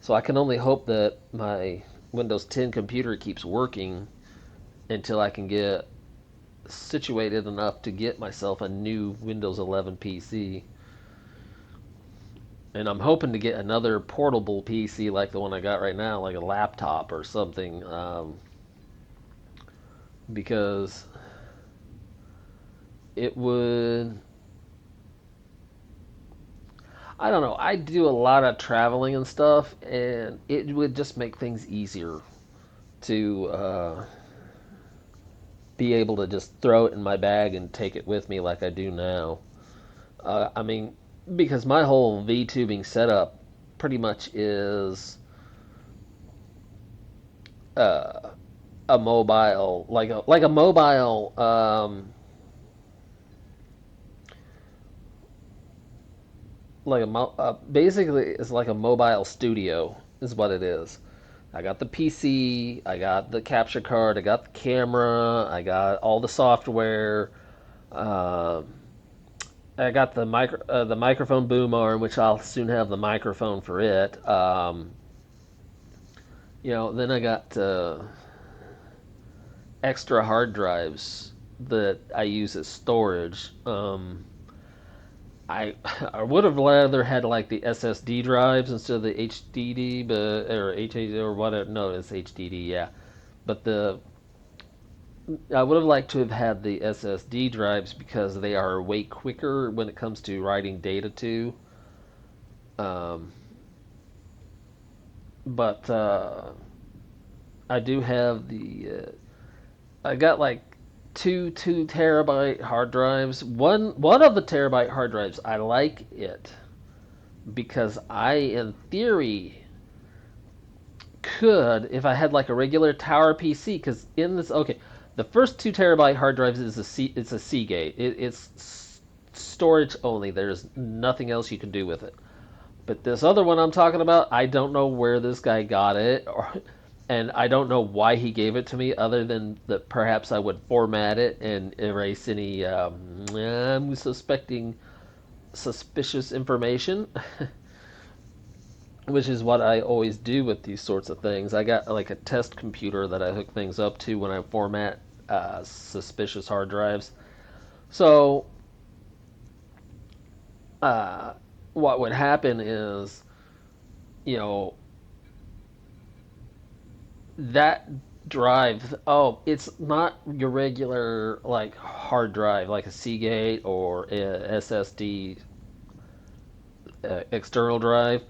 S1: So I can only hope that my Windows 10 computer keeps working until I can get situated enough to get myself a new Windows 11 PC. And I'm hoping to get another portable PC like the one I got right now, like a laptop or something, because it would... I don't know. I do a lot of traveling and stuff, and it would just make things easier to be able to just throw it in my bag and take it with me like I do now. Because my whole VTubing setup pretty much is a mobile, like a mobile. Basically, it's like a mobile studio, is what it is. I got the PC, I got the capture card, I got the camera, I got all the software. I got the microphone boom arm, which I'll soon have the microphone for it. Then I got extra hard drives that I use as storage. I would have rather had like the SSD drives instead of the HDD, or HDD or whatever. No, it's HDD, yeah. But I would have liked to have had the SSD drives because they are way quicker when it comes to writing data to. But I do have I got like two terabyte hard drives. One of the terabyte hard drives, I like it because I, in theory, could, if I had like a regular tower PC, because in this, the first 2 terabyte hard drives it's a Seagate. It's storage only. There's nothing else you can do with it. But this other one I'm talking about, I don't know where this guy got it, and I don't know why he gave it to me, other than that perhaps I would format it and erase any I'm suspecting suspicious information. Which is what I always do with these sorts of things. I got like a test computer that I hook things up to when I format suspicious hard drives. So, what would happen is, that drive, it's not your regular like hard drive like a Seagate or a SSD external drive.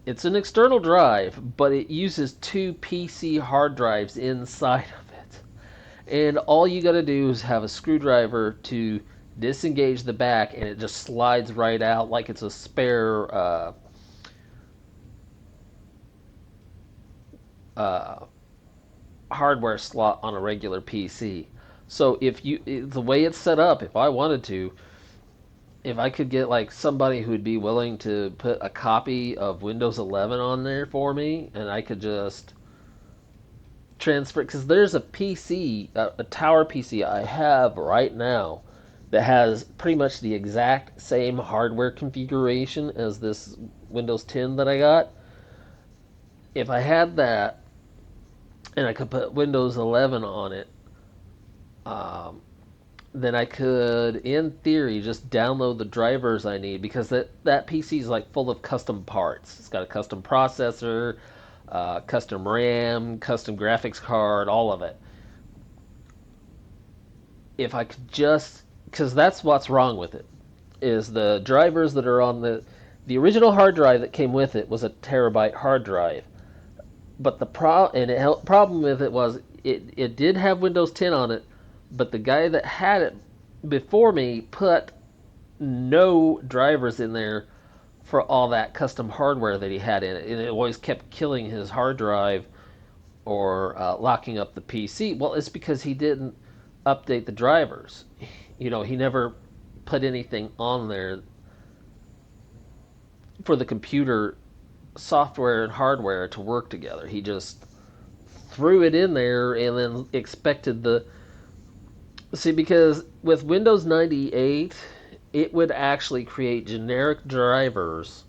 S1: It's an external drive, but it uses 2 PC hard drives inside of it. And all you gotta do is have a screwdriver to disengage the back, and it just slides right out like it's a spare hardware slot on a regular PC. So the way it's set up, if I wanted to, if I could get like somebody who'd be willing to put a copy of Windows 11 on there for me, and I could just transfer, because there's a PC, a tower PC I have right now that has pretty much the exact same hardware configuration as this Windows 10 that I got. If I had that and I could put Windows 11 on it, then I could, in theory, just download the drivers I need, because that PC is like full of custom parts. It's got a custom processor, custom RAM, custom graphics card, all of it. If I could just, because that's what's wrong with it, is the drivers that are on the original hard drive that came with it was a terabyte hard drive. But the problem with it was it did have Windows 10 on it, but the guy that had it before me put no drivers in there for all that custom hardware that he had in it. And it always kept killing his hard drive or locking up the PC. Well, it's because he didn't update the drivers. He never put anything on there for the computer software and hardware to work together. He just threw it in there and then expected because with Windows 98, it would actually create generic drivers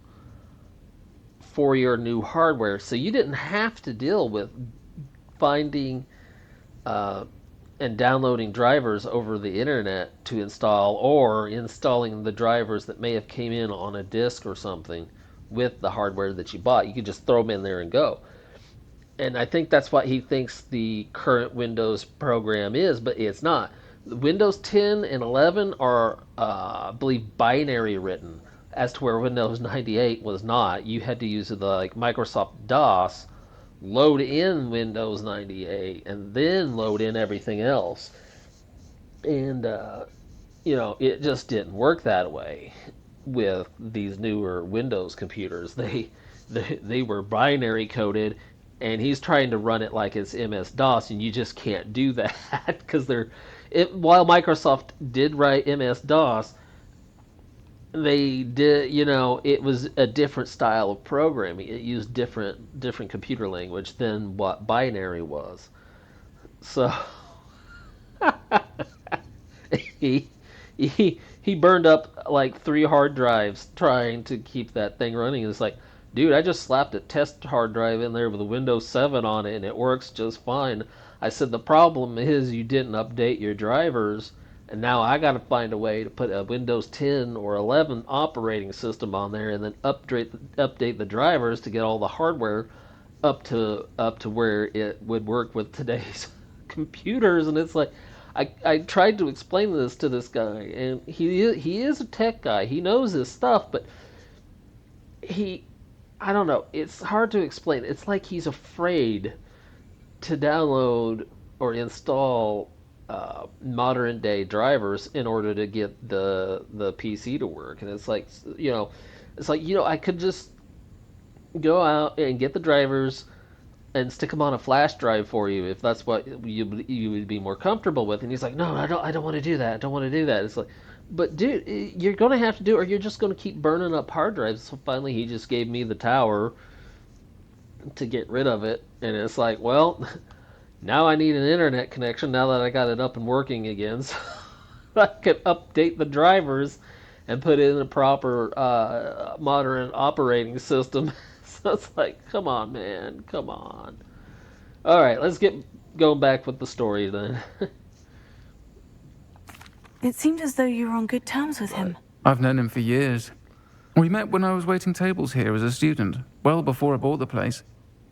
S1: for your new hardware, so you didn't have to deal with finding and downloading drivers over the internet to install, or installing the drivers that may have came in on a disk or something with the hardware that you bought. You could just throw them in there and go. And I think that's what he thinks the current Windows program is, but it's not. Windows 10 and 11 are, I believe, binary written, as to where Windows 98 was not. You had to use the Microsoft DOS, load in Windows 98, and then load in everything else. And it just didn't work that way with these newer Windows computers. They were binary coded, and he's trying to run it like it's MS-DOS, and you just can't do that because while Microsoft did write MS-DOS, they did, it was a different style of programming. It used different computer language than what binary was. So he burned up like 3 hard drives trying to keep that thing running. It's like, dude, I just slapped a test hard drive in there with a Windows 7 on it, and it works just fine. I said, the problem is you didn't update your drivers, and now I got to find a way to put a Windows 10 or 11 operating system on there, and then update the drivers to get all the hardware up to where it would work with today's computers. And it's like, I tried to explain this to this guy, and he is a tech guy. He knows his stuff, but I don't know. It's hard to explain. It's like he's afraid to download or install modern day drivers in order to get the PC to work. And it's like, I could just go out and get the drivers and stick them on a flash drive for you if that's what you would be more comfortable with. And he's like, no, I don't want to do that. I don't want to do that. It's like, but dude, you're going to have to do it, or you're just going to keep burning up hard drives. So finally he just gave me the tower to get rid of it. And it's like, well, now I need an internet connection now that I got it up and working again, so I can update the drivers and put in a proper modern operating system. So it's like, come on, man, come on. All right, let's get going back with the story then.
S2: It seemed as though you were on good terms with him.
S14: I've known him for years. We met when I was waiting tables here as a student, well before I bought the place.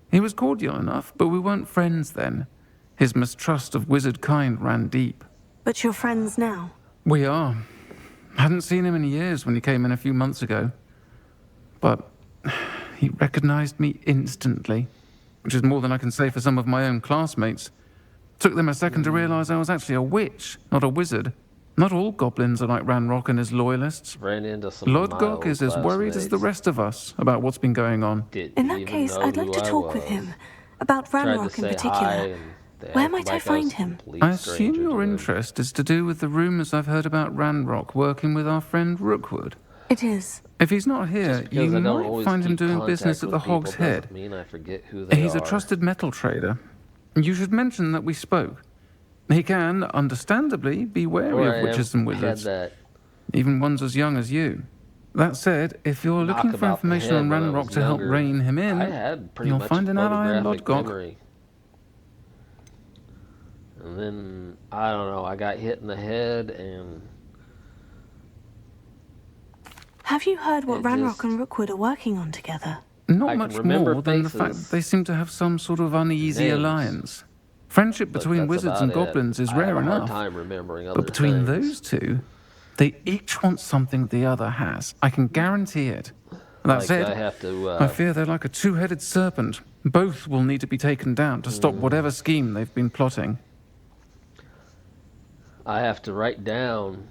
S14: He was cordial enough, but we weren't friends then. His mistrust of wizard kind ran deep.
S2: But you're friends now?
S14: We are. Hadn't seen him in years when he came in a few months ago. But he recognized me instantly, which is more than I can say for some of my own classmates. Took them a second to realize I was actually a witch, not a wizard. Not all goblins are like Ranrock and his loyalists.
S1: Ran into some of my
S14: Lodgok
S1: old
S14: is as worried as the
S1: classmates.
S14: rest of us about what's been going on.
S1: Didn't
S2: In that
S1: even
S2: case,
S1: know
S2: I'd like
S1: who
S2: to
S1: I
S2: talk with
S1: was.
S2: him. About
S1: Tried to
S2: Ranrock in
S1: say
S2: particular.
S1: hi, and they
S2: Where
S1: acted
S2: might I
S1: like was
S2: find
S1: a
S2: him?
S1: complete
S14: I assume
S1: stranger
S14: your
S1: to them.
S14: interest is to do with the rumors I've heard about Ranrock working with our friend Rookwood.
S2: It is.
S14: If he's not here,
S1: Just
S14: you
S1: because I don't
S14: might
S1: always
S14: find him
S1: keep
S14: doing
S1: contact
S14: business at
S1: with
S14: the
S1: people
S14: Hog's Head.
S1: doesn't mean I forget who they
S14: He's
S1: are.
S14: a trusted metal trader. You should mention that we spoke. He can, understandably, be wary
S1: Or
S14: of
S1: I
S14: witches and
S1: had
S14: wizards,
S1: that
S14: even ones as young as you. That said, if you're
S1: knock
S14: looking for
S1: about the
S14: information
S1: head
S14: on
S1: when I
S14: Ranrock
S1: was
S14: to help
S1: younger.
S14: rein him in,
S1: I had pretty
S14: you'll
S1: much
S14: find
S1: a
S14: an ally in
S1: photographic
S14: Lodgok.
S1: memory. And then, I don't know, I got hit in the head and...
S2: Have you heard what
S1: It
S2: Ranrock
S1: just-
S2: and Rookwood are working on together?
S14: Not
S1: I can
S14: much
S1: remember
S14: more than the fact
S1: faces.
S14: that they seem to have some sort of uneasy
S1: Names.
S14: alliance. Friendship
S1: But
S14: between
S1: that's
S14: wizards and
S1: about it.
S14: goblins is
S1: I
S14: rare
S1: have a hard
S14: enough.
S1: time remembering other
S14: But between
S1: things.
S14: those two, they each want something the other has. I can guarantee it. That
S1: Like,
S14: said,
S1: I have to,
S14: I fear they're like a two-headed serpent. Both will need to be taken down to stop whatever scheme they've been plotting.
S1: I have to write down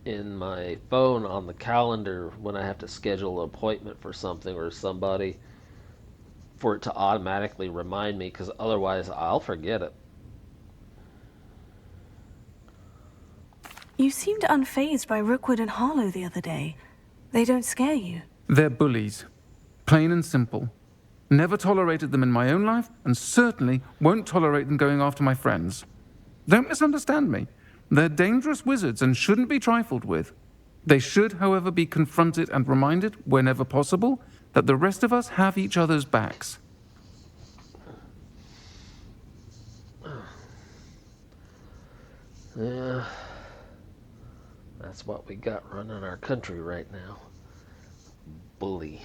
S1: in my phone on the calendar when I have to schedule an appointment for something or somebody for it to automatically remind me, because otherwise I'll forget it.
S2: You seemed unfazed by Rookwood and Harlow the other day. They don't scare you.
S14: They're bullies. Plain and simple. Never tolerated them in my own life, and certainly won't tolerate them going after my friends. Don't misunderstand me. They're dangerous wizards and shouldn't be trifled with. They should, however, be confronted and reminded, whenever possible, that the rest of us have each other's backs.
S1: Yeah, that's what we got running our country right now. Bully.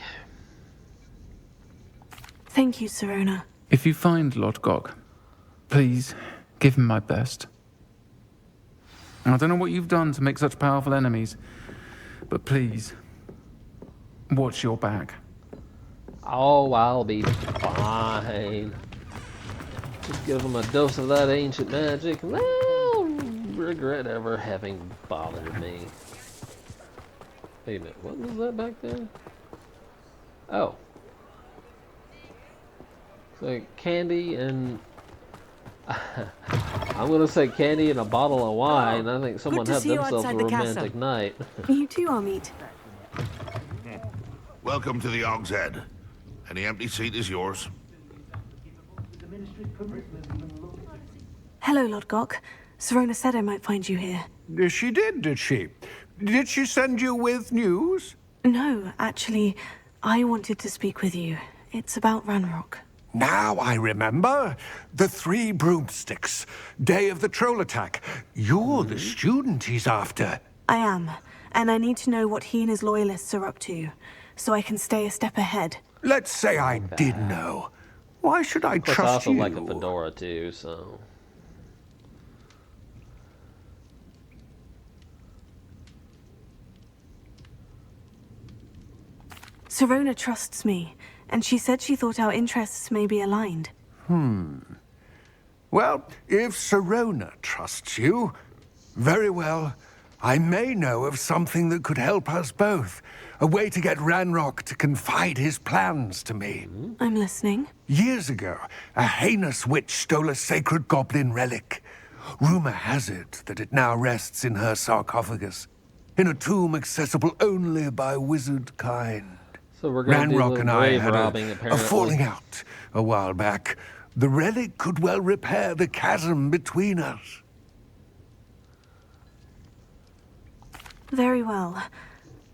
S2: Thank you, Serona.
S14: If you find Lodgok, please give him my best. I don't know what you've done to make such powerful enemies, but please, watch your back.
S1: Oh, I'll be fine. Just give them a dose of that ancient magic, and they'll regret ever having bothered me. Wait a minute, what was that back there? Oh. So candy and... I'm going to say candy and a bottle of wine. I think someone
S2: to
S1: had
S2: see you
S1: themselves a
S2: outside the
S1: romantic
S2: castle.
S1: night.
S2: You too, Amit.
S4: Welcome to the Hog's Head. Any empty seat is yours.
S2: Hello, Lodgok. Serona said I might find you here.
S9: She did she? Did she send you with news?
S2: No, actually, I wanted to speak with you. It's about Ranrock.
S9: Now I remember. The 3 broomsticks. Day of the troll attack. You're the student he's after.
S2: I am, and I need to know what he and his loyalists are up to, so I can stay a step ahead.
S9: Let's say I did know. Why should I
S1: Of course, I
S9: trust
S1: also
S9: you?
S1: like a fedora too, so...
S2: Serona trusts me, and she said she thought our interests may be aligned.
S9: Well, if Serona trusts you, very well. I may know of something that could help us both. A way to get Ranrock to confide his plans to me.
S2: I'm listening.
S9: Years ago, a heinous witch stole a sacred goblin relic. Rumor has it that it now rests in her sarcophagus, in a tomb accessible only by wizard kind.
S1: So we're going to do a
S9: Ranrock
S1: little
S9: and I
S1: grave
S9: had
S1: robbing,
S9: a
S1: apparently.
S9: falling out a while back. The relic could well repair the chasm between us.
S2: Very well.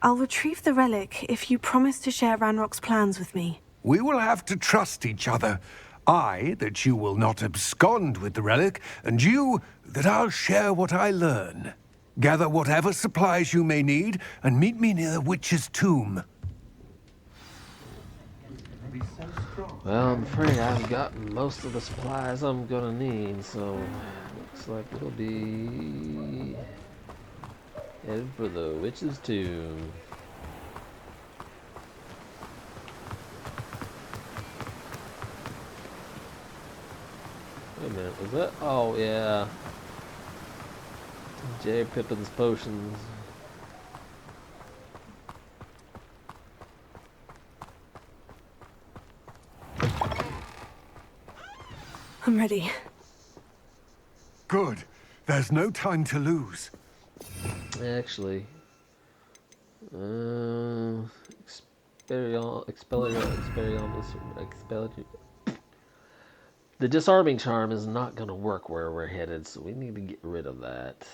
S2: I'll retrieve the relic if you promise to share Ranrock's plans with me.
S9: We will have to trust each other. I, that you will not abscond with the relic, and you, that I'll share what I learn. Gather whatever supplies you may need, and meet me near the witch's tomb.
S1: Well, I'm afraid I've gotten most of the supplies I'm gonna need, so looks like it'll be headed for the witch's tomb. Wait a minute, was that? Oh, yeah. J. Pippin's potions.
S2: I'm ready.
S9: Good. There's no time to lose.
S1: Actually, Expelliarmus. The disarming charm is not going to work where we're headed, so we need to get rid of that.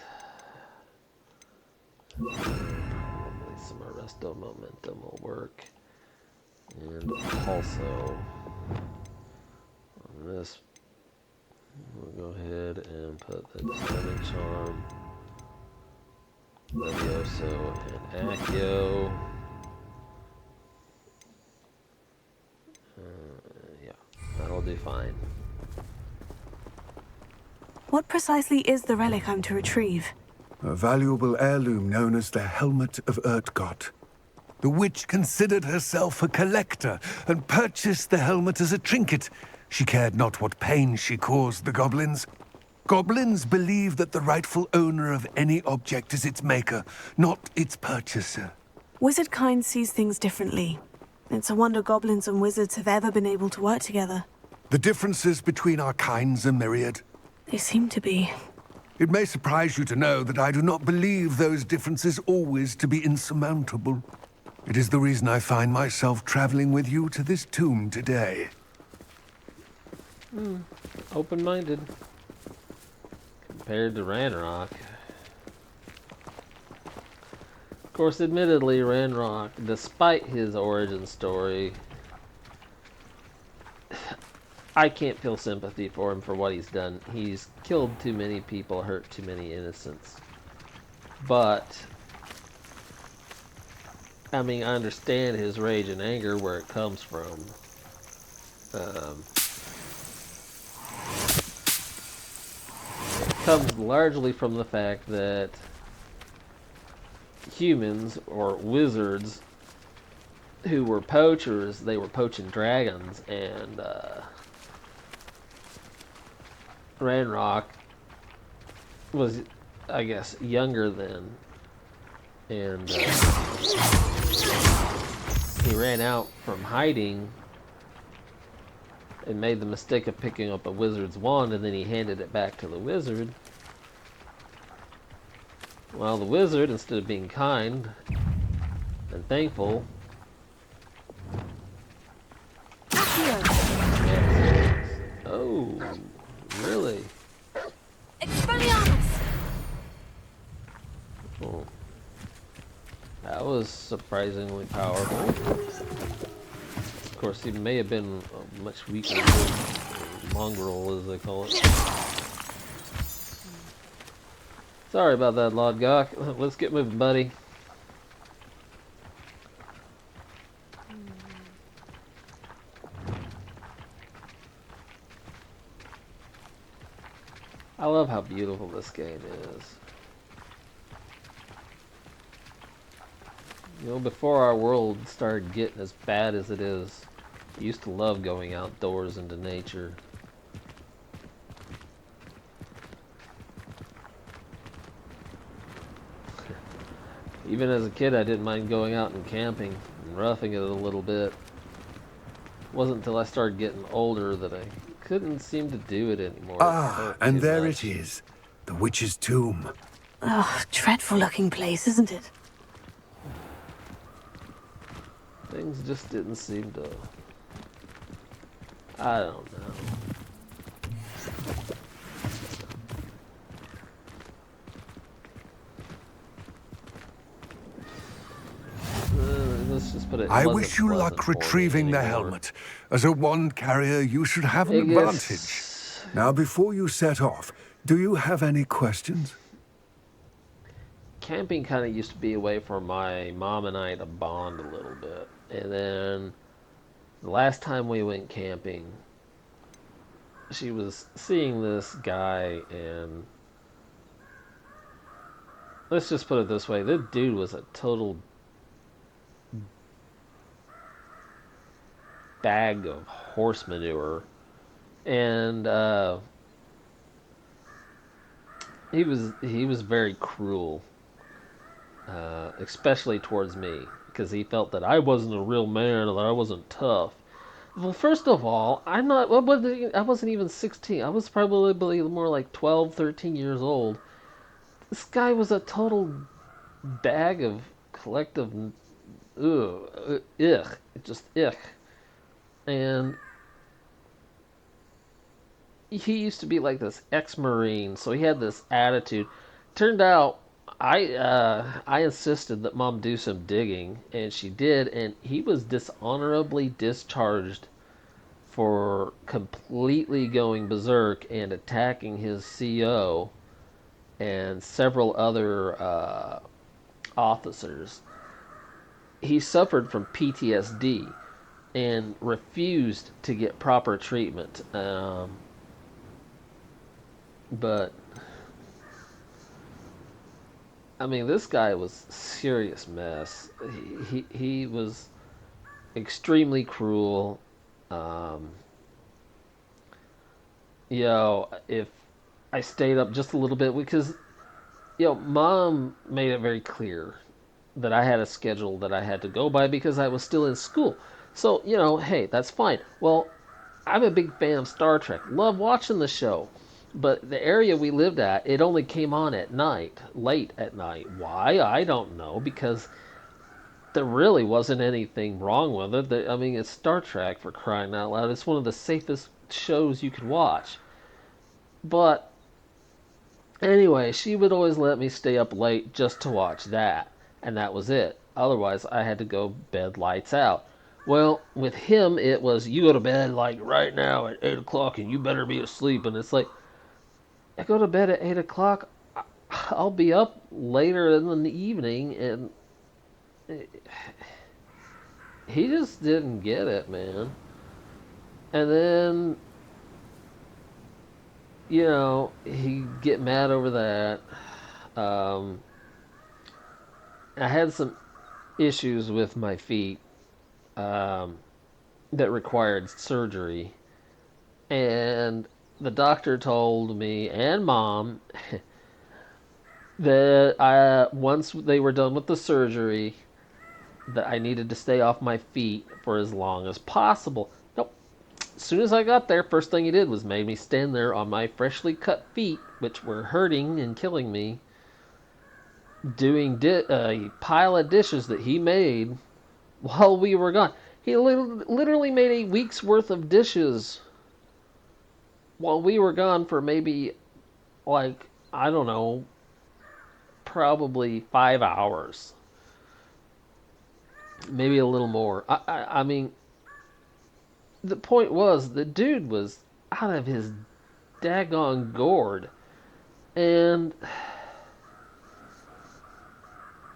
S1: Probably some Arresto Momentum will work. And also, on this, we'll go ahead and put the disarming charm, Levioso, and Accio. Yeah, that'll do fine.
S2: What precisely is the relic I'm to retrieve?
S9: A valuable heirloom known as the Helmet of Urtgott. The witch considered herself a collector and purchased the helmet as a trinket. She cared not what pain she caused the goblins. Goblins believe that the rightful owner of any object is its maker, not its purchaser.
S2: Wizard kind sees things differently. It's a wonder goblins and wizards have ever been able to work together.
S9: The differences between our kinds are myriad.
S2: They seem to be.
S9: It may surprise you to know that I do not believe those differences always to be insurmountable. It is the reason I find myself traveling with you to this tomb today.
S1: Open-minded. Compared to Ranrock. Of course, admittedly, Ranrock, despite his origin story, I can't feel sympathy for him for what he's done. He's killed too many people, hurt too many innocents. But, I mean, I understand his rage and anger where it comes from. It comes largely from the fact that humans, or wizards, who were poachers, they were poaching dragons, and Ranrock was, I guess, younger then, and he ran out from hiding and made the mistake of picking up a wizard's wand, and then he handed it back to the wizard. Well, the wizard, instead of being kind and thankful, oh, really?
S13: Expelliarmus!
S1: Oh. That was surprisingly powerful. Of course, he may have been a much weaker mongrel, as they call it. Sorry about that, Lodgok. Let's get moving, buddy. I love how beautiful this game is. You know, before our world started getting as bad as it is, I used to love going outdoors into nature. Even as a kid, I didn't mind going out and camping and roughing it a little bit. It wasn't until I started getting older that I couldn't seem to do it anymore.
S9: Ah, and there it is. The witch's tomb.
S2: Oh, dreadful looking place, isn't it?
S1: Things just didn't seem to... I don't know. Let's just put it.
S9: I wish you luck retrieving the helmet. As a wand carrier, you should have an advantage. Now, before you set off, do you have any questions?
S1: Camping kind of used to be a way for my mom and I to bond a little bit. And then the last time we went camping, she was seeing this guy, and let's just put it this way, this dude was a total bag of horse manure. And he was very cruel, especially towards me, because he felt that I wasn't a real man or that I wasn't tough. Well, first of all, I wasn't even 16. I was probably more like 12, 13 years old. This guy was a total bag of collective ugh, just ugh. And he used to be like this ex-marine, so he had this attitude. Turned out I insisted that mom do some digging, and she did, and he was dishonorably discharged for completely going berserk and attacking his CO and several other officers. He suffered from PTSD and refused to get proper treatment. But I mean, this guy was a serious mess. He was extremely cruel. Um, if I stayed up just a little bit, because mom made it very clear that I had a schedule that I had to go by because I was still in school. So, hey, that's fine. Well, I'm a big fan of Star Trek. Love watching the show. But the area we lived at, it only came on at night, late at night. Why? I don't know, because there really wasn't anything wrong with it. I mean, it's Star Trek, for crying out loud. It's one of the safest shows you could watch. But anyway, she would always let me stay up late just to watch that, and that was it. Otherwise, I had to go bed lights out. Well, with him, it was you go to bed like right now at 8 o'clock and you better be asleep. And it's like, I go to bed at 8 o'clock, I'll be up later in the evening, and he just didn't get it, man. And then, he'd get mad over that. I had some issues with my feet that required surgery. And the doctor told me and mom that once they were done with the surgery, that I needed to stay off my feet for as long as possible. Nope. As soon as I got there, first thing he did was made me stand there on my freshly cut feet, which were hurting and killing me, doing a pile of dishes that he made while we were gone. He literally made a week's worth of dishes while we were gone for maybe, like, I don't know, probably 5 hours. Maybe a little more. I mean, the point was, the dude was out of his daggone gourd. And,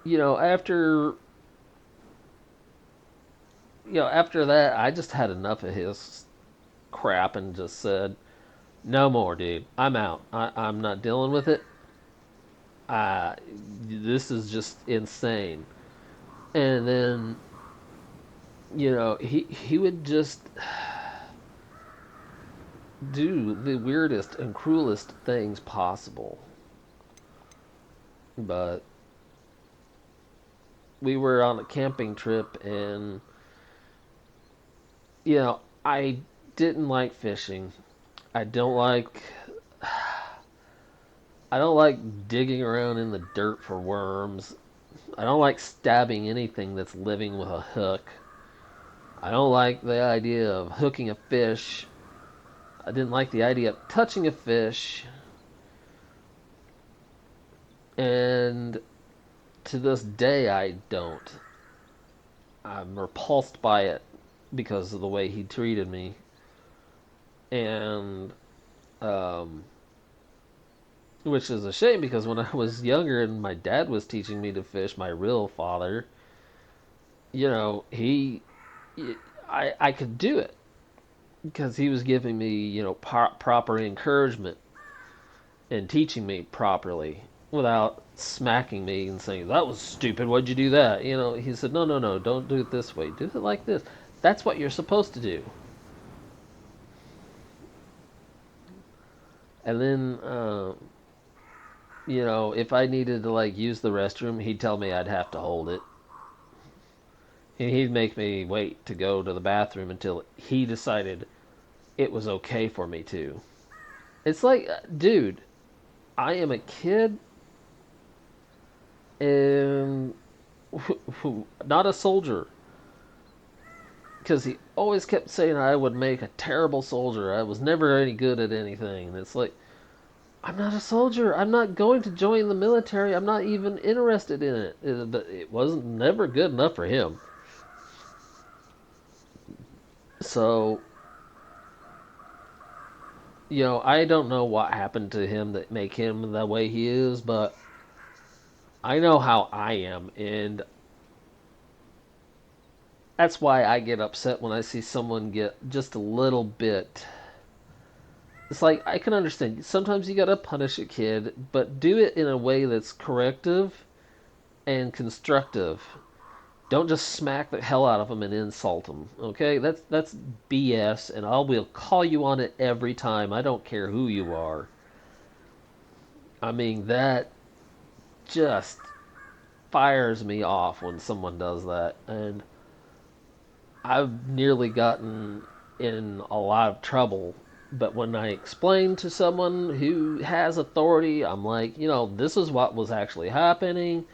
S1: after that, I just had enough of his crap and just said, no more, dude. I'm out. I'm not dealing with it. This is just insane. And then, he would just do the weirdest and cruelest things possible. But we were on a camping trip, and I didn't like fishing. I don't like digging around in the dirt for worms. I don't like stabbing anything that's living with a hook. I don't like the idea of hooking a fish. I didn't like the idea of touching a fish. And to this day, I don't. I'm repulsed by it because of the way he treated me. And, which is a shame, because when I was younger and my dad was teaching me to fish, my real father, I could do it because he was giving me, proper encouragement and teaching me properly without smacking me and saying, that was stupid, why'd you do that? He said, no, don't do it this way. Do it like this. That's what you're supposed to do. And then, if I needed to like use the restroom, he'd tell me I'd have to hold it. And he'd make me wait to go to the bathroom until he decided it was okay for me to. It's like, dude, I am a kid and not a soldier. Because he always kept saying I would make a terrible soldier. I was never any good at anything. And it's like, I'm not a soldier. I'm not going to join the military. I'm not even interested in it. But it wasn't never good enough for him. So, I don't know what happened to him that make him the way he is, but I know how I am, and that's why I get upset when I see someone get just a little bit. It's like, I can understand. Sometimes you gotta punish a kid, but do it in a way that's corrective and constructive. Don't just smack the hell out of them and insult them. Okay, that's BS, and I will call you on it every time. I don't care who you are. I mean, that just fires me off when someone does that, and I've nearly gotten in a lot of trouble. But when I explain to someone who has authority, I'm like, this is what was actually happening.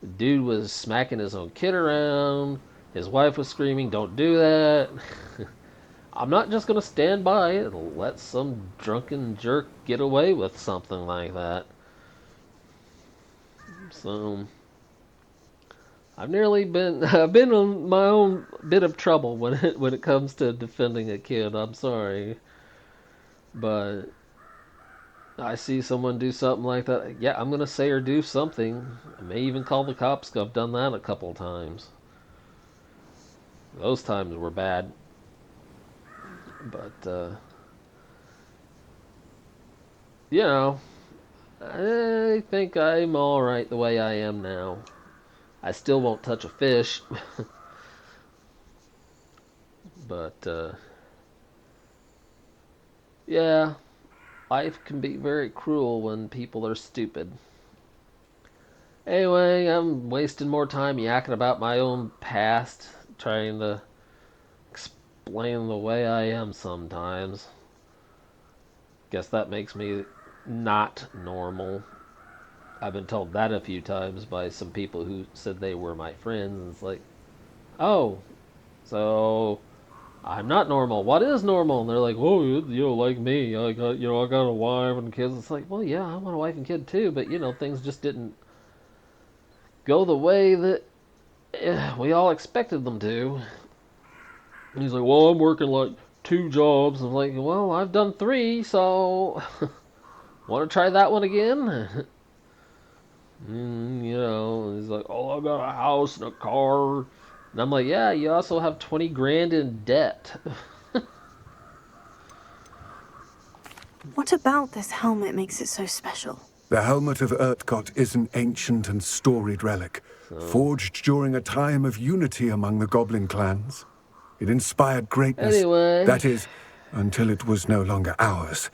S1: The dude was smacking his own kid around. His wife was screaming, "Don't do that." I'm not just going to stand by and let some drunken jerk get away with something like that. So, I've been on my own bit of trouble when it comes to defending a kid. I'm sorry. But I see someone do something like that, yeah, I'm going to say or do something. I may even call the cops. I've done that a couple of times. Those times were bad. But, I think I'm alright the way I am now. I still won't touch a fish. But, yeah, life can be very cruel when people are stupid. Anyway, I'm wasting more time yakking about my own past, trying to explain the way I am sometimes. Guess that makes me not normal. I've been told that a few times by some people who said they were my friends. And it's like, oh, so I'm not normal. What is normal? And they're like, oh, like me. I got a wife and kids. It's like, well, yeah, I want a wife and kid too, but things just didn't go the way that we all expected them to. And he's like, well, I'm working like 2 jobs. I'm like, well, I've done 3, so want to try that one again? He's like, oh, I got a house and a car. And I'm like, yeah, you also have 20 grand in debt.
S2: What about this helmet makes it so special?
S9: The helmet of Urtkot is an ancient and storied relic, forged during a time of unity among the goblin clans. It inspired greatness.
S1: Anyway.
S9: That is, until it was no longer ours.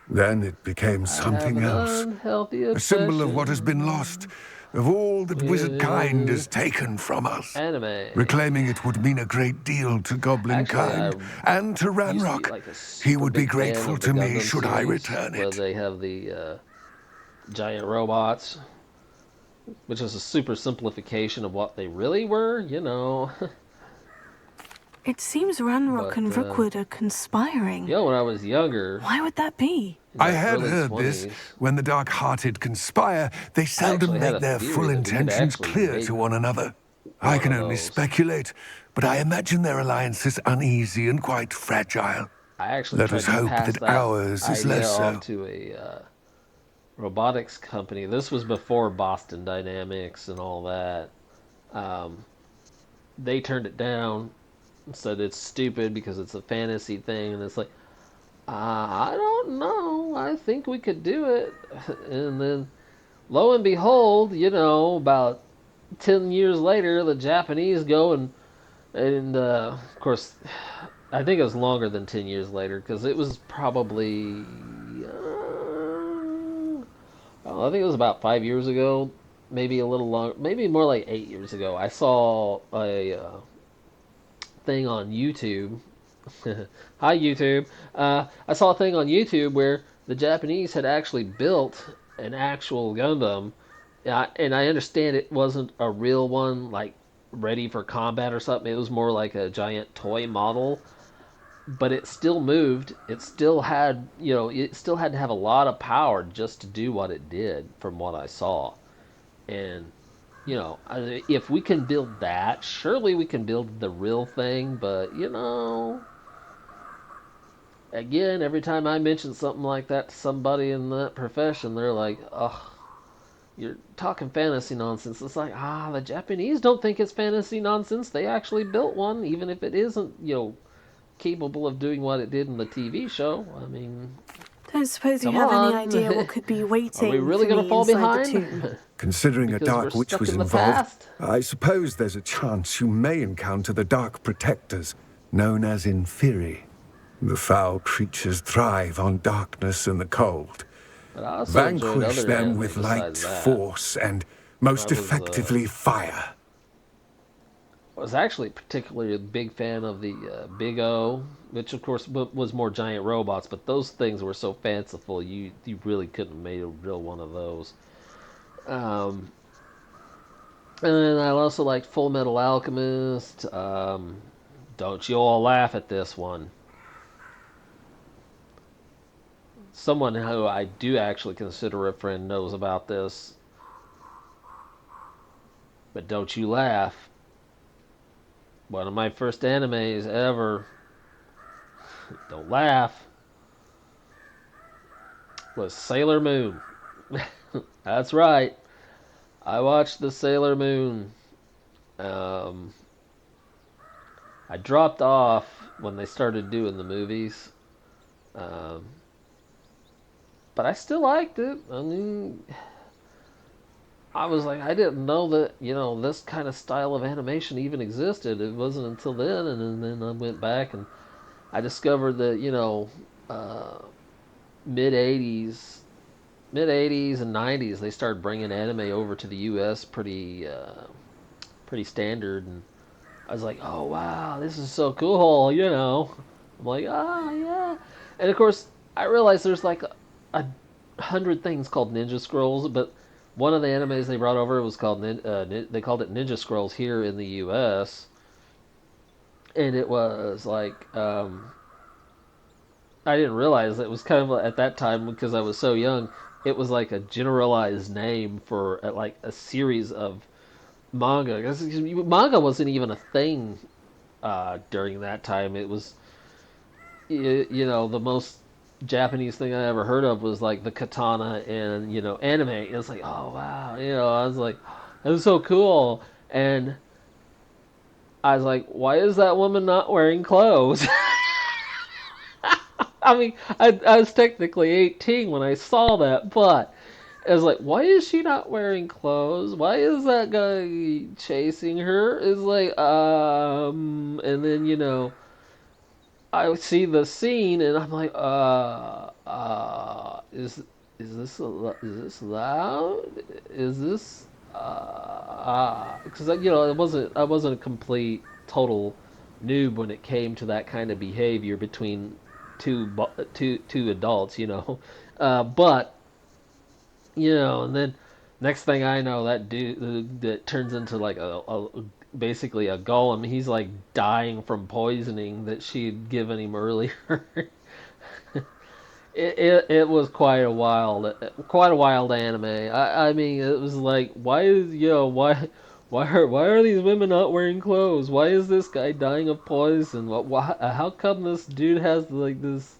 S9: Then it became something else. A symbol of what has been lost, of all that wizard kind has taken from us.
S1: Anime.
S9: Reclaiming it would mean a great deal to goblin kind and to Ranrock.
S1: Like
S9: he would be grateful to me should I return it.
S1: Where they have the giant robots, which is a super simplification of what they really were,
S2: It seems Ranrock and Rookwood are conspiring.
S1: When I was younger...
S2: Why would that be?
S9: I had heard 20s. This. When the dark-hearted conspire, they seldom make their full intentions clear to one another. I can only speculate, but I imagine their alliance is uneasy and quite fragile.
S1: I actually
S9: Let us hope that ours is less so.
S1: To a robotics company. This was before Boston Dynamics and all that. They turned it down. Said it's stupid because it's a fantasy thing, and it's like, I don't know, I think we could do it. And then lo and behold, about 10 years later, the Japanese go and of course, I think it was longer than 10 years later, because it was probably I think it was about 5 years ago, maybe a little longer, maybe more like 8 years ago. I saw a thing on YouTube. Hi, YouTube. I saw a thing on YouTube where the Japanese had actually built an actual Gundam, and I understand it wasn't a real one, like ready for combat or something. It was more like a giant toy model, but it still moved. It still had, it still had to have a lot of power just to do what it did, from what I saw. And if we can build that, surely we can build the real thing. But again, every time I mention something like that to somebody in that profession, they're like, "Ugh, you're talking fantasy nonsense." It's like, the Japanese don't think it's fantasy nonsense. They actually built one, even if it isn't, capable of doing what it did in the TV show. I mean,
S2: Don't suppose you
S1: come
S2: have any
S1: on.
S2: idea what could be waiting
S1: Are we really
S2: for
S1: going
S2: me
S1: to fall
S2: inside the
S1: behind?
S2: tomb?
S9: Considering a
S1: Because
S9: Dark
S1: we're
S9: Witch
S1: stuck
S9: was
S1: in the
S9: involved,
S1: past?
S9: I suppose there's a chance you may encounter the Dark Protectors, known as Inferi. The foul creatures thrive on darkness and the cold.
S1: But I also enjoyed
S9: Vanquish
S1: other
S9: them
S1: anime
S9: with
S1: besides
S9: light,
S1: that.
S9: force, and most
S1: I was,
S9: effectively fire.
S1: I was actually particularly a big fan of the Big O, which of course was more giant robots, but those things were so fanciful you really couldn't have made a real one of those. And then I also liked Full Metal Alchemist. Don't you all laugh at this one. Someone who I do actually consider a friend knows about this. But don't you laugh. One of my first animes ever, don't laugh, was Sailor Moon. That's right. I watched the Sailor Moon. I dropped off when they started doing the movies. But I still liked it. I mean, I was like, I didn't know that, this kind of style of animation even existed. It wasn't until then, and then I went back and I discovered that, mid 80s and 90s, they started bringing anime over to the U.S. pretty standard, and I was like, oh wow, this is so cool, I'm like, yeah. And of course, I realized there's like a hundred things called Ninja Scrolls, but one of the animes they brought over was called they called it Ninja Scrolls here in the U.S. And it was like I didn't realize it was kind of at that time, because I was so young. It was like a generalized name for like a series of manga. 'Cause manga wasn't even a thing during that time. It was the most Japanese thing I ever heard of was like the katana and anime. It's like, oh wow, I was like, that was so cool. And I was like, why is that woman not wearing clothes? I mean, I was technically 18 when I saw that, but I was like, why is she not wearing clothes? Why is that guy chasing her? It's like, and then I see the scene and I'm like, is this loud? Is this because I wasn't a complete total noob when it came to that kind of behavior between two adults, but and then next thing I know, that dude that turns into like basically a golem. He's like dying from poisoning that she had given him earlier. It was quite a wild anime. I mean, it was like, why are these women not wearing clothes? Why is this guy dying of poison? How come this dude has like this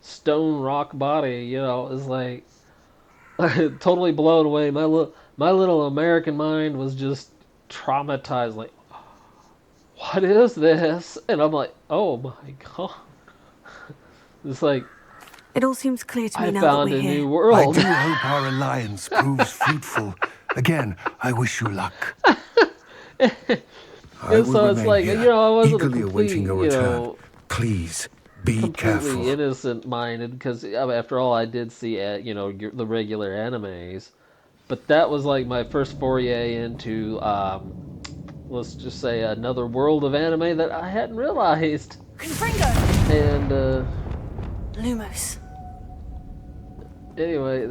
S1: stone rock body? It's like totally blown away. My little American mind was just traumatized. Like, what is this? And I'm like, oh my god! It's like,
S2: it all seems clear to me
S1: I
S2: now
S1: found
S2: that we're
S1: a
S2: here.
S1: new world.
S9: I do hope our alliance proves fruitful. Again, I wish you luck.
S1: And so it's like, I wasn't
S9: eagerly
S1: a complete,
S9: awaiting your return. Please, Be
S1: completely
S9: careful.
S1: innocent-minded because after all, I did see the regular animes, but that was like my first foray into let's just say another world of anime that I hadn't realized.
S2: Confringo!
S1: And
S2: Lumos.
S1: anyway,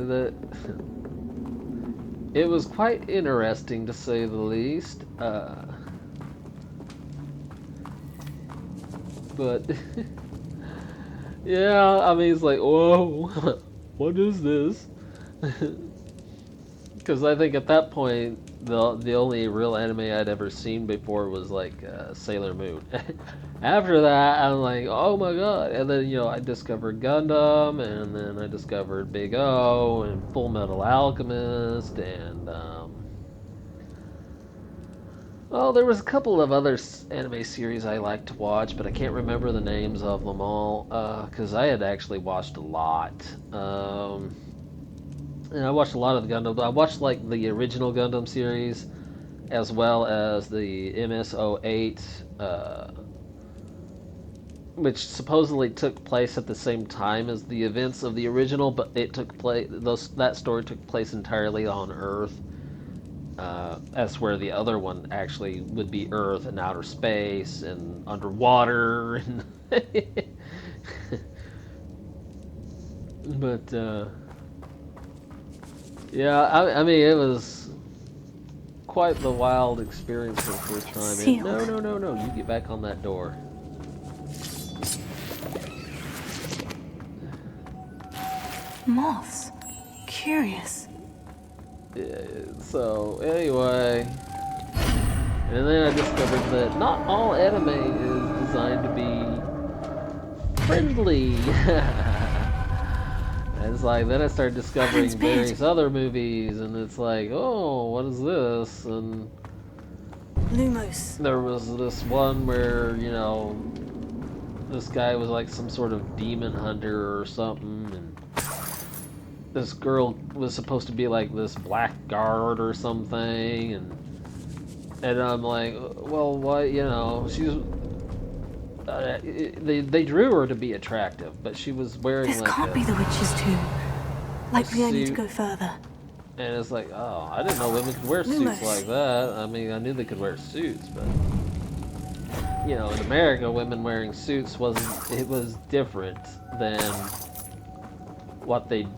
S1: it was quite interesting to say the least. But yeah, I mean, it's like, whoa, what is this? Because I think at that point, the only real anime I'd ever seen before was like Sailor Moon. After that, I'm like, oh my god! And then I discovered Gundam, and then I discovered Big O and Full Metal Alchemist, and well, there was a couple of other anime series I liked to watch, but I can't remember the names of them all because I had actually watched a lot. And I watched a lot of the Gundam. I watched like the original Gundam series, as well as the MS-08, which supposedly took place at the same time as the events of the original, but it took place. That story took place entirely on Earth. That's where the other one actually would be Earth and outer space and underwater. And but yeah, I mean, it was quite the wild experience for the first time. And no, you get back on that door.
S2: Moths. Curious.
S1: Yeah, so, anyway. And then I discovered that not all anime is designed to be friendly. And it's like, then I started discovering various other movies, and it's like, oh, what is this? And
S2: Lumos.
S1: there was this one where, this guy was like some sort of demon hunter or something, and this girl was supposed to be like this blackguard or something, and I'm like, well, why, she's they drew her to be attractive, but she was wearing
S2: This
S1: like
S2: can't be the witch's tomb. Likely I need to
S1: suit.
S2: go further.
S1: And it's like, oh, I didn't know women could wear suits like that. I mean, I knew they could wear suits, but in America, women wearing suits it was different than what they,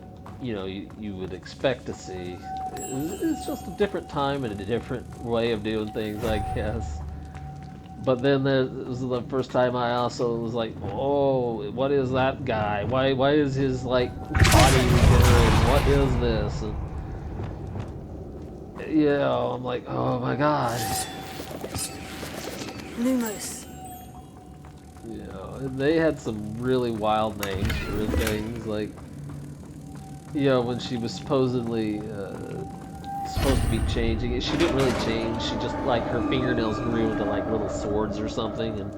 S1: you would expect to see. It's just a different time and a different way of doing things, I guess. But then this was the first time I also was like, oh, what is that guy? Why is his like body regenerating? What is this? And, I'm like, oh my god.
S2: Lumos.
S1: And they had some really wild names for things, like, when she was supposedly supposed to be changing it, she didn't really change. She just, like, her fingernails grew into like little swords or something, and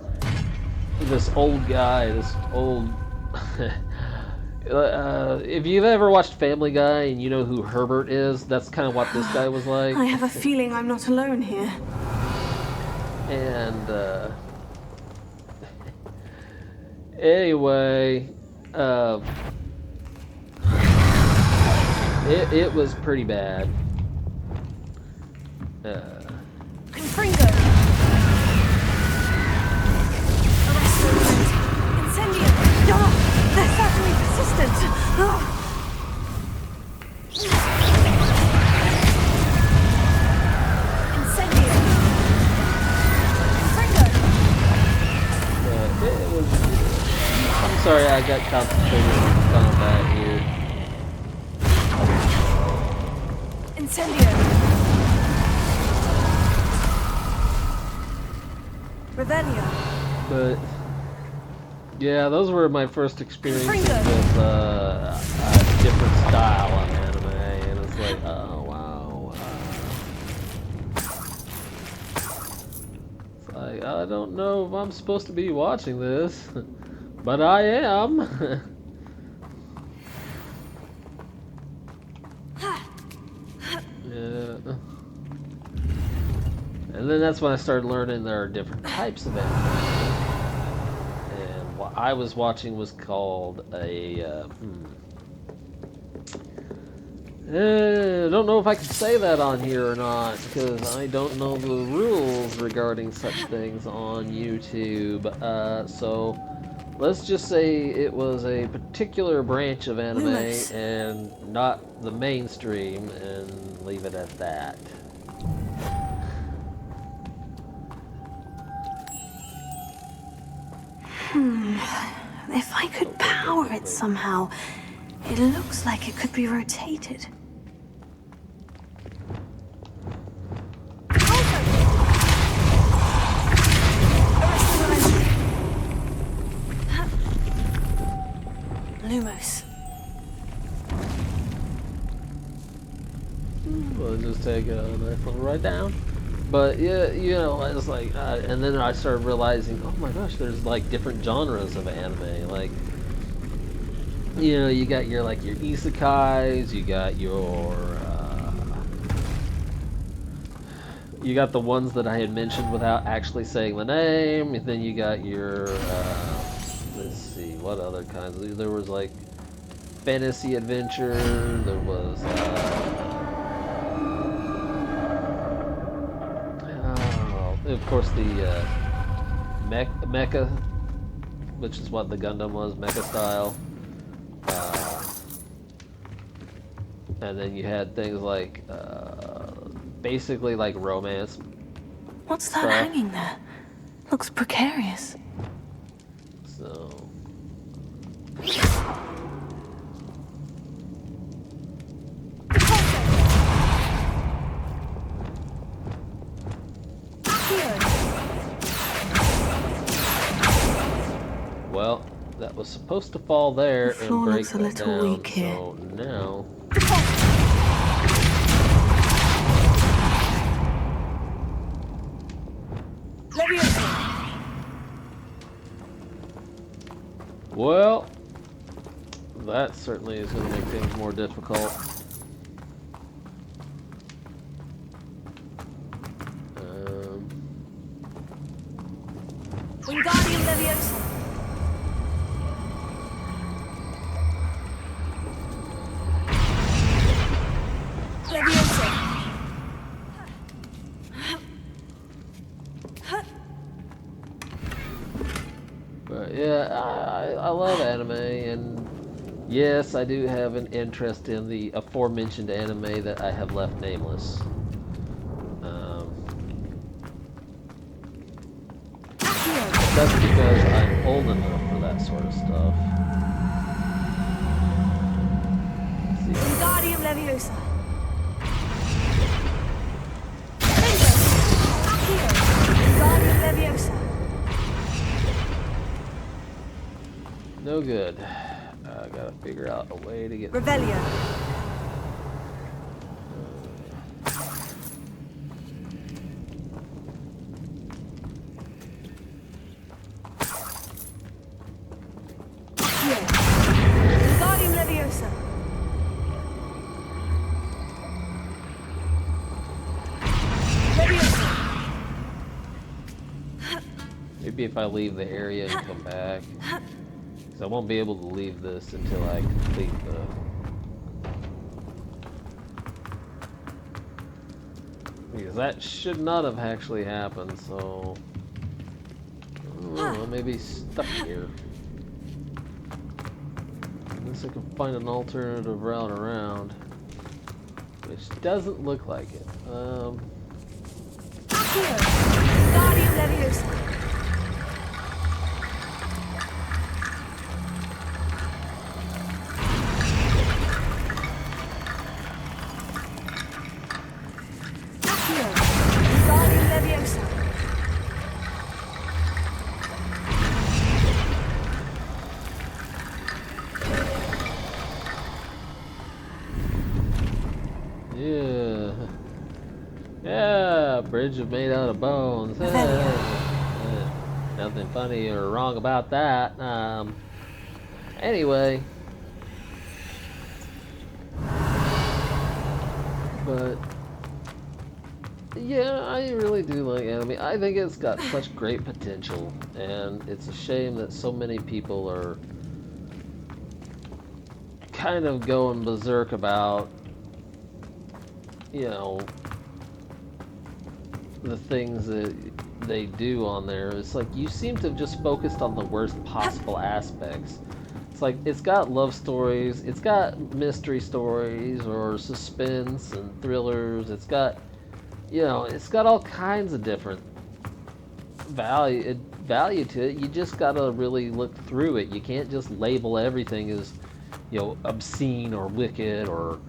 S1: this old guy, if you've ever watched Family Guy and you know who Herbert is, that's kind of what this guy was like.
S2: I have a feeling I'm not alone here.
S1: And anyway, it was pretty bad.
S2: Confringo. Incendio. They're certainly persistent. Incendio. Confringo.
S1: I'm sorry, I got concentrated on combat here.
S2: Incendio. Revelio.
S1: But yeah, those were my first experiences with a different style of anime, and it's like, oh wow. It's like, I don't know if I'm supposed to be watching this, but I am. Yeah. And then that's when I started learning there are different types of anime, and I was watching was called I don't know if I can say that on here or not because I don't know the rules regarding such things on YouTube. So let's just say it was a particular branch of anime
S2: Lumos.
S1: and not the mainstream, and leave it at that.
S2: If I could power it somehow, it looks like it could be rotated. Lumos.
S1: We'll just take a nice little ride down. But yeah, you know, I was like, and then I started realizing, oh my gosh, there's like different genres of anime. Like, you know, you got your like your isekais, you got you got the ones that I had mentioned without actually saying the name. And then you got your let's see, what other kinds? There was like fantasy adventure. There was of course the mecha, which is what the Gundam was, mecha style. And then you had things like basically like romance.
S2: What's that
S1: stuff.
S2: hanging there? Looks precarious.
S1: So well, that was supposed to fall there
S2: The
S1: and
S2: floor
S1: break
S2: looks a
S1: that
S2: little
S1: down.
S2: weak here.
S1: So now well, that certainly is going to make things more difficult.
S10: Wingardium Leviosa. Leviosa.
S1: But yeah, I love anime, and yes, I do have an interest in the aforementioned anime that I have left nameless. That's because I'm old enough for that sort of stuff.
S10: Wingardium Leviosa. Wingardium Leviosa.
S1: No good. I gotta figure out a way to get.
S10: Revelio. Wingardium Leviosa. Leviosa.
S1: Maybe if I leave the area and come back. Because I won't be able to leave this until I complete the... Because that should not have actually happened, so... I may be stuck here. Unless I can find an alternative route around. Which doesn't look like it.
S10: Wingardium Leviosa. Wingardium Leviosa.
S1: Yeah. Yeah, bridge is made out of bones. Nothing funny or wrong about that. Anyway. But, you Yeah, I really do like anime. I think it's got such great potential, and it's a shame that so many people are kind of going berserk about, you know, the things that they do on there. It's like you seem to have just focused on the worst possible aspects. It's like it's got love stories, it's got mystery stories or suspense and thrillers. It's got, you know, it's got all kinds of different value to it. You just gotta really look through it. You can't just label everything as, you know, obscene or wicked or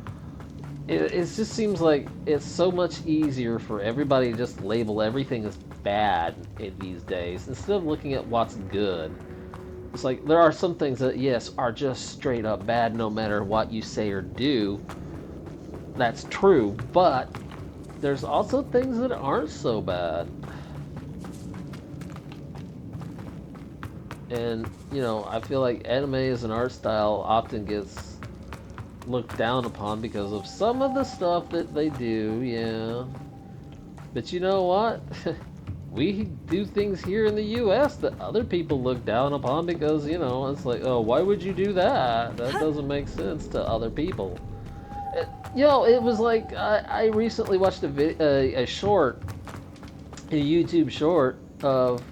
S1: it just seems like it's so much easier for everybody to just label everything as bad in these days instead of looking at what's good. It's like there are some things that, yes, are just straight up bad no matter what you say or do. That's true, but there's also things that aren't so bad. And, you know, I feel like anime as an art style often gets looked down upon because of some of the stuff that they do, yeah. But you know what? We do things here in the US that other people look down upon because, you know, it's like, oh, why would you do that? That doesn't make sense to other people. You know, it was like, I recently watched a short, a YouTube short of...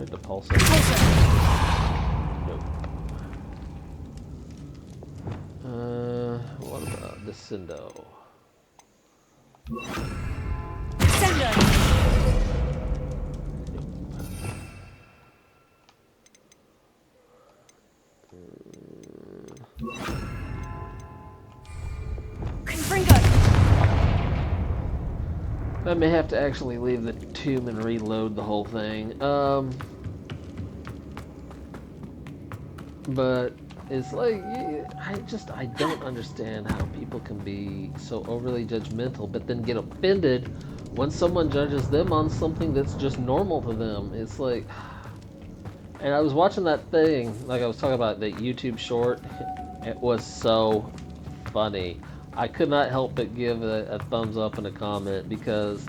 S1: to pulse it. Nope. What about Descendo? I may have to actually leave the tomb and reload the whole thing. But it's like, I don't understand how people can be so overly judgmental, but then get offended when someone judges them on something that's just normal to them. It's like, and I was watching that thing, like I was talking about, that YouTube short. It was so funny. I could not help but give a thumbs up and a comment because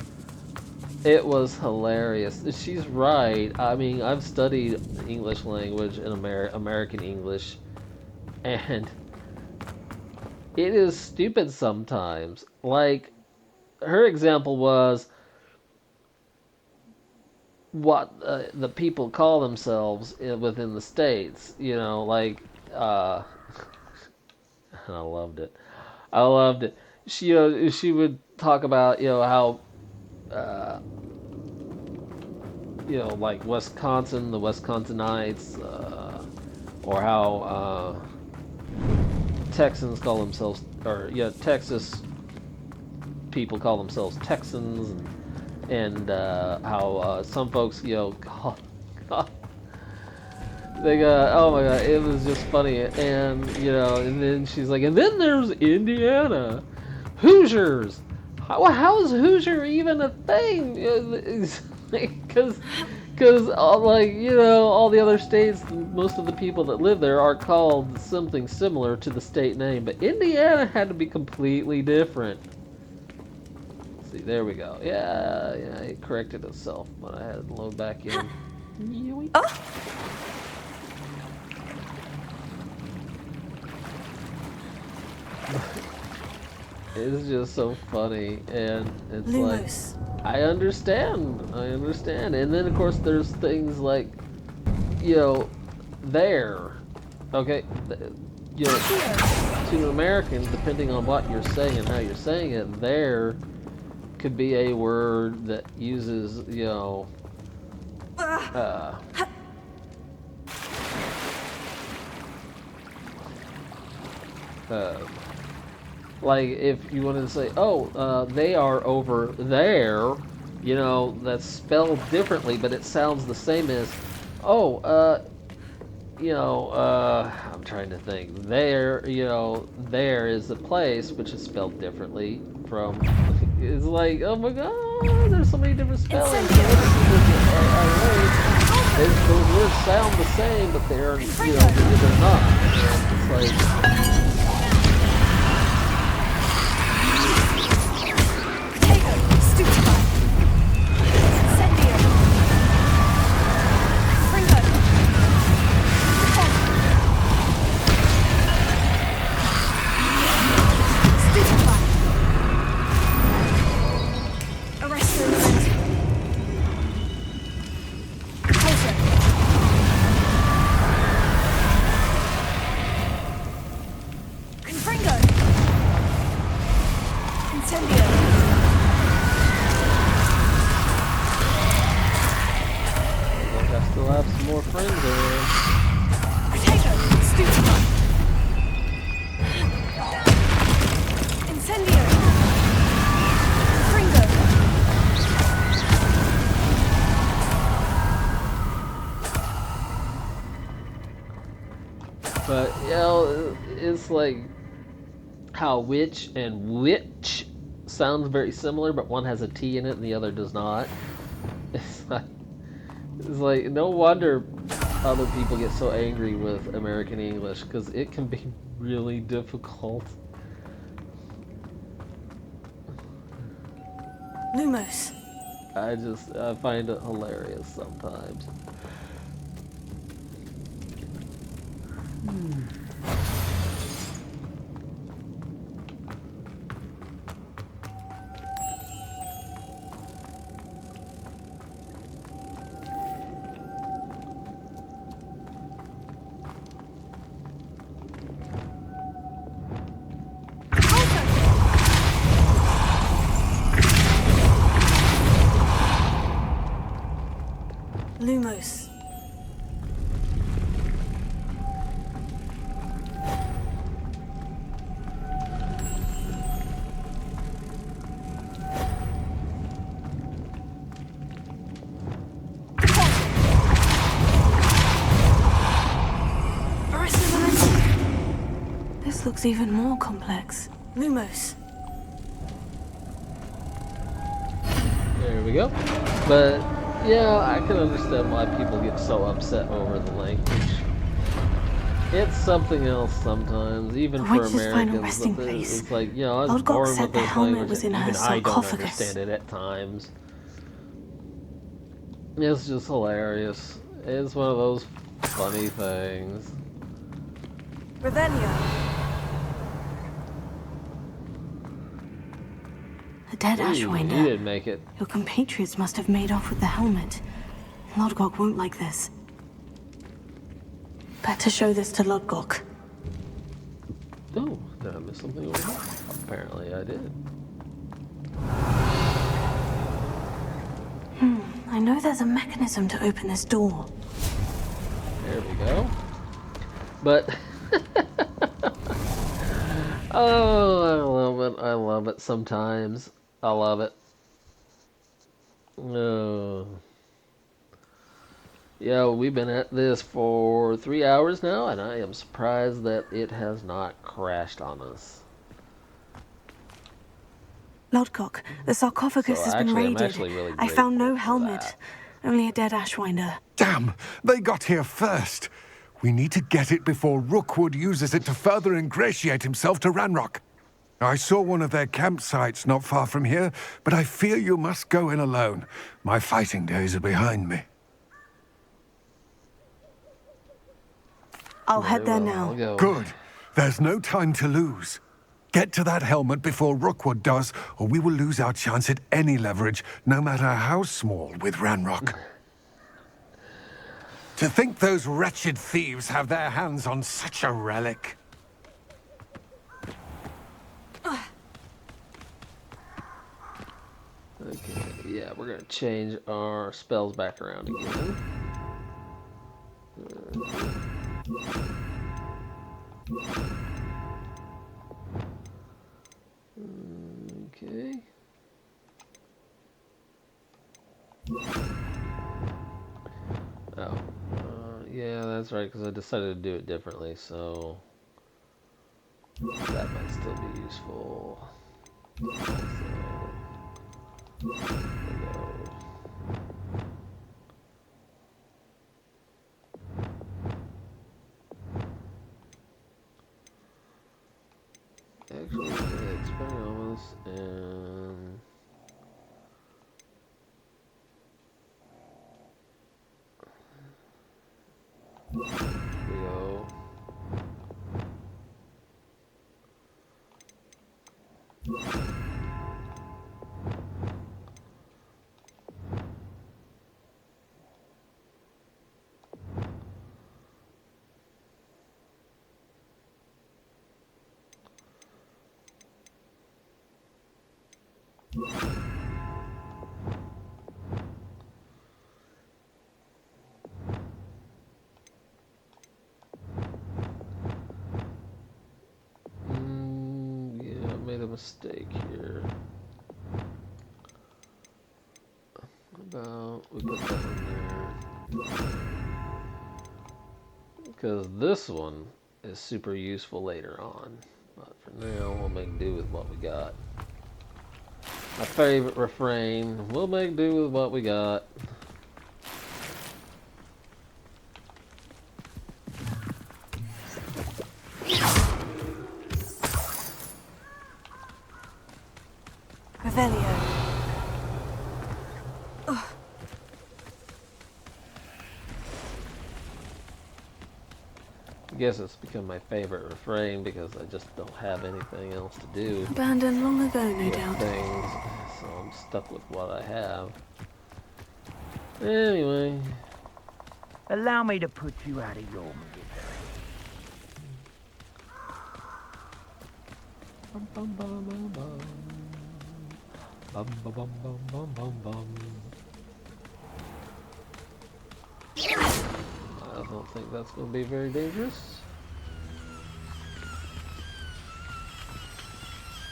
S1: it was hilarious. She's right. I mean, I've studied English language and American English, and it is stupid sometimes. Like, her example was what the people call themselves within the States. You know, like, I loved it. I loved it. She, she would talk about, you know, how, you know, like Wisconsin, the Wisconsinites, or how Texans call themselves, or yeah, Texas people call themselves Texans, and how some folks, you know, they got, oh my god, it was just funny. And, you know, and then she's like, and then there's Indiana, Hoosiers. How is Hoosier even a thing? Because like, you know, all the other states, most of the people that live there are called something similar to the state name, but Indiana had to be completely different. Let's see, there we go. Yeah, it corrected itself when I had to load back in. It's just so funny, and it's
S2: Lumos.
S1: like, I understand, and then of course there's things like, you know, there, okay, you know, to an American, depending on what you're saying and how you're saying it, there could be a word that uses, you know, like if you wanted to say, oh, they are over there, you know, that's spelled differently, but it sounds the same as, oh, I'm trying to think. There is a place which is spelled differently from. It's like, oh my god, there's so many different spellings. Those words sound the same, but they're not. And it's like. But, it's like how witch and witch sounds very similar, but one has a T in it and the other does not. It's like no wonder other people get so angry with American English, because it can be really difficult.
S2: Lumos.
S1: I find it hilarious sometimes.
S2: Lumos. This looks even more complex. Lumos.
S1: There we go. But yeah, I can understand why people get so upset over the language. It's something else sometimes, even for Americans. It's like, I was born with this language, and even I don't understand it at times. It's just hilarious. It's one of those funny things.
S2: Revelio. A dead Ashwinder.
S1: He didn't make it.
S2: Your compatriots must have made off with the helmet. Lodgok won't like this. Better show this to Lodgok.
S1: Oh, did I miss something over here? Apparently I did.
S2: I know there's a mechanism to open this door.
S1: There we go. But oh, I love it. I love it sometimes. I love it. Oh. Yeah, we've been at this for 3 hours now, and I am surprised that it has not crashed on us.
S2: Lodgok, the sarcophagus has been raided.
S1: Really
S2: I found no helmet, only a dead Ashwinder.
S9: Damn! They got here first. We need to get it before Rookwood uses it to further ingratiate himself to Ranrock. I saw one of their campsites not far from here, but I fear you must go in alone. My fighting days are behind me.
S2: I'll head there now.
S9: Good. There's no time to lose. Get to that helmet before Rookwood does, or we will lose our chance at any leverage, no matter how small, with Ranrock. To think those wretched thieves have their hands on such a relic.
S1: Okay, yeah, we're gonna change our spells back around again. Okay. Oh, yeah, that's right, because I decided to do it differently, so that might still be useful. Actually, Expelliarmus and Rio. Yeah, I made a mistake here. About we put that one there because this one is super useful later on. But for now, we'll make do with what we got. My favorite refrain: we'll make do with what we got.
S2: Revelio.
S1: I guess it's become my favorite refrain because I just don't have anything else to do.
S2: Abandoned long ago, no
S1: with
S2: doubt.
S1: things, so I'm stuck with what I have. Anyway.
S15: Allow me to put you out of your misery.
S1: Bum, bum, bum, bum, bum. Bum, bum, bum, bum, bum, bum, bum. I don't think that's going to be very dangerous.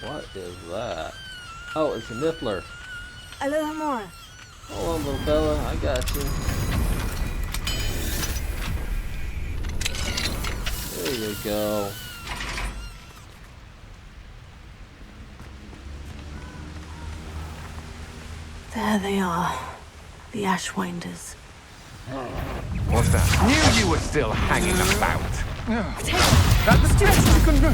S1: What is that? Oh, it's a niffler.
S2: Alohomora.
S1: Hold on, little fella. I got you. There you go.
S2: There they are. The Ashwinders.
S9: What's that?
S4: Knew you were still hanging about.
S9: That's the best you can do.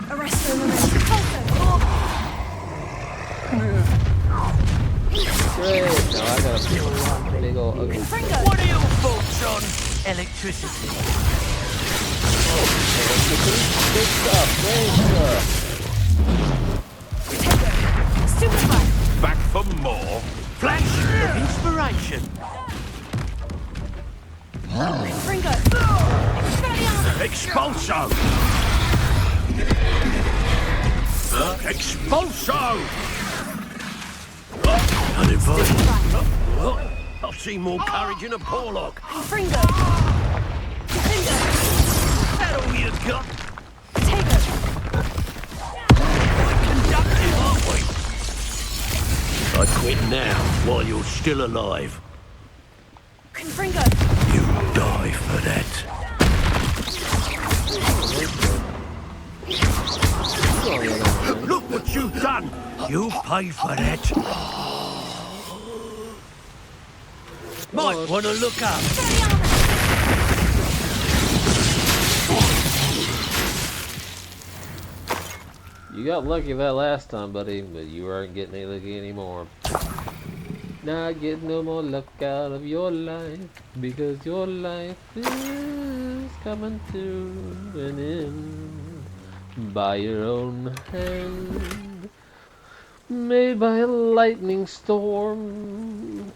S2: Arresto Memento.
S1: Great. Now I got a big old ugly.
S15: What are your thoughts on electricity?
S1: Good stuff. Great stuff.
S2: Stupefy.
S4: Back for more.
S15: Flash of inspiration.
S2: Fringo.
S4: Expulso! Expulso!
S15: Uninvited. I've seen more courage in a Porlock.
S2: Fringo. Fringo.
S15: That all you got?
S2: Potato.
S15: Conductive, aren't we? I quit now, while you're still alive.
S2: Confringo.
S15: You die for that. Look what you've done! You'll pay for that. Might want to look up.
S1: You got lucky that last time, buddy, but you aren't getting any lucky anymore. Not getting no more luck out of your life, because your life is coming to an end by your own hand, made by a lightning storm.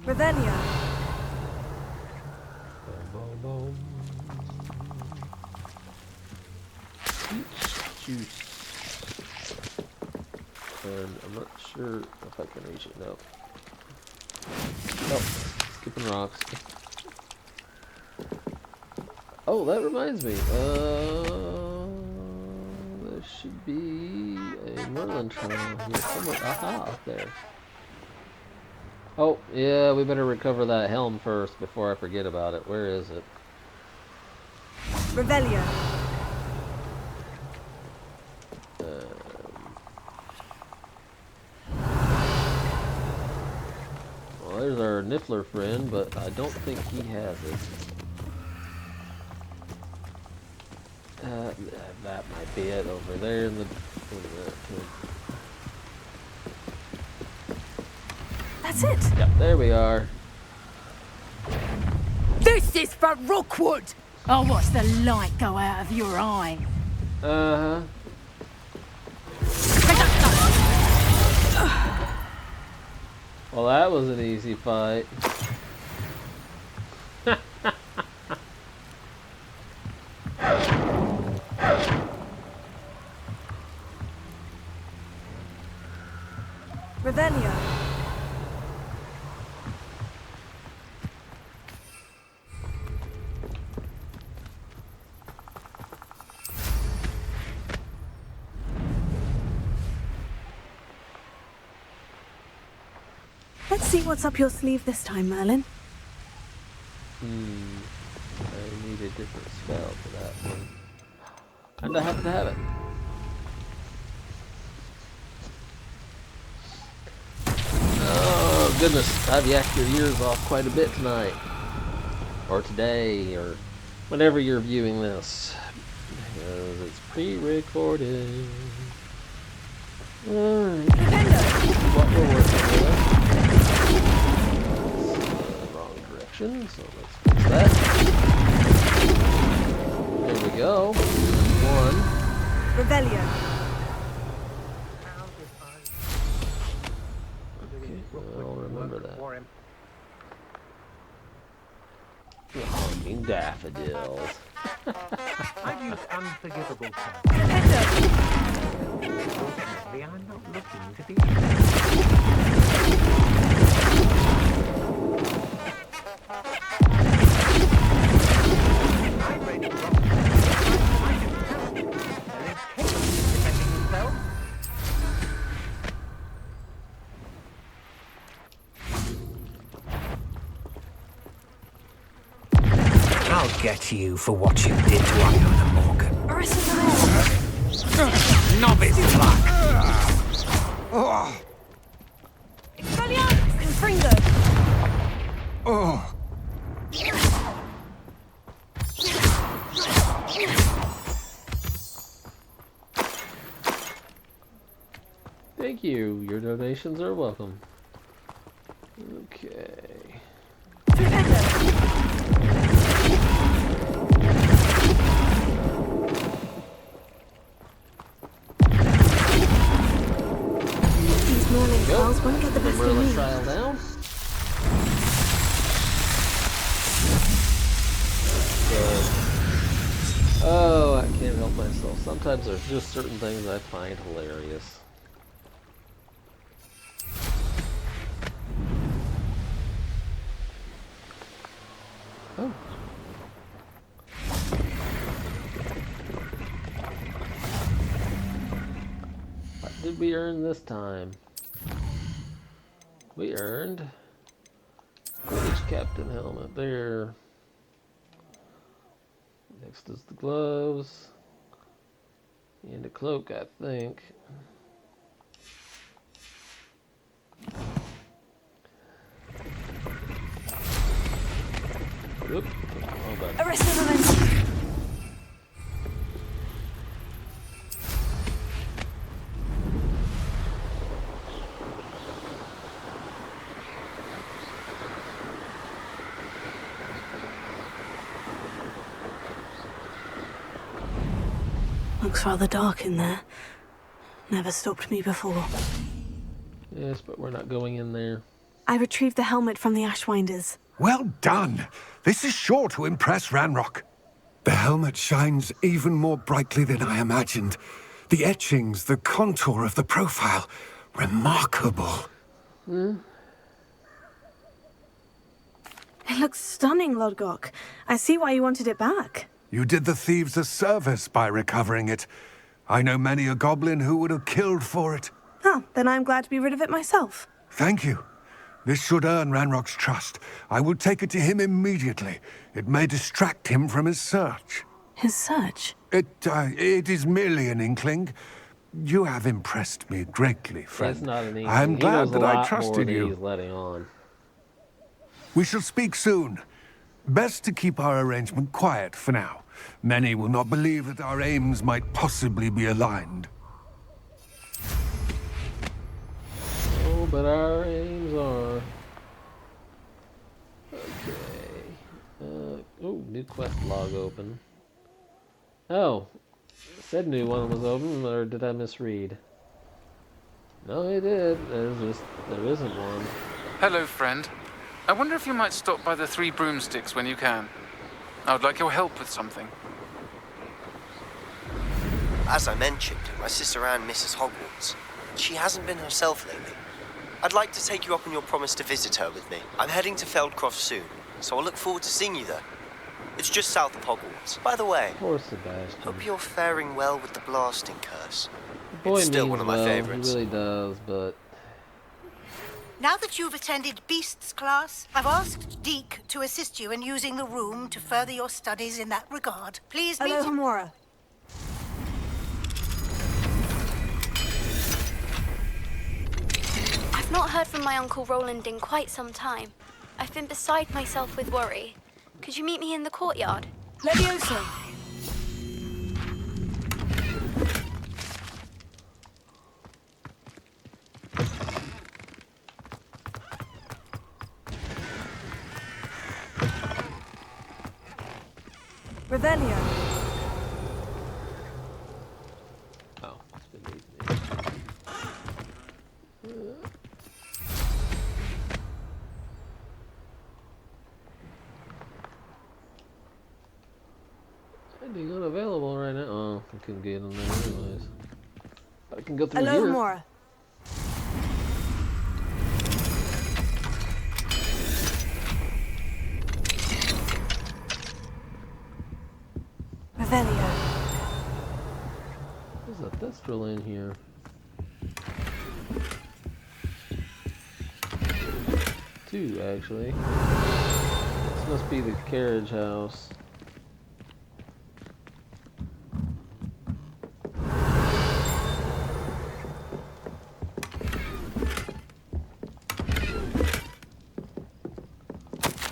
S2: Revelio.
S1: Juice. And I'm not sure if I can reach it. No. Oh, skipping rocks. Oh, that reminds me. There should be a Merlin trial here. Somewhere. Aha, up there. Oh, yeah, we better recover that helm first before I forget about it. Where is it?
S10: Revelio.
S1: Well, there's our Niffler friend, but I don't think he has it. That might be it over there in the
S10: That's it.
S1: Yep, there we are.
S6: This is for Rookwood! I'll watch the light go out of your eye.
S1: Uh-huh. Well, that was an easy fight.
S10: Revelio. Let's see what's up your sleeve this time, Merlin.
S1: I need a different spell for that one. And I happen to have it. Oh, goodness. I've yacked your ears off quite a bit tonight. Or today, or whenever you're viewing this. Because it's pre-recorded. Alright. What we're working with. Wrong direction, so let's fix that. There we go. One.
S10: Revelio.
S1: Okay, I'll remember that. The honking daffodils.
S16: I've used unforgivable terms. Unfortunately, I'm not looking to be. I read it wrong. I didn't tell you. They're incapable of defending themselves. I'll get you for what you did to Iona Morgan. Novice luck.
S10: Expelliarmus Confringo.
S9: Oh.
S1: Thank you. Your donations are welcome. Okay.
S2: These Merlin trials won't get the best of
S1: Merlin
S2: me.
S1: trial down. Oh, I can't help myself. Sometimes there's just certain things I find hilarious. Oh. What did we earn this time? We earned British Captain helmet there. Next is the gloves and a cloak, I think. Oop, wrong button.
S10: Arrest momentum.
S2: Looks rather dark in there. Never stopped me before.
S1: Yes, but we're not going in there.
S2: I retrieved the helmet from the Ashwinders.
S9: Well done. This is sure to impress Ranrock. The helmet shines even more brightly than I imagined. The etchings, the contour of the profile. Remarkable.
S2: It looks stunning, Lodgok. I see why you wanted it back.
S9: You did the thieves a service by recovering it. I know many a goblin who would have killed for it.
S2: Oh, then I'm glad to be rid of it myself.
S9: Thank you. This should earn Ranrock's trust. I will take it to him immediately. It may distract him from his search.
S2: His search?
S9: It is merely an inkling. You have impressed me greatly, friend.
S1: That's not an inkling.
S9: I'm glad that I
S1: He
S9: trusted
S1: knows a lot more than
S9: you.
S1: he's letting on.
S9: We shall speak soon. Best to keep our arrangement quiet for now. Many will not believe that our aims might possibly be aligned.
S1: Oh, but our aims are... Okay. Oh, new quest log open. Oh. It said new one was open, or did I misread? No, it did. There isn't one.
S14: Hello, friend. I wonder if you might stop by the Three Broomsticks when you can. I would like your help with something.
S17: As I mentioned, my sister Anne misses Hogwarts. She hasn't been herself lately. I'd like to take you up on your promise to visit her with me. I'm heading to Feldcroft soon, so I'll look forward to seeing you there. It's just south of Hogwarts. By the way,
S1: Poor Sebastian.
S17: hope you're faring well with the blasting curse.
S1: The boy
S17: It's still
S1: means
S17: one of my
S1: well,
S17: favorites.
S1: He really does, but...
S10: Now that you've attended Beasts class, I've asked Deke to assist you in using the room to further your studies in that regard. Please meet...
S6: Hello, Hamora.
S13: I've not heard from my Uncle Roland in quite some time. I've been beside myself with worry. Could you meet me in the courtyard?
S6: Levioso. Revelio.
S1: Oh, it's been easy. Ending unavailable right now. Oh, I couldn't get in there anyways. But I can go through
S6: Hello,
S1: here.
S6: Hamora. Revelio.
S1: There's a Thestral in here. Two, actually. This must be the carriage house.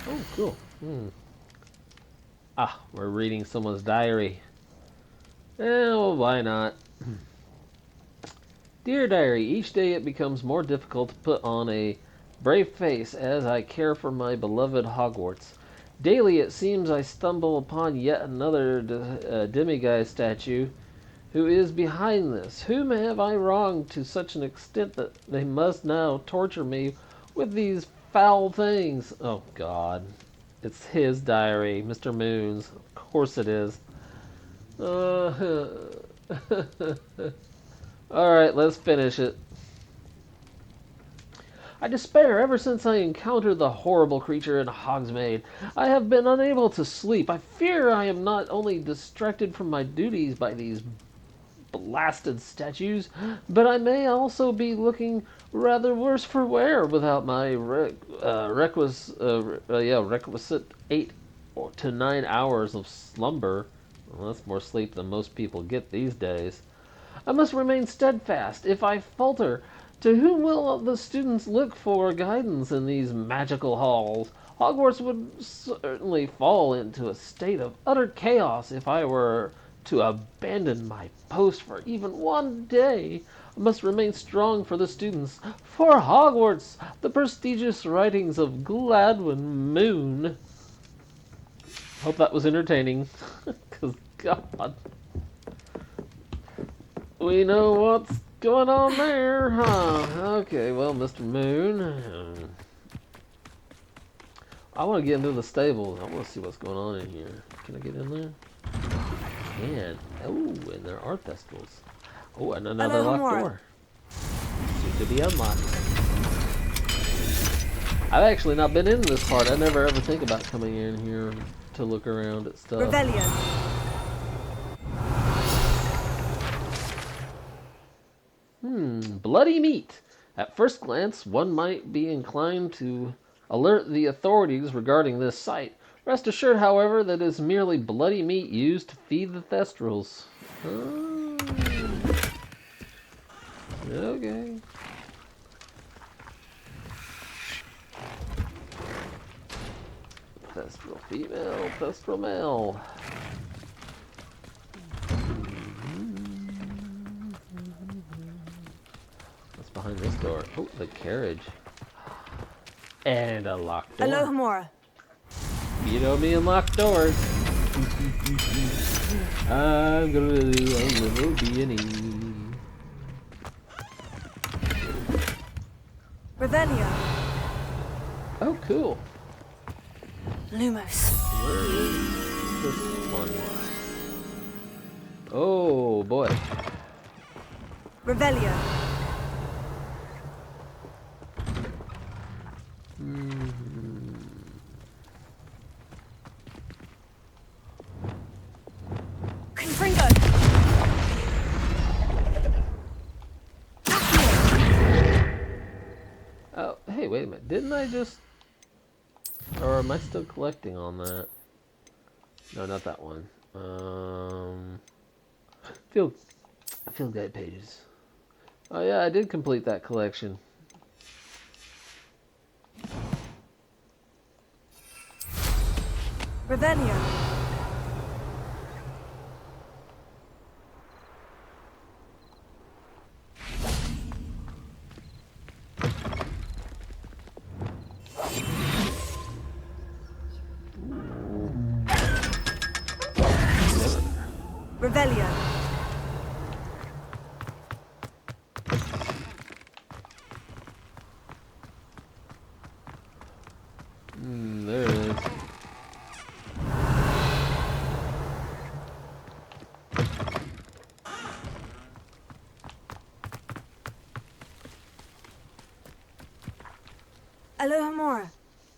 S1: Oh, cool. Ah, we're reading someone's diary. Well, why not? Dear Diary, each day it becomes more difficult to put on a brave face as I care for my beloved Hogwarts. Daily it seems I stumble upon yet another demiguise statue who is behind this. Whom have I wronged to such an extent that they must now torture me with these foul things? Oh, God. It's his diary, Mr. Moon's. Of course it is. Alright, let's finish it. I despair ever since I encountered the horrible creature in Hogsmeade. I have been unable to sleep. I fear I am not only distracted from my duties by these blasted statues, but I may also be looking rather worse for wear without my requisite 8 to 9 hours of slumber. Well, that's more sleep than most people get these days. I must remain steadfast. If I falter, to whom will the students look for guidance in these magical halls? Hogwarts would certainly fall into a state of utter chaos if I were to abandon my post for even one day. I must remain strong for the students, for Hogwarts, the prestigious writings of Gladwin Moon. Hope that was entertaining, because God, we know what's going on there, huh? Okay, well, Mr. Moon, I want to get into the stables. I want to see what's going on in here. Can I get in there? Man, oh, and there are Thestrals. Oh, and another locked door. Soon to be unlocked. I've actually not been in this part. I never ever think about coming in here to look around at stuff.
S6: Rebellion.
S1: Bloody meat. At first glance, one might be inclined to alert the authorities regarding this site. Rest assured, however, that it is merely bloody meat used to feed the Thestrals. Okay. Thestral female, Thestral male. What's behind this door? Oh, the carriage. And a locked door.
S6: Hello, Hamora.
S1: You know me and locked doors. I'm gonna do a little B&E.
S6: Revelio.
S1: Oh, cool.
S6: Lumos.
S1: Where is this one? Oh, boy.
S6: Revelio. Confringo.
S1: Oh, hey, wait a minute. Didn't I just... Or am I still collecting on that? No, not that one. Field guide pages. Oh yeah, I did complete that collection.
S6: Revelio. Revelio.
S1: There it is.
S6: Hello, Hamora.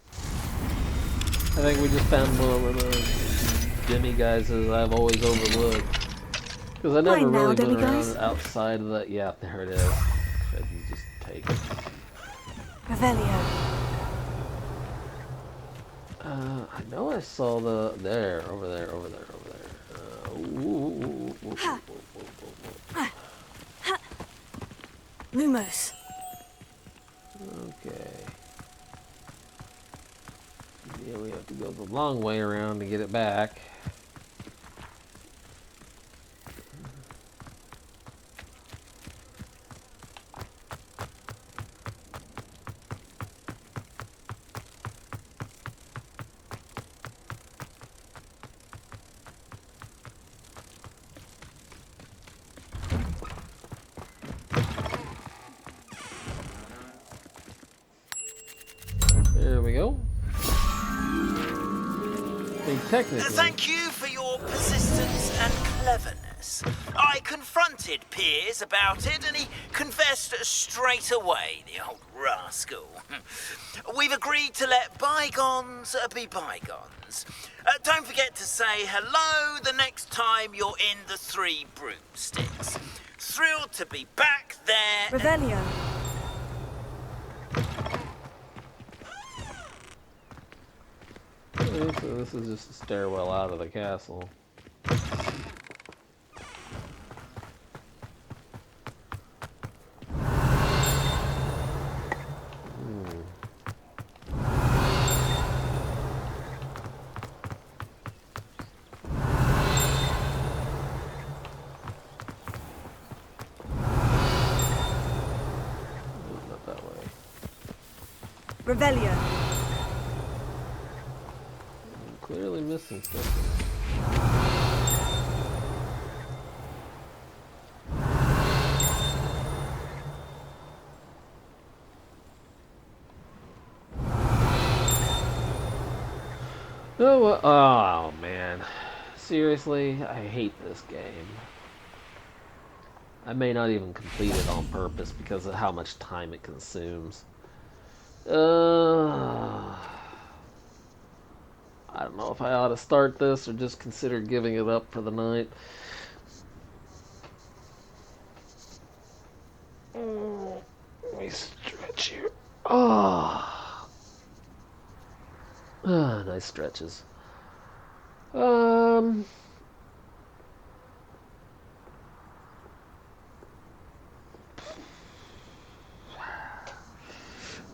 S1: I think we just found one of the demiguises I've always overlooked. Because I never
S6: Mine now,
S1: really went
S6: demiguise.
S1: around outside of that. Yeah, there it is. I can just take it.
S6: Revelio.
S1: I know I saw the... There, over there.
S6: Lumos.
S1: Okay. Yeah, we have to go the long way around to get it back. There we go. Technically.
S5: Thank you for your persistence and cleverness. I confronted Piers about it, and he confessed straight away, the old rascal. We've agreed to let bygones be bygones. Don't forget to say hello the next time you're in the Three Broomsticks. Thrilled to be back there.
S6: Revelio.
S1: So this is just a stairwell out of the castle. Not that way.
S6: Revelio.
S1: Clearly missing something. Oh man. Seriously, I hate this game. I may not even complete it on purpose because of how much time it consumes. I don't know if I ought to start this or just consider giving it up for the night. Oh, nice stretches. Um,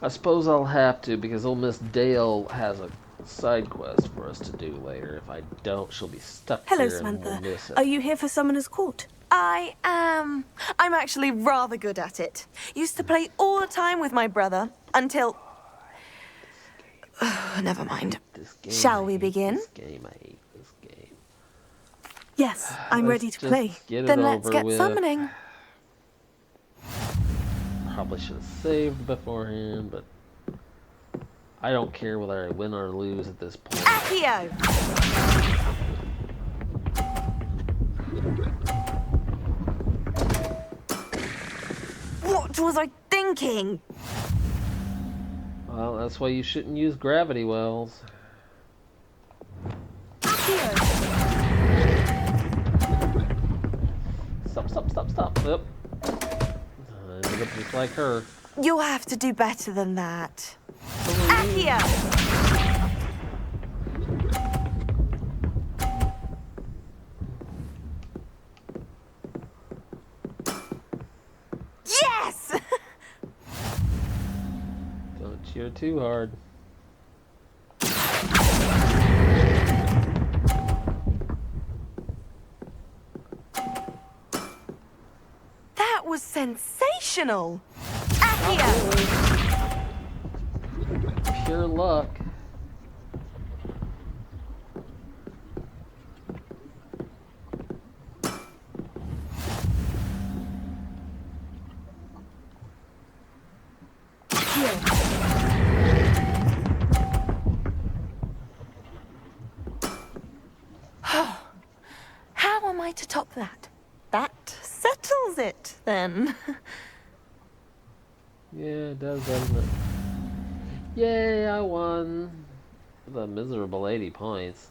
S1: I suppose I'll have to because old Miss Dale has a side quest for us to do later. If I don't, she'll be stuck
S2: Hello,
S1: here and we'll
S2: Samantha.
S1: miss it.
S2: Are you here for Summoner's Court?
S18: I am. I'm actually rather good at it. Used to play all the time with my brother until. Never mind. Shall we begin?
S1: This game, I hate this game.
S2: Yes, I'm
S1: Let's
S2: ready to
S1: just
S2: play.
S1: get it
S18: Then let's
S1: over
S18: get
S1: with.
S18: summoning.
S1: Probably should have saved beforehand, but I don't care whether I win or lose at this point.
S18: Accio! What was I thinking?
S1: Well, that's why you shouldn't use gravity wells. Stop. Yep. I ended up just like her.
S18: You'll have to do better than that. Accio! Yes!
S1: Don't cheer too hard.
S18: That was sensational! Accio!
S1: Pure luck.
S18: How am I to top that? That settles it, then.
S1: Yeah, it does, doesn't it? Yay, I won. The miserable 80 points.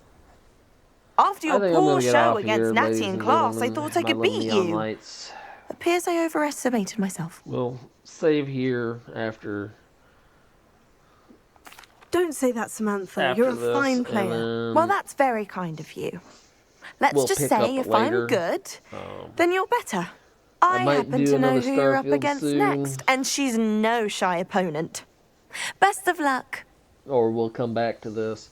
S18: After
S1: I
S18: your
S1: think I'm
S18: poor
S1: gonna get
S18: show
S1: off
S18: against
S1: here,
S18: Natty
S1: ladies
S18: in
S1: and
S18: class, I
S1: gentlemen.
S18: thought I
S1: My
S18: could
S1: little
S18: beat
S1: neon
S18: you.
S1: lights.
S18: Appears I overestimated myself.
S1: We'll save here after.
S2: Don't say that, Samantha.
S1: After
S2: You're a
S1: this,
S2: fine
S1: and
S2: player.
S1: then
S18: Well, that's very kind of you. Let's
S1: we'll
S18: just
S1: pick
S18: say
S1: up
S18: if
S1: later.
S18: I'm good,
S1: Um,
S18: then you're better. I
S1: might
S18: happen
S1: do
S18: to know
S1: another
S18: who you're up
S1: Starfield
S18: against
S1: soon.
S18: next, and she's no shy opponent. Best of luck.
S1: Or we'll come back to this.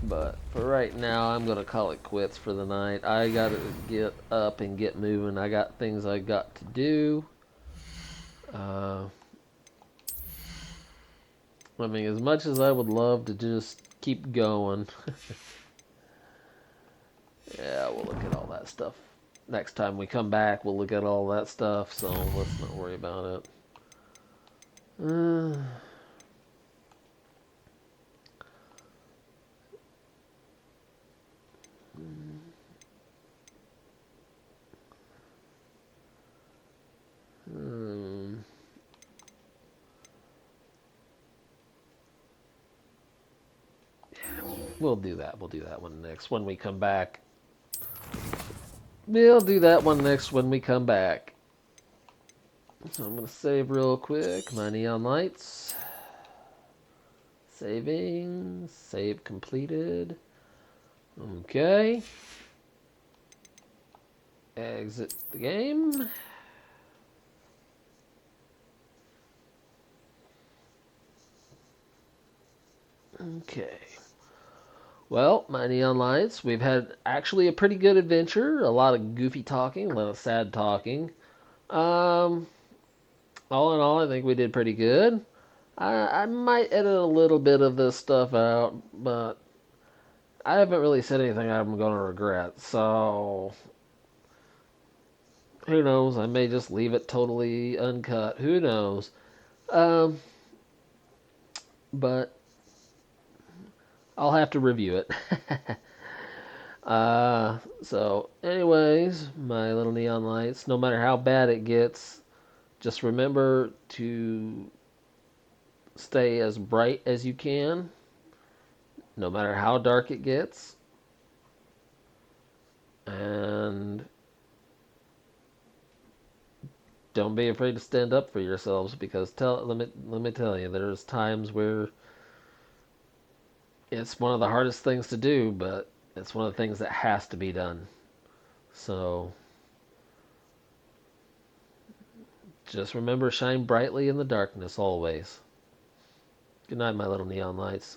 S1: But for right now, I'm going to call it quits for the night. I got to get up and get moving. I got things I got to do. I mean, as much as I would love to just keep going. Yeah, we'll look at all that stuff. Next time we come back, we'll look at all that stuff, so let's not worry about it. We'll do that. We'll do that one next when we come back. We'll do that one next when we come back. So I'm going to save real quick. My neon lights. Saving. Save completed. Okay. Exit the game. Okay. Well, my neon lights, we've had actually a pretty good adventure. A lot of goofy talking, a lot of sad talking. All in all, I think we did pretty good. I might edit a little bit of this stuff out, but I haven't really said anything I'm going to regret. So, who knows? I may just leave it totally uncut. Who knows? But I'll have to review it. So, anyways, my little neon lights, no matter how bad it gets, just remember to stay as bright as you can, no matter how dark it gets. And don't be afraid to stand up for yourselves, because let me tell you, there's times where it's one of the hardest things to do, but it's one of the things that has to be done. So just remember, shine brightly in the darkness always. Good night, my little neon lights.